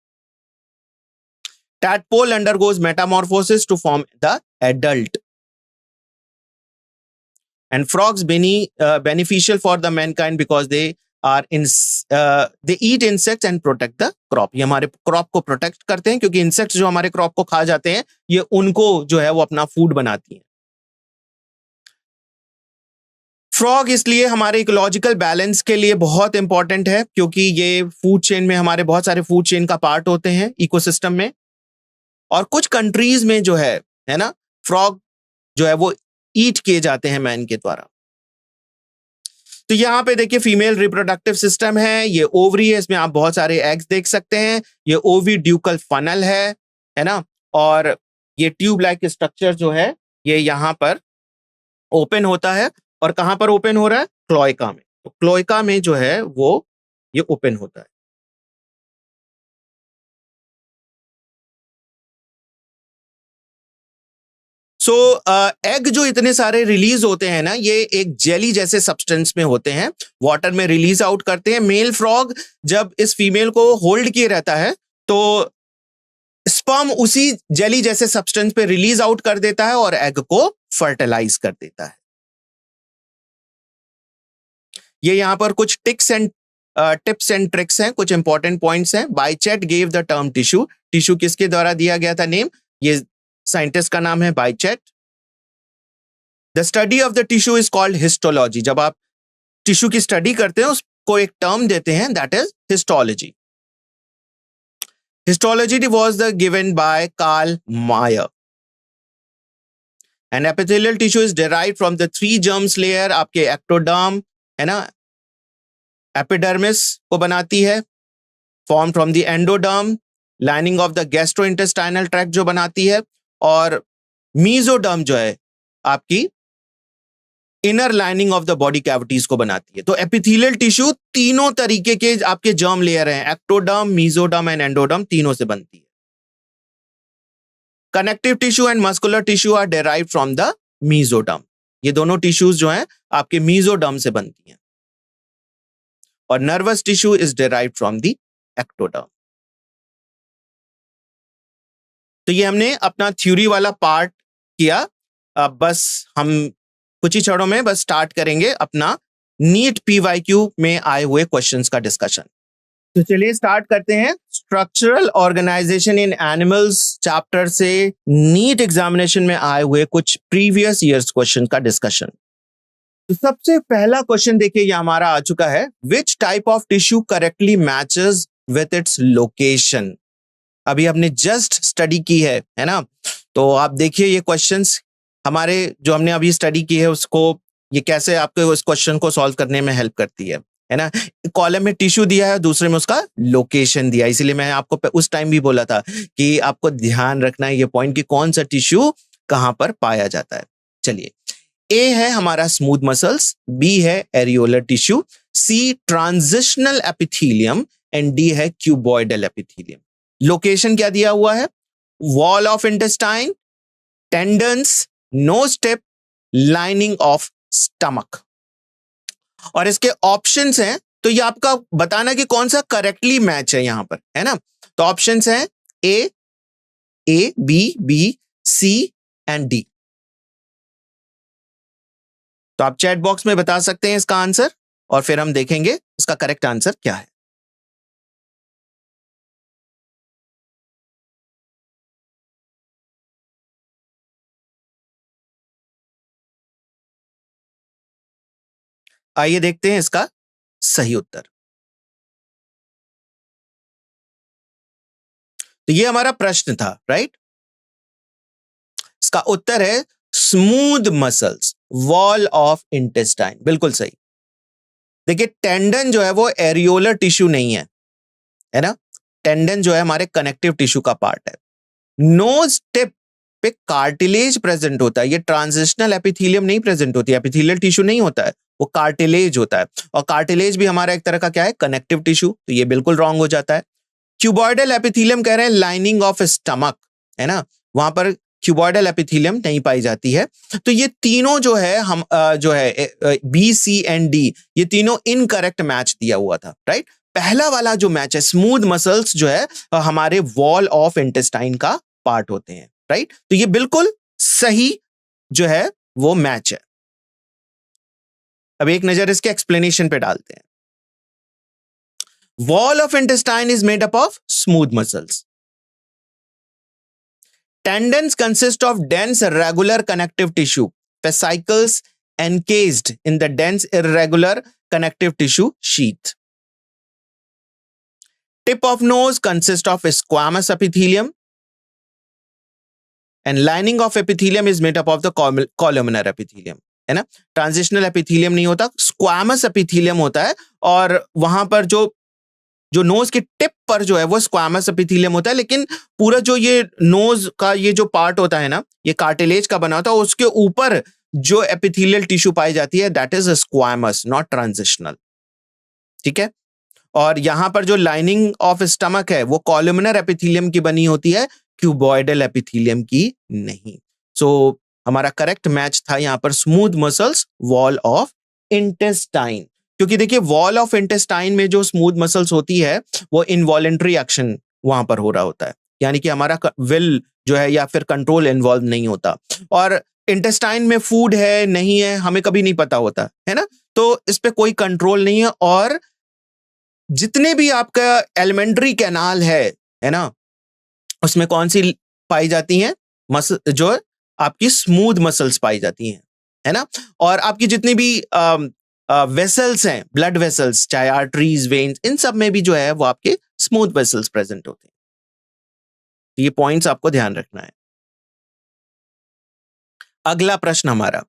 Tadpole undergoes metamorphosis to form the adult। And frogs beneficial for the mankind because they are they eat insects and protect the crop। ये हमारे क्रॉप को प्रोटेक्ट करते हैं क्योंकि इंसेक्ट्स जो हमारे क्रॉप को खा जाते हैं ये उनको जो है वो अपना फूड बनाती हैं। फ्रॉग इसलिए हमारे इकोलॉजिकल बैलेंस के लिए बहुत इंपॉर्टेंट है क्योंकि ये फूड चेन में, हमारे बहुत सारे फूड चेन का पार्ट होते हैं इकोसिस्टम में। और कुछ कंट्रीज में जो है ना, फ्रॉग जो है वो ईट किए जाते हैं मैन के द्वारा। तो यहां पे देखिए फीमेल रिप्रोडक्टिव सिस्टम है, ये ओवरी है, इसमें आप बहुत सारे एग्स देख सकते हैं। ये ओविड्यूकल फनल है ना, और ये ट्यूब लाइक स्ट्रक्चर जो है ये यहां पर ओपन होता है। और कहां पर ओपन हो रहा है? क्लोइका में। तो क्लोइका में जो है वो ये ओपन होता है। सो एग जो इतने सारे रिलीज होते हैं ना, ये एक जेली जैसे सब्सटेंस में होते हैं, वाटर में रिलीज आउट करते हैं। मेल फ्रॉग जब इस फीमेल को होल्ड किए रहता है तो स्पर्म उसी जेली जैसे सब्सटेंस पे रिलीज आउट कर देता है और एग को फर्टिलाइज कर देता है। ये यहां पर कुछ टिप्स एंड ट्रिक्स हैं, कुछ इंपॉर्टेंट पॉइंट्स हैं। Bichat gave the term tissue. Tissue किसके द्वारा दिया गया था नेम? ये साइंटिस्ट का नाम है Bichat. The study of the tissue is called histology. जब आप टिश्यू की स्टडी करते हैं उसको एक टर्म देते हैं, that is histology. Histology was given by Karl Mayer. And epithelial tissue is derived from the 3 germs layer. आपके एक्टोडर्म है ना, एपिडर्मिस को बनाती है, form from the endoderm, lining of the gastrointestinal tract जो बनाती है, और मीजोडर्म जो है आपकी inner lining of the body cavities को बनाती है। तो एपिथेलियल टिश्यू तीनों तरीके के आपके जर्म लेयर हैं, एक्टोडर्म, मीजोडर्म एंड एंडोडर्म, तीनों से बनती है। Connective tissue and muscular tissue are derived from the mesoderm. ये दोनों टिश्यूज जो हैं आपके मीजोडर्म से बनती हैं, और nervous tissue is derived from the ectoderm. तो ये हमने अपना थ्योरी वाला पार्ट किया। अब बस हम कुछ ही क्षणों में बस स्टार्ट करेंगे अपना नीट पीवाईक्यू में आए हुए क्वेश्चंस का डिस्कशन। तो चलिए स्टार्ट करते हैं स्ट्रक्चरल ऑर्गेनाइजेशन इन एनिमल्स चैप्टर से नीट एग्जामिनेशन में आए हुए कुछ प्रीवियस ईयर्स क्वेश्चन का डिस्कशन। तो सबसे पहला क्वेश्चन देखिए, ये हमारा आ चुका है, which type of tissue correctly matches with its location. अभी हमने जस्ट स्टडी की है ना, तो आप देखिए ये क्वेश्चंस हमारे जो हमने अभी स्टडी की है उसको, ये कैसे आपको उस क्वेश्चन को सॉल्व करने में हेल्प करती है ना। कॉलम में टिश्यू दिया है, दूसरे में उसका लोकेशन दिया है, इसीलिए मैं आपको उस टाइम भी बोला था कि आपको ध्यान रखना है ये पॉइंट कि कौन सा टिश्यू कहां पर पाया जाता है। चलिए, ए है हमारा स्मूथ मसल्स, बी है areolar tissue, C transitional epithelium and D है क्यूबॉइडल एपिथेलियम। लोकेशन क्या दिया हुआ है, wall of intestine, tendons, nose tip, lining of stomach. और इसके ऑप्शंस हैं, तो ये आपका बताना कि कौन सा करेक्टली मैच है यहां पर, है ना। तो ऑप्शंस हैं A, B, B, C and D. तो आप चैट बॉक्स में बता सकते हैं इसका आंसर, और फिर हम देखेंगे इसका करेक्ट आंसर क्या है। आइए देखते हैं इसका सही उत्तर। तो ये हमारा प्रश्न था, राइट। इसका उत्तर है smooth muscles, wall of intestine, बिल्कुल सही। देखिए, टेंडन जो है वो एरियोलर टिश्यू नहीं है ना। टेंडन जो है हमारे कनेक्टिव टिश्यू का पार्ट है। नोज टिप पे कार्टिलेज प्रेजेंट होता है, ये ट्रांजिशनल एपिथेलियम नहीं प्रेजेंट होती है, एपिथेलियल टिश्यू नहीं होता है, वो कार्टिलेज होता है। और कार्टिलेज भी हमारा एक तरह का क्या है, कनेक्टिव टिश्यू, तो ये बिल्कुल रॉन्ग हो जाता है। क्यूबॉइडल एपिथेलियम कह रहे हैं लाइनिंग ऑफ स्टमक, है ना, वहां पर क्यूबॉइडल एपिथेलियम नहीं पाई जाती है। तो ये तीनों जो है हम जो है बी, सी एंड डी, ये तीनों इनकरेक्ट मैच दिया हुआ था, राइट। पहला वाला जो मैच है स्मूथ मसल्स जो है हमारे वॉल ऑफ इंटेस्टाइन का पार्ट होते हैं, राइट। तो ये बिल्कुल सही जो है वो मैच है। अब एक नजर इसके एक्सप्लेनेशन पे डालते हैं। Wall of intestine is made up of smooth muscles. Tendons consist of dense regular connective tissue, fascicles encased in the dense irregular connective tissue sheath. Tip of nose consists of squamous epithelium and lining of epithelium is made up of the columnar epithelium, है ना। Transitional epithelium नहीं होता, squamous epithelium होता है, और वहां पर जो नोज के टिप पर जो है वो स्क्वामस एपिथेलियम होता है, लेकिन पूरा जो ये नोज का ये जो पार्ट होता है ना, ये कार्टिलेज का बना होता है, उसके ऊपर जो एपिथेलियल टिश्यू पाई जाती है that is squamous, not transitional, ठीक है। और यहां पर जो लाइनिंग ऑफ स्टमक है वो कॉलमनर एपिथेलियम की बनी होती है, क्यूबॉइडल एपिथेलियम की नहीं। सो हमारा करेक्ट मैच था यहां पर smooth muscles, wall of intestine. क्योंकि देखिए वॉल ऑफ इंटेस्टाइन में जो स्मूथ मसल्स होती है वो इनवॉलेंट्री एक्शन वहां पर हो रहा होता है, यानी कि हमारा विल जो है या फिर कंट्रोल इन्वॉल्व नहीं होता। और इंटेस्टाइन में फूड है नहीं है हमें कभी नहीं पता होता है ना, तो इस पे कोई कंट्रोल नहीं है। और जितने भी आपका एलिमेंट्री कैनाल है ना, उसमें कौन सी पाई जाती हैं, मसल जो आपकी स्मूथ मसल्स पाई जाती हैं, है ना। और आपकी जितनी भी वेसल्स हैं, ब्लड वेसल्स, चाहे आर्टरीज, वेन्स, इन सब में भी जो है वो आपके स्मूथ वेसल्स प्रेजेंट होते हैं। तो ये पॉइंट्स आपको ध्यान रखना है। अगला प्रश्न हमारा,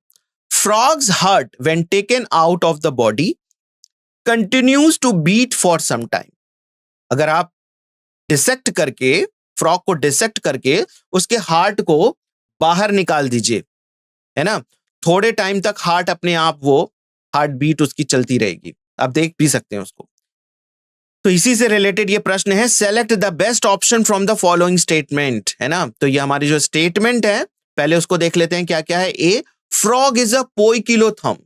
frogs heart when taken out of the body continues to beat for some time. अगर आप डिसेक्ट करके, फ्रॉग को डिसेक्ट करके उसके हार्ट को बाहर निकाल दीजिए, है ना। थोड़े टाइम तक हार्ट अपने आप वो हार्ट बीट उसकी चलती रहेगी, आप देख भी सकते हैं उसको। तो इसी से रिलेटेड ये प्रश्न है, select the best option from the following statement, है ना। तो ये हमारी जो स्टेटमेंट है पहले उसको देख लेते हैं क्या क्या है। A, frog is a poikilotherm.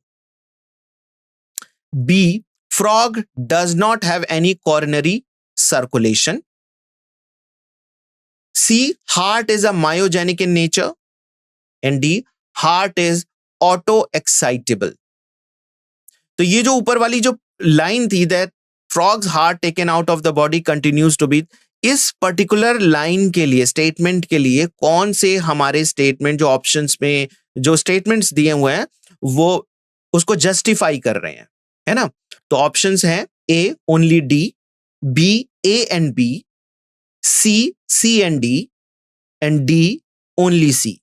B, frog does not have any coronary circulation. C, heart is a myogenic in nature. And D, heart is auto-excitable. तो ये जो ऊपर वाली जो लाइन थी, that frog's heart taken out of the body continues to beat, इस particular line के लिए, स्टेटमेंट के लिए कौन से हमारे स्टेटमेंट जो ऑप्शंस में जो स्टेटमेंट्स दिए हुए हैं वो उसको जस्टिफाई कर रहे हैं, है ना। तो ऑप्शंस हैं A only D, B A and B, C and D, and D only C.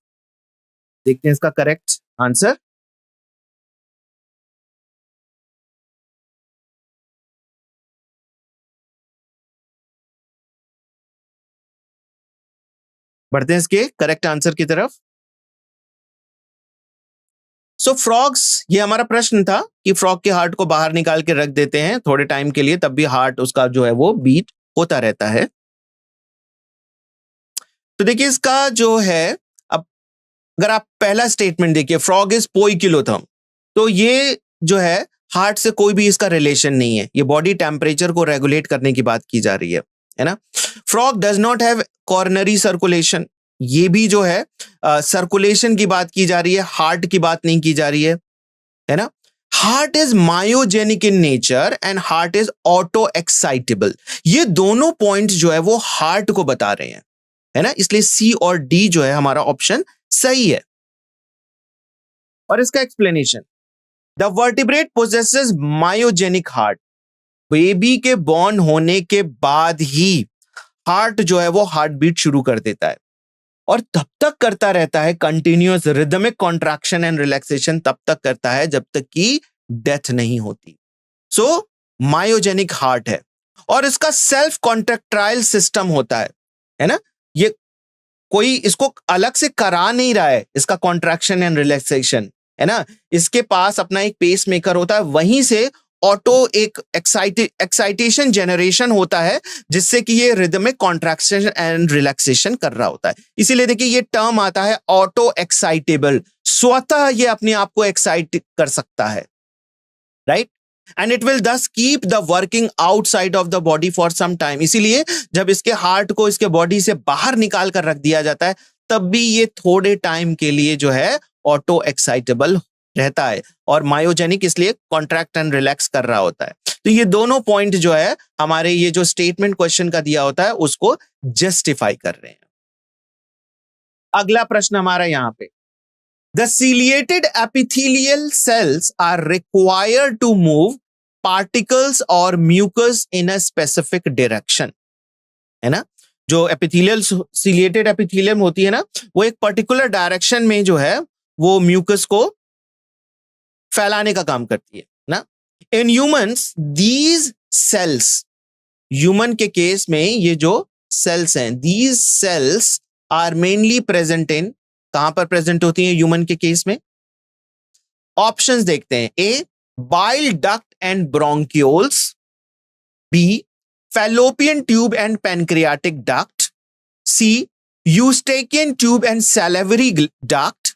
देखते हैं इसका करेक्ट आंसर। बढ़ते हैं इसके करेक्ट आंसर की तरफ। सो फ्रॉग्स, ये हमारा प्रश्न था कि फ्रॉग के हार्ट को बाहर निकाल के रख देते हैं थोड़े टाइम के लिए, तब भी हार्ट उसका जो है वो बीट होता रहता है। तो देखिए इसका जो है, अब अगर आप पहला स्टेटमेंट देखिए, फ्रॉग इज पोइकिलोथर्म, तो ये जो है हार्ट से कोई भी इसका रिलेशन नहीं है, ये बॉडी टेम्परेचर को रेगुलेट करने की बात की जा रही है ना। Frog does not have coronary circulation, ये भी जो है सर्कुलेशन की बात की जा रही है, हार्ट की बात नहीं की जा रही है ना। Heart is myogenic in nature and heart is auto excitable, ये दोनों पॉइंट जो है वो हार्ट को बता रहे हैं, है ना। इसलिए सी और डी जो है हमारा ऑप्शन सही है। और इसका explanation, the vertebrate possesses myogenic heart, baby के बॉर्न होने के बाद ही हार्ट जो है वो हार्ट बीट शुरू कर देता है और तब तक करता रहता है, continuous rhythmic contraction and relaxation तब तक करता है जब तक कि डेथ नहीं होती। सो मायोजेनिक हार्ट है और इसका सेल्फ कॉन्ट्रैक्टाइल सिस्टम होता है ना। ये कोई इसको अलग से करा नहीं रहा है, इसका कॉन्ट्रैक्शन एंड रिलैक्सेशन, है ना। इसके पास अपना एक पेस मेकर होता है, वहीं से ऑटो एक एक्साइटेशन जनरेशन होता है जिससे कि ये रिदमिक कॉन्ट्रैक्शन एंड रिलैक्सेशन कर रहा होता है। इसीलिए देखिए ये टर्म आता है ऑटो एक्साइटेबल, स्वतः ये अपने आप को एक्साइट कर सकता है, right. And it will thus keep the working outside of the body for some time, इसीलिए जब इसके हार्ट को इसके बॉडी से बाहर निकाल कर रख दिया जाता है तब भी ये थोड़े टाइम के लिए जो है ऑटो एक्साइटेबल रहता है और मायोजेनिक इसलिए कॉन्ट्रैक्ट एंड रिलैक्स कर रहा होता है। तो ये दोनों पॉइंट जो है हमारे ये जो स्टेटमेंट क्वेश्चन का दिया होता है उसको जस्टिफाई कर रहे हैं। अगला प्रश्न हमारा यहां पे, the ciliated epithelial cells are required to move particles or mucus in a specific direction, है ना। जो एपिथेलियल ciliated epithelium होती है ना, वो एक पर्टिकुलर डायरेक्शन में जो है वो म्यूकस को फैलाने का काम करती है ना। In humans these cells, human के केस में ये जो सेल्स हैं, these cells are mainly present in, कहां पर प्रेजेंट होती हैं ह्यूमन के केस में। ऑप्शंस देखते हैं, A bile duct and bronchioles, B Fallopian tube and pancreatic duct, C Eustachian tube and salivary duct,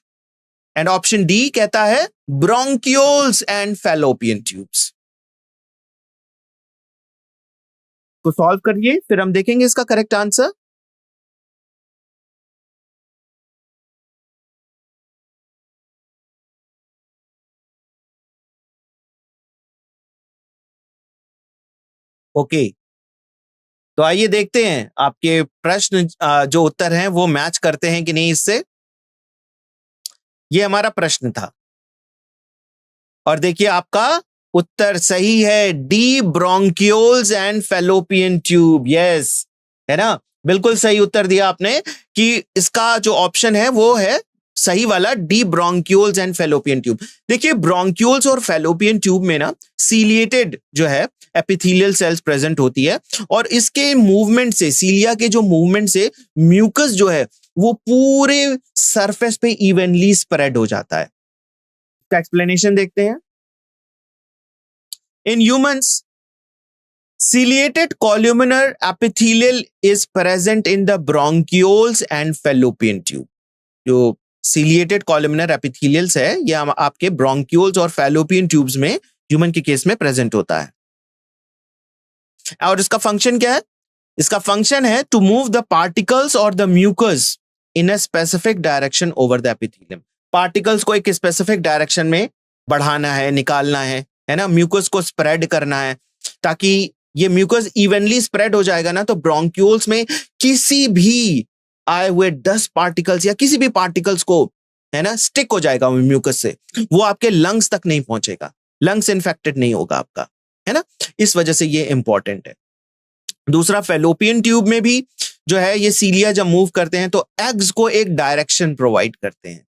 and option D कहता है ब्रोंक्यूल्स एंड फैलोपियन ट्यूब्स। तो सॉल्व करिए फिर हम देखेंगे इसका करेक्ट आंसर। ओके तो आइए देखते हैं आपके प्रश्न जो उत्तर हैं वो मैच करते हैं कि नहीं इससे। ये हमारा प्रश्न था और देखिए आपका उत्तर सही है, D bronchioles and fallopian tube, yes, है ना। बिल्कुल सही उत्तर दिया आपने कि इसका जो ऑप्शन है वो है सही वाला, D bronchioles and fallopian tube. देखिए ब्रोंक्यूल्स और फैलोपियन ट्यूब में ना सीलिएटेड जो है एपिथेलियल सेल्स प्रेजेंट होती है और इसके मूवमेंट से, सीलिया के जो मूवमेंट से म्यूकस जो है वो पूरे सरफेस पे इवनली स्प्रेड हो जाता है। इसका एक्सप्लेनेशन देखते हैं। In humans ciliated columnar epithelial is present in the bronchioles and fallopian tube। जो ciliated columnar epithelials है ये आपके bronchioles और fallopian tubes में ह्यूमन के केस में प्रेजेंट होता है। और इसका फंक्शन क्या है? इसका फंक्शन है टू मूव द पार्टिकल्स और the mucus in a specific direction over the epithelium. Particles को एक स्पेसिफिक डायरेक्शन में बढ़ाना है, निकालना है ना, म्यूकस को स्प्रेड करना है, ताकि ये म्यूकस इवनली स्प्रेड हो जाएगा ना, तो ब्रोंक्यूल्स में किसी भी आए हुए डस्ट पार्टिकल्स या किसी भी पार्टिकल्स को, है ना, स्टिक हो जाएगा म्यूकस से, वो आपके लंग्स तक नहीं पहुंचेगा, लंग्स इन्फेक्टेड नहीं होगा आपका, है ना। इस वजह से ये इंपॉर्टेंट है। दूसरा, फेलोपियन ट्यूब में भी जो है ये सीलिया जब मूव करते हैं तो एग्स को एक डायरेक्शन प्रोवाइड करते हैं,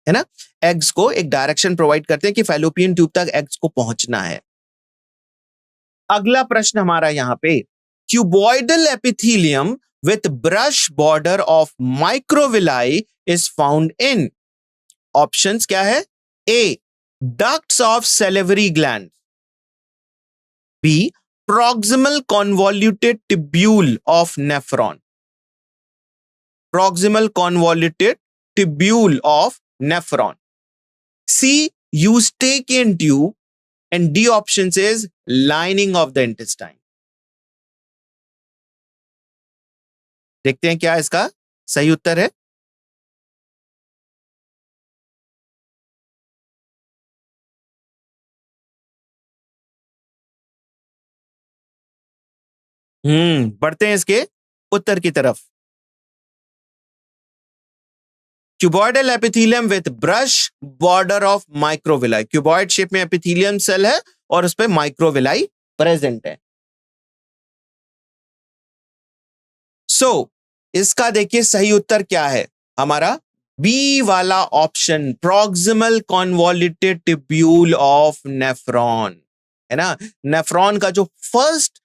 है ना, एग्स को एक डायरेक्शन प्रोवाइड करते हैं कि फेलोपियन ट्यूब तक एग्स को पहुंचना है। अगला प्रश्न हमारा यहां पे, cuboidal epithelium with brush border of microvilli is found in. Options क्या है? A, ducts of salivary gland, B, proximal convoluted tubule of nephron, proximal convoluted tubule of nephron, C, eustachian tube, and D option says lining of the intestine। देखते हैं क्या इसका सही उत्तर है। बढ़ते हैं इसके उत्तर की तरफ। Cuboidal epithelium with brush border of microvilli, cuboid shape में एपिथेलियम सेल है और उस पे माइक्रोविलाई प्रेजेंट है। इसका देखिए सही उत्तर क्या है हमारा, बी वाला option, proximal convoluted tubule of nephron, है ना। नेफ्रॉन का जो फर्स्ट,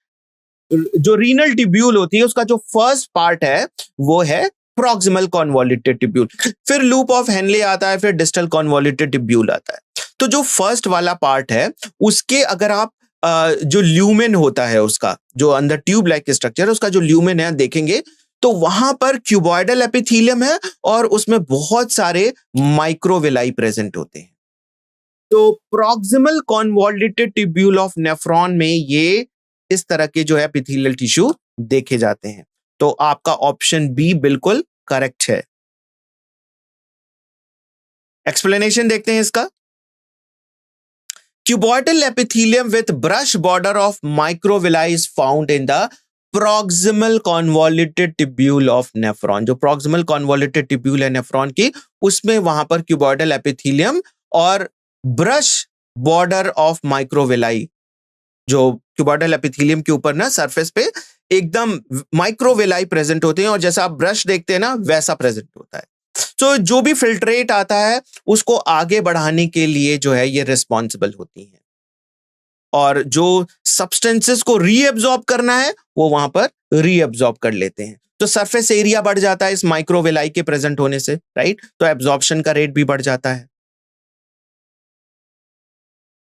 जो रीनल ट्यूब्यूल होती है उसका जो फर्स्ट पार्ट है वो है प्रॉक्सिमल कॉन्वोल्यूटेड ट्यूब्यूल, फिर लूप ऑफ हेनले आता है, फिर डिस्टल कॉन्वोल्यूटेड ट्यूब्यूल आता है। तो जो फर्स्ट वाला पार्ट है उसके अगर आप जो ल्यूमेन होता है उसका, जो अंदर ट्यूब लाइक स्ट्रक्चर है उसका जो ल्यूमेन है देखेंगे तो वहां पर क्यूबॉइडल एपिथेलियम है और उसमें बहुत सारे माइक्रोविलाई प्रेजेंट होते हैं। तो proximal convoluted tubule of nephron में ये इस तरह के जो है एपिथेलियल टिश्यू देखे जाते हैं। तो आपका ऑप्शन बी बिल्कुल करेक्ट है। एक्सप्लेनेशन देखते हैं इसका। Cuboidal epithelium with brush border of microvilli is found in the proximal convoluted tubule of nephron. जो प्रॉक्सिमल कॉन्वोल्यूटेड ट्यूब्यूल है नेफ्रॉन की, उसमें वहां पर क्यूबॉइडल एपिथेलियम और ब्रश बॉर्डर ऑफ माइक्रोविलाई, जो क्यूबॉइडल एपिथेलियम के ऊपर ना सरफेस पे एकदम माइक्रोविलाई प्रेजेंट होते हैं और जैसा आप ब्रश देखते हैं ना वैसा प्रेजेंट होता है। तो जो भी फिल्ट्रेट आता है उसको आगे बढ़ाने के लिए जो है ये रिस्पॉन्सिबल होती हैं, और जो सब्सटेंसेस को रीएब्जॉर्ब करना है वो वहां पर रीएब्जॉर्ब कर लेते हैं। तो सरफेस एरिया बढ़ जाता है इस माइक्रोविलाई के प्रेजेंट होने से, राइट। तो एब्जॉर्प्शन का रेट भी बढ़ जाता है।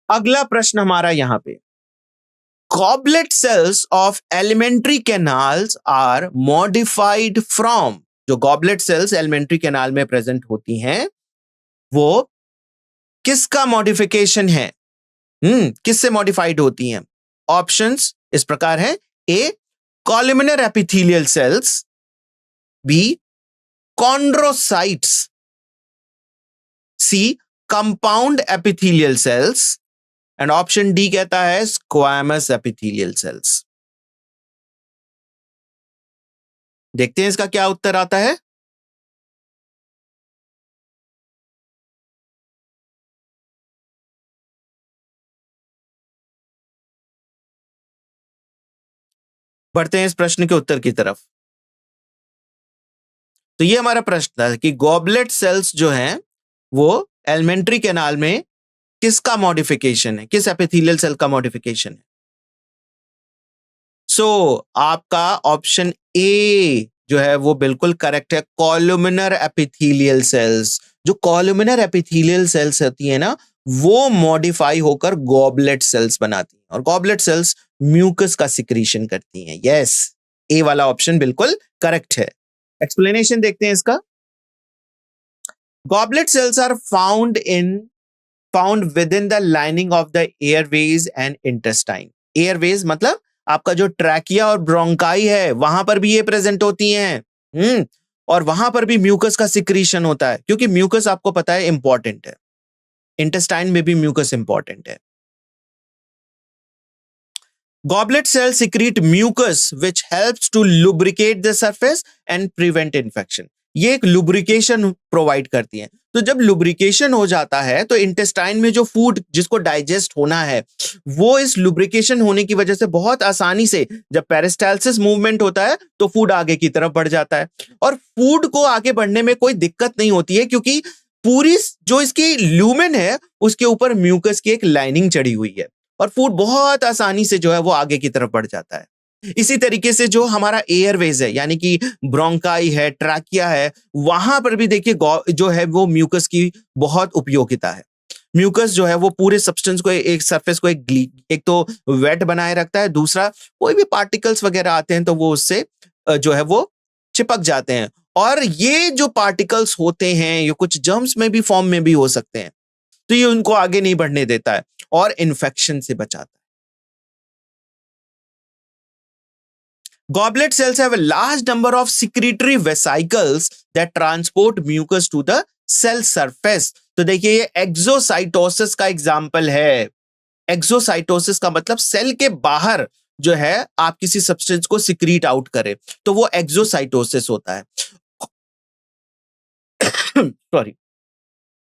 अगला प्रश्न हमारा यहां पे, goblet cells of alimentary canals are modified from। जो goblet cells alimentary canal में प्रेजेंट होती हैं वो किसका मॉडिफिकेशन है? किससे मॉडिफाइड होती हैं? ऑप्शंस इस प्रकार हैं। A, columnar epithelial cells, B, chondrocytes, C, compound epithelial cells, and option D कहता है स्क्वैमस एपिथेलियल सेल्स। देखते हैं इसका क्या उत्तर आता है। बढ़ते हैं इस प्रश्न के उत्तर की तरफ। तो ये हमारा प्रश्न था कि गॉबलेट सेल्स जो हैं वो एलिमेंट्री कैनाल में किसका मॉडिफिकेशन है, किस एपिथेलियल सेल का मॉडिफिकेशन है। सो आपका ऑप्शन ए जो है वो बिल्कुल करेक्ट है, कॉलुमिनर एपिथेलियल सेल्स। जो कॉलुमिनर एपिथेलियल सेल्स होती है ना, वो मॉडिफाई होकर गॉबलेट सेल्स बनाती हैं और गॉबलेट सेल्स म्यूकस का सिक्रीशन करती हैं। यस, ए वाला ऑप्शन बिल्कुल करेक्ट है। एक्सप्लेनेशन देखते हैं इसका। Goblet cells are found within the lining of the airways and intestine. Airways मतलब आपका जो ट्रैकिया और ब्रोंकाई है, वहां पर भी ये प्रेजेंट होती हैं। और वहां पर भी म्यूकस का सिक्रीशन होता है, क्योंकि म्यूकस आपको पता है इंपॉर्टेंट है। इंटेस्टाइन में भी म्यूकस इंपॉर्टेंट है। Goblet cells secrete mucus which helps to lubricate the surface and prevent infection. ये एक lubrication प्रोवाइड करती है। तो जब lubrication हो जाता है तो इंटेस्टाइन में जो फूड जिसको डाइजेस्ट होना है, वो इस lubrication होने की वजह से बहुत आसानी से, जब पेरिस्टाल्सिस मूवमेंट होता है तो फूड आगे की तरफ बढ़ जाता है। और फूड को आगे बढ़ने में कोई दिक्कत नहीं होती है, क्योंकि पूरी जो इसकी ल्यूमेन है उसके ऊपर म्यूकस की एक लाइनिंग चढ़ी हुई है और फूड बहुत आसानी से जो है वो आगे की तरफ बढ़ जाता है। इसी तरीके से जो हमारा एयरवेज है, यानी कि ब्रोंकाई है, ट्रैकिया है, वहां पर भी देखिए जो है वो म्यूकस की बहुत उपयोगिता है। म्यूकस जो है वो पूरे सब्सटेंस को, एक सरफेस को एक तो वेट बनाए रखता है, दूसरा कोई भी पार्टिकल्स वगैरह आते हैं तो वो उससे जो है वो चिपक जाते हैं। और ये जो पार्टिकल्स होते हैं ये कुछ जर्म्स में भी फॉर्म में भी हो सकते हैं, तो ये उनको आगे नहीं बढ़ने देता है और इन्फेक्शन से बचाता है। Goblet cells have a large number of secretory vesicles that transport mucus to the cell surface. तो देखिए ये एक्सोसाइटोसिस का एग्जाम्पल है। एक्सोसाइटोसिस का मतलब सेल के बाहर जो है आप किसी सब्सटेंस को सिक्रीट आउट करें, तो वो एक्सोसाइटोसिस होता है। सॉरी।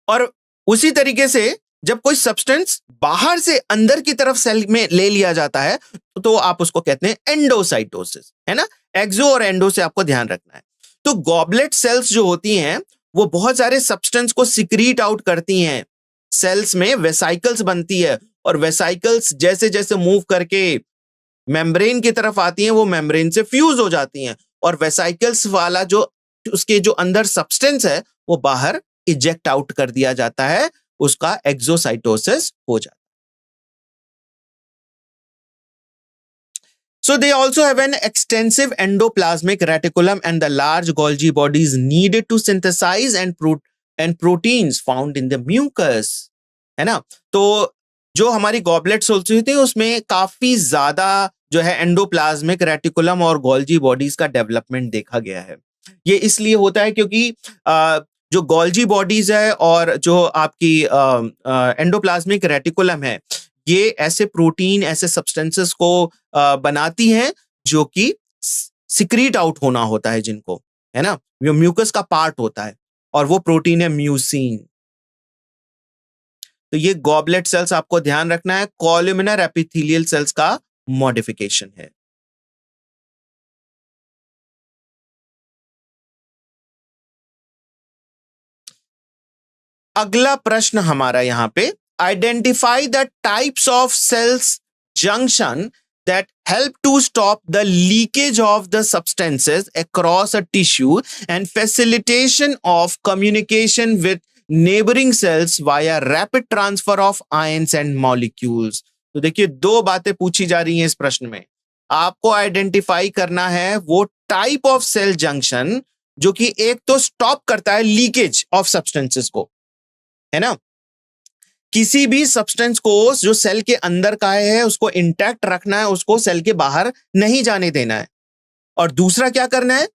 और उसी तरीके से जब कोई सब्सटेंस बाहर से अंदर की तरफ सेल में ले लिया जाता है तो आप उसको कहते हैं एंडोसाइटोसिस, है ना। एक्सो और एंडो से आपको ध्यान रखना है। तो गॉबलेट सेल्स जो होती हैं वो बहुत सारे सब्सटेंस को सिक्रीट आउट करती हैं। सेल्स में वेसाइकल्स बनती है और वेसाइकल्स जैसे जैसे मूव करके मेम्ब्रेन की तरफ आती हैं वो मेम्ब्रेन से फ्यूज हो जाती हैं और वेसाइकल्स वाला जो उसके जो अंदर सब्सटेंस है वो बाहर इजेक्ट आउट कर दिया जाता है, उसका एक्सोसाइटोसिस हो जाता है। So they also have an extensive endoplasmic reticulum and the large Golgi bodies needed to synthesize and proteins found in the mucus, है ना। तो जो हमारी गॉबलेट्स होती है उसमें काफी ज्यादा जो है एंडोप्लाज्मिक रेटिकुलम और गोल्जी बॉडीज का डेवलपमेंट देखा गया है। ये इसलिए होता है क्योंकि जो गोल्जी बॉडीज है और जो आपकी एंडोप्लाज्मिक रेटिकुलम है, ये ऐसे प्रोटीन, ऐसे सब्सटेंसेस को बनाती हैं जो कि सिक्रीट आउट होना होता है जिनको, है ना, वो म्यूकस का पार्ट होता है और वो प्रोटीन है म्यूसिन। तो ये गॉबलेट सेल्स आपको ध्यान रखना है, कॉलुमिनर एपिथेलियल सेल्स का मॉडिफिकेशन है। अगला प्रश्न हमारा यहां पे, identify the types of cells junction that help to stop the leakage of the substances across a tissue and facilitation of communication with neighboring cells via rapid transfer of ions and molecules। तो देखिए दो बातें पूछी जा रही हैं इस प्रश्न में। आपको आइडेंटिफाई करना है वो टाइप ऑफ सेल जंक्शन जो कि एक तो स्टॉप करता है लीकेज ऑफ सब्सटेंसेस को, है ना, किसी भी सब्सटेंस को जो सेल के अंदर का है उसको इंटैक्ट रखना है, उसको सेल के बाहर नहीं जाने देना है। और दूसरा क्या करना है,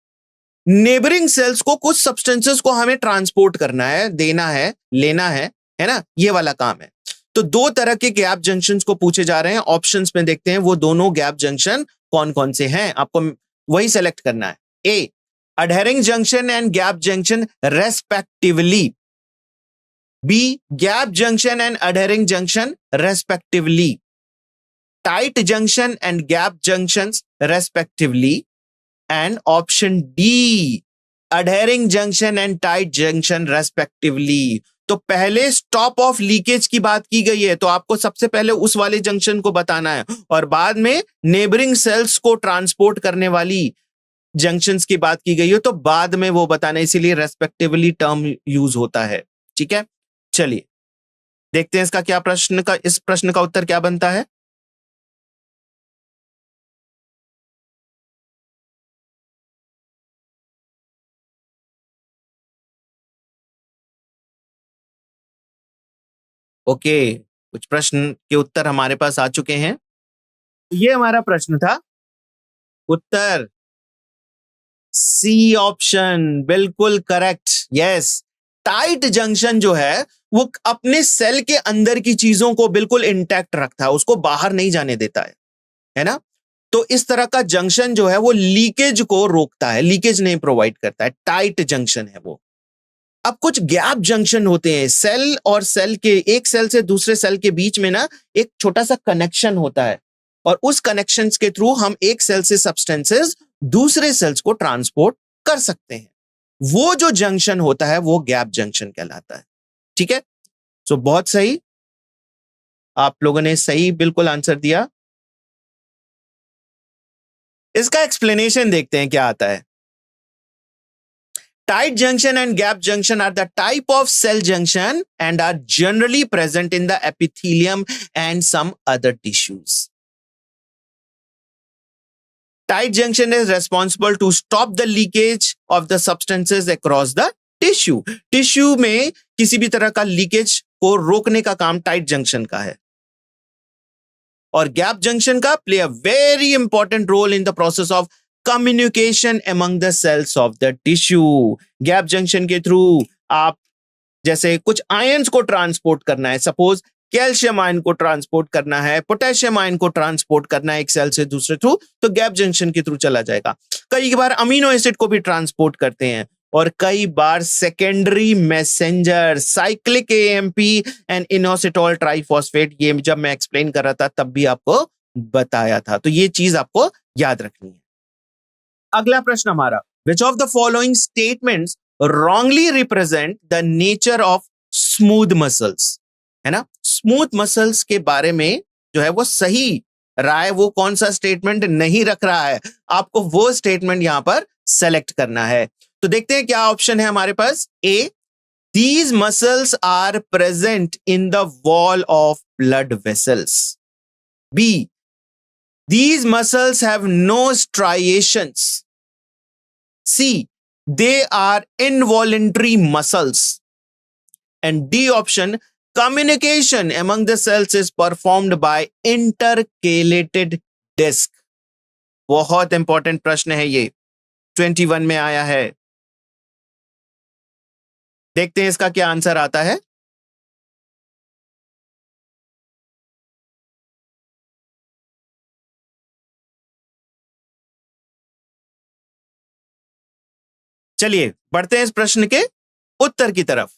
नेबरिंग सेल्स को कुछ सब्सटेंसेस को हमें ट्रांसपोर्ट करना है, देना है, लेना है ना, ये वाला काम है। तो दो तरह के गैप जंक्शंस को पूछे जा रहे हैं। ऑप्शंस में देखते हैं वो दोनों गैप जंक्शन कौन कौन से हैं, आपको वही सेलेक्ट करना है। A, adhering junction and gap junction respectively. B, gap junction and adhering junction respectively. Tight junction and gap junctions respectively. And option D, adhering junction and tight junction respectively. तो पहले स्टॉप ऑफ लीकेज की बात की गई है, तो आपको सबसे पहले उस वाले जंक्शन को बताना है, और बाद में नेबरिंग सेल्स को ट्रांसपोर्ट करने वाली जंक्शंस की बात की गई है, तो बाद में वो बताना, इसीलिए रेस्पेक्टिवली टर्म यूज होता है। ठीक है, चलिए देखते हैं इसका क्या इस प्रश्न का उत्तर क्या बनता है। ओके, कुछ प्रश्न के उत्तर हमारे पास आ चुके हैं। ये हमारा प्रश्न था, उत्तर सी ऑप्शन बिल्कुल करेक्ट। यस, टाइट जंक्शन जो है वो अपने सेल के अंदर की चीजों को बिल्कुल इंटैक्ट रखता है, उसको बाहर नहीं जाने देता है ना। तो इस तरह का जंक्शन जो है वो लीकेज को रोकता है, लीकेज नहीं प्रोवाइड करता है, टाइट जंक्शन है वो। अब कुछ गैप जंक्शन होते हैं, सेल और सेल के, एक सेल से दूसरे सेल के बीच में ना एक छोटा सा कनेक्शन होता है, और उस कनेक्शन के थ्रू हम एक सेल से सब्सटेंसेस दूसरे सेल्स को ट्रांसपोर्ट कर सकते हैं। वो जो जंक्शन होता है वो गैप जंक्शन कहलाता है। ठीक है, सो बहुत सही, आप लोगों ने सही बिल्कुल आंसर दिया। इसका एक्सप्लेनेशन देखते हैं क्या आता है। Tight junction and gap junction are the type of cell junction and are generally present in the epithelium and some other tissues. Tight junction is responsible to stop the leakage of the substances across the tissue. Tissue में किसी भी तरह का leakage को रोकने का काम tight junction का है, और गैप जंक्शन का play a very important role in the process of communication among the cells of the tissue. Gap junction के थ्रू आप जैसे कुछ आयंस को ट्रांसपोर्ट करना है, सपोज कैल्शियम आयन को ट्रांसपोर्ट करना है, पोटेशियम आयन को ट्रांसपोर्ट करना है एक सेल से दूसरे थ्रू, तो गैप जंक्शन के थ्रू चला जाएगा। कई बार अमीनो एसिड को भी ट्रांसपोर्ट करते हैं, और कई बार secondary messenger cyclic AMP and inositol triphosphate, ये जब मैं एक्सप्लेन कर रहा था तब भी आपको बताया था, तो ये चीज आपको याद रखनी है। अगला प्रश्न हमारा, which of the following statements wrongly represent the nature of smooth muscles, है ना। स्मूथ मसल्स के बारे में जो है वो सही राय, वो कौन सा स्टेटमेंट नहीं रख रहा है, आपको वो स्टेटमेंट यहां पर सेलेक्ट करना है। तो देखते हैं क्या ऑप्शन है हमारे पास। ए, these muscles are present in the wall of blood vessels. B, these muscles have no striations. C, they are involuntary muscles. And D option, communication among the cells is performed by intercalated disc. बहुत important प्रश्न है ये, 21 में आया है। देखते हैं इसका क्या आंसर आता है। चलिए बढ़ते हैं इस प्रश्न के उत्तर की तरफ।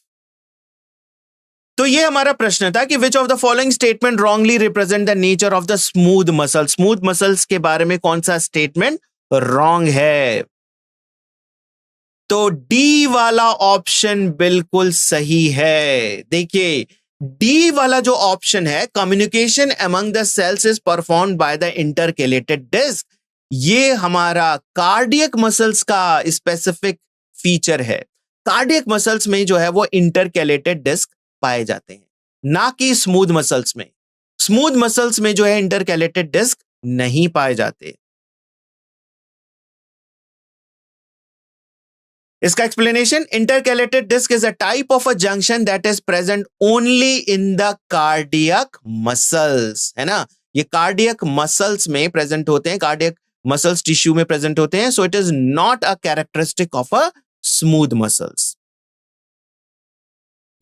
तो ये हमारा प्रश्न था कि विच of the following statement wrongly represent the nature of the smooth muscle. Smooth muscles के बारे में कौन सा स्टेटमेंट रॉन्ग है। तो डी वाला ऑप्शन बिल्कुल सही है। देखिए डी वाला जो ऑप्शन है, communication among the cells is performed by the intercalated disc, ये हमारा कार्डियक मसल्स का स्पेसिफिक फीचर है। कार्डियक मसल्स में जो है वो इंटरकेलेटेड डिस्क पाए जाते हैं, ना कि स्मूथ मसल्स में। स्मूथ मसल्स में जो है इंटरकेलेटेड डिस्क नहीं पाए जाते। इसका explanation, intercalated disc is a type of a junction that is present only in the cardiac muscles, है ना। ये कार्डियक मसल्स में प्रेजेंट होते हैं, कार्डियक मसल्स टिश्यू में प्रेजेंट होते हैं। So it is not a characteristic of a smooth muscles.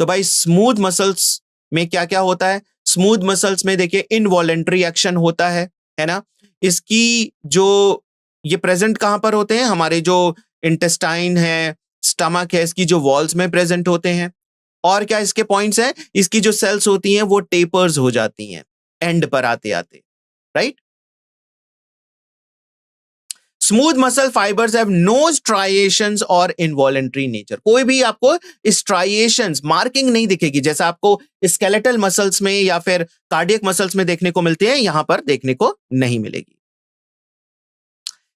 तो भाई स्मूथ मसल्स में क्या क्या होता है। स्मूथ मसल्स में देखिए इनवॉलेंट्री एक्शन होता है ना। इसकी जो ये प्रेजेंट कहां पर होते हैं, हमारे जो इंटेस्टाइन है, स्टमक है, इसकी जो वॉल्स में प्रेजेंट होते हैं। और क्या इसके पॉइंट्स हैं, इसकी जो सेल्स होती हैं वो टेपर्स हो जाती हैं एंड पर आते आते, right. Smooth muscle fibres have no striations और इनवॉलेंटरी नेचर। कोई भी आपको स्ट्राइएशंस मार्किंग नहीं दिखेगी, जैसा आपको स्केलेटल मसल्स में या फिर कार्डियक मसल्स में देखने को मिलते हैं, यहां पर देखने को नहीं मिलेगी।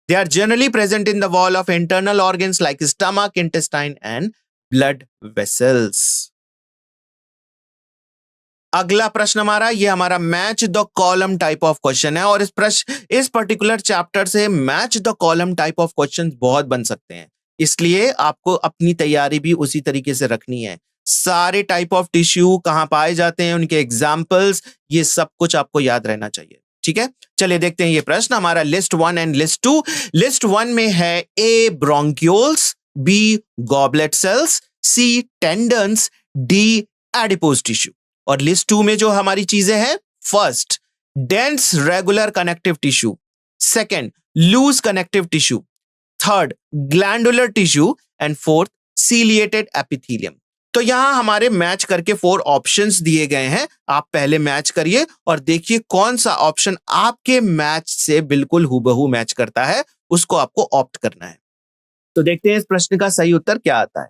They are generally present in the wall of internal organs like stomach, intestine and blood vessels. अगला प्रश्न हमारा, ये हमारा match the column type of question है, और इस पर्टिकुलर चैप्टर से match the column type of question बहुत बन सकते हैं, इसलिए आपको अपनी तैयारी भी उसी तरीके से रखनी है। सारे टाइप ऑफ टिश्यू कहां पाए जाते हैं, उनके एग्जाम्पल्स, ये सब कुछ आपको याद रहना चाहिए। ठीक है, चलिए देखते हैं ये प्रश्न हमारा लिस्ट 1 एंड लिस्ट 2। लिस्ट 1 में है A bronchioles, B goblet cells, C tendons, D adipose tissue. और लिस्ट 2 में जो हमारी चीजें हैं, first dense regular connective tissue, second loose connective tissue, third glandular tissue and fourth ciliated epithelium. तो यहां हमारे मैच करके 4 ऑप्शंस दिए गए हैं, आप पहले मैच करिए और देखिए कौन सा ऑप्शन आपके मैच से बिल्कुल हूबहू मैच करता है, उसको आपको ऑप्ट करना है। तो देखते हैं इस प्रश्न का सही उत्तर क्या आता है।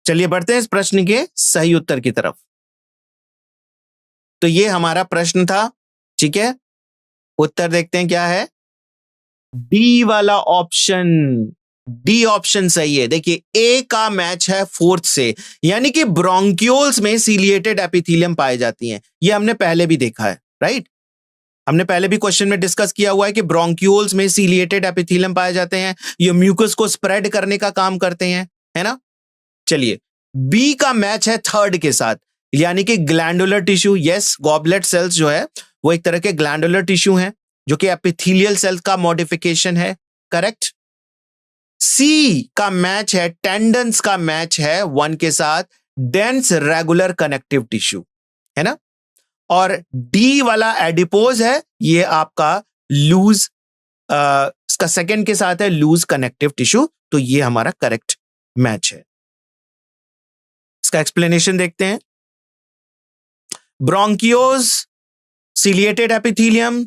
चलिए बढ़ते हैं इस प्रश्न के सही उत्तर की तरफ। तो ये हमारा प्रश्न था, ठीक है, उत्तर देखते हैं क्या है। डी वाला ऑप्शन, डी ऑप्शन सही है। देखिए ए का मैच है फोर्थ से, यानी कि ब्रोंक्यूल्स में सीलिएटेड एपिथेलियम पाई जाती हैं, ये हमने पहले भी देखा है, राइट। हमने पहले भी क्वेश्चन में डिस्कस किया हुआ है कि ब्रोंक्यूल्स में सीलिएटेड एपिथेलियम पाए जाते हैं, ये म्यूकस को स्प्रेड करने का काम करते हैं, है ना। चलिए बी का मैच है थर्ड के साथ, यानी कि glandular tissue. Yes, goblet cells जो है वो एक तरह के ग्लैंडुलर टिश्यू हैं, जो कि एपिथेलियल सेल का मॉडिफिकेशन है, करेक्ट। सी का मैच है, टेंडन्स का मैच है 1 के साथ, डेंस रेगुलर कनेक्टिव टिश्यू, है ना। और डी वाला एडिपोज है, ये आपका लूज, इसका सेकंड के साथ है लूज कनेक्टिव टिश्यू, तो ये हमारा करेक्ट मैच है। इसका एक्सप्लेनेशन देखते हैं। Bronchioles, ciliated epithelium,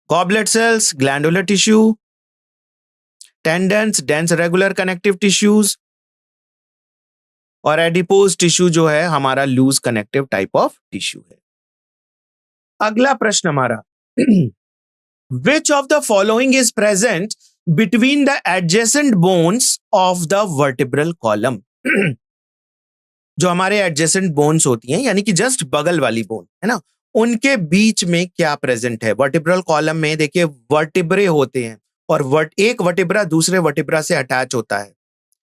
goblet cells, glandular tissue, tendons, dense regular connective tissues, और एडिपोज टिश्यू जो है हमारा loose connective type of tissue है। अगला प्रश्न हमारा, which of the following is present between the adjacent bones of the vertebral column. जो हमारे एडजेसेंट बोन्स होती हैं, यानी कि जस्ट बगल वाली बोन, है ना, उनके बीच में क्या प्रेजेंट है। वर्टिब्रल कॉलम में देखिए वर्टिब्रे होते हैं, और एक वर्टिब्रा दूसरे वर्टिब्रा से अटैच होता है,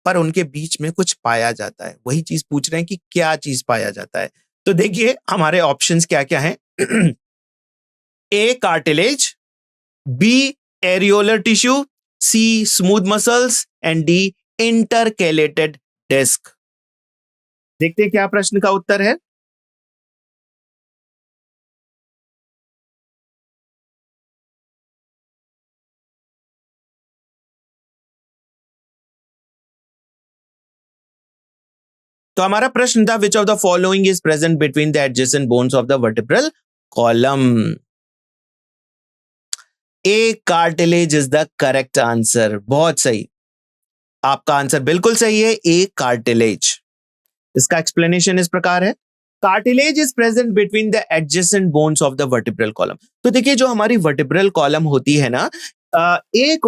पर उनके बीच में कुछ पाया जाता है। वही चीज पूछ रहे हैं कि क्या चीज पाया जाता है। तो देखिए हमारे ऑप्शंस क्या क्या हैं। A cartilage, B areolar tissue, C smooth muscles and D intercalated disc. देखते हैं क्या प्रश्न का उत्तर है। तो हमारा प्रश्न था विच of the following is present between the adjacent bones of the vertebral column. A cartilage is the correct answer, बहुत सही, आपका आंसर बिल्कुल सही है, ए कार्टिलेज। इसका एक्सप्लेनेशन इस प्रकार है, cartilage is present between the adjacent bones of the vertebral column. तो देखिए जो हमारी वर्टिब्रल कॉलम होती है ना, एक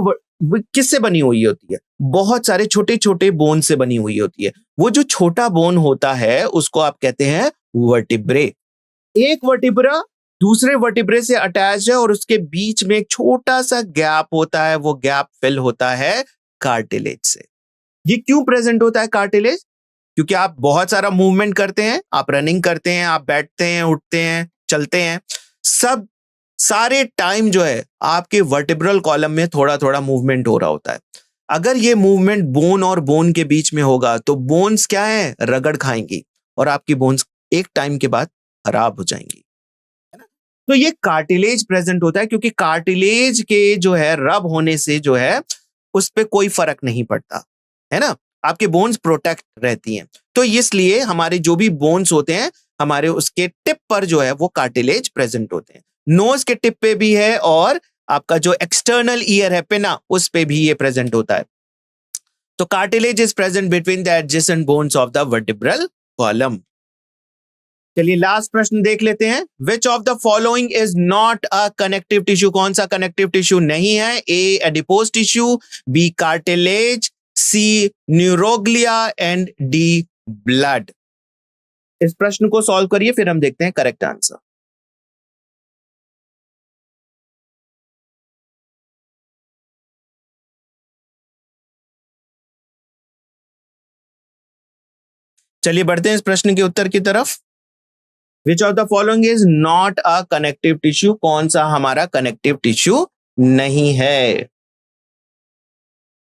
किससे बनी हुई होती है, बहुत सारे छोटे छोटे बोन से बनी हुई होती है। वो जो छोटा बोन होता है उसको आप कहते हैं वर्टिब्रे। एक वर्टिब्रा दूसरे वर्टिब्रे से अटैच है और उसके बीच में एक छोटा सा गैप होता है, वो गैप फिल होता है कार्टिलेज से। ये क्यों प्रेजेंट होता है कार्टिलेज? क्योंकि आप बहुत सारा मूवमेंट करते हैं, आप रनिंग करते हैं, आप बैठते हैं, उठते हैं, चलते हैं, सब सारे टाइम जो है आपके वर्टिब्रल कॉलम में थोड़ा थोड़ा मूवमेंट हो रहा होता है। अगर ये मूवमेंट बोन और बोन के बीच में होगा तो बोन्स क्या है, रगड़ खाएंगी और आपकी बोन्स एक टाइम के बाद खराब हो जाएंगी, है ना। तो ये कार्टिलेज प्रेजेंट होता है, क्योंकि कार्टिलेज के जो है रब होने से जो है उस पर कोई फर्क नहीं पड़ता, है ना। आपके बोन्स प्रोटेक्ट रहती हैं। तो इसलिए हमारे जो भी बोन्स होते हैं हमारे उसके टिप पर जो है वो कार्टिलेज प्रेजेंट होते हैं। नोज के टिप पे भी है और आपका जो एक्सटर्नल ईयर है पिना उस पे भी ये प्रेजेंट होता है। तो cartilage is present between the adjacent bones of the vertebral column. चलिए लास्ट प्रश्न देख लेते हैं। Which of the following is not a connective tissue? कौन सा कनेक्टिव टिश्यू नहीं है? A adipose tissue, B cartilage, C neuroglia and D blood. इस प्रश्न को सॉल्व करिए फिर हम देखते हैं करेक्ट आंसर। चलिए बढ़ते हैं इस प्रश्न के उत्तर की तरफ। विच of the following is not a connective tissue? कौन सा हमारा कनेक्टिव टिश्यू नहीं है?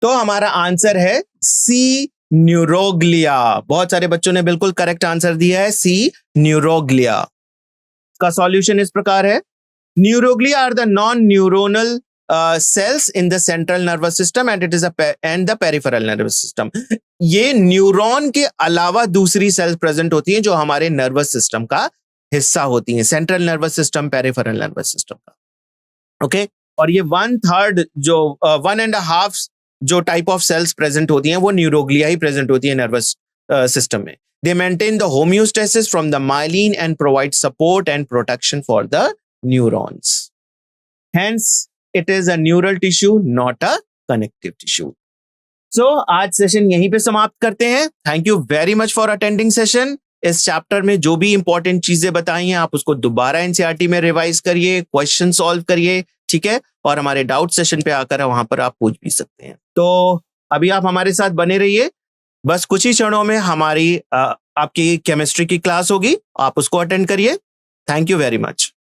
तो हमारा आंसर है सी न्यूरोग्लिया। बहुत सारे बच्चों ने बिल्कुल करेक्ट आंसर दिया है सी न्यूरोग्लिया। का सॉल्यूशन इस प्रकार है। Neuroglia are the non neuronal cells in the central nervous system and it is and the peripheral nervous system। ये न्यूरॉन के अलावा दूसरी सेल्स प्रेजेंट होती हैं जो हमारे नर्वस सिस्टम का हिस्सा होती हैं, central nervous system, peripheral nervous system का। ओके और ये 1/3 जो 1.5 जो टाइप ऑफ सेल्स प्रेजेंट होती हैं वो न्यूरोग्लिया ही प्रेजेंट होती है नर्वस सिस्टम में। दे maintain the homeostasis from the myelin and provide support and protection for the neurons. Hence, it is a neural tissue, not a connective tissue. So, आज session यहीं पे समाप्त करते हैं। Thank you very much for attending session. इस chapter में जो भी इंपॉर्टेंट चीजें बताई हैं आप उसको दोबारा एनसीईआरटी में रिवाइज करिए, क्वेश्चन सॉल्व करिए, ठीक है, और हमारे डाउट सेशन पे आकर वहां पर आप पूछ भी सकते हैं। तो अभी आप हमारे साथ बने रहिए, बस कुछ ही क्षणों में हमारी आपकी केमिस्ट्री की क्लास होगी, आप उसको अटेंड करिए। Thank you very much.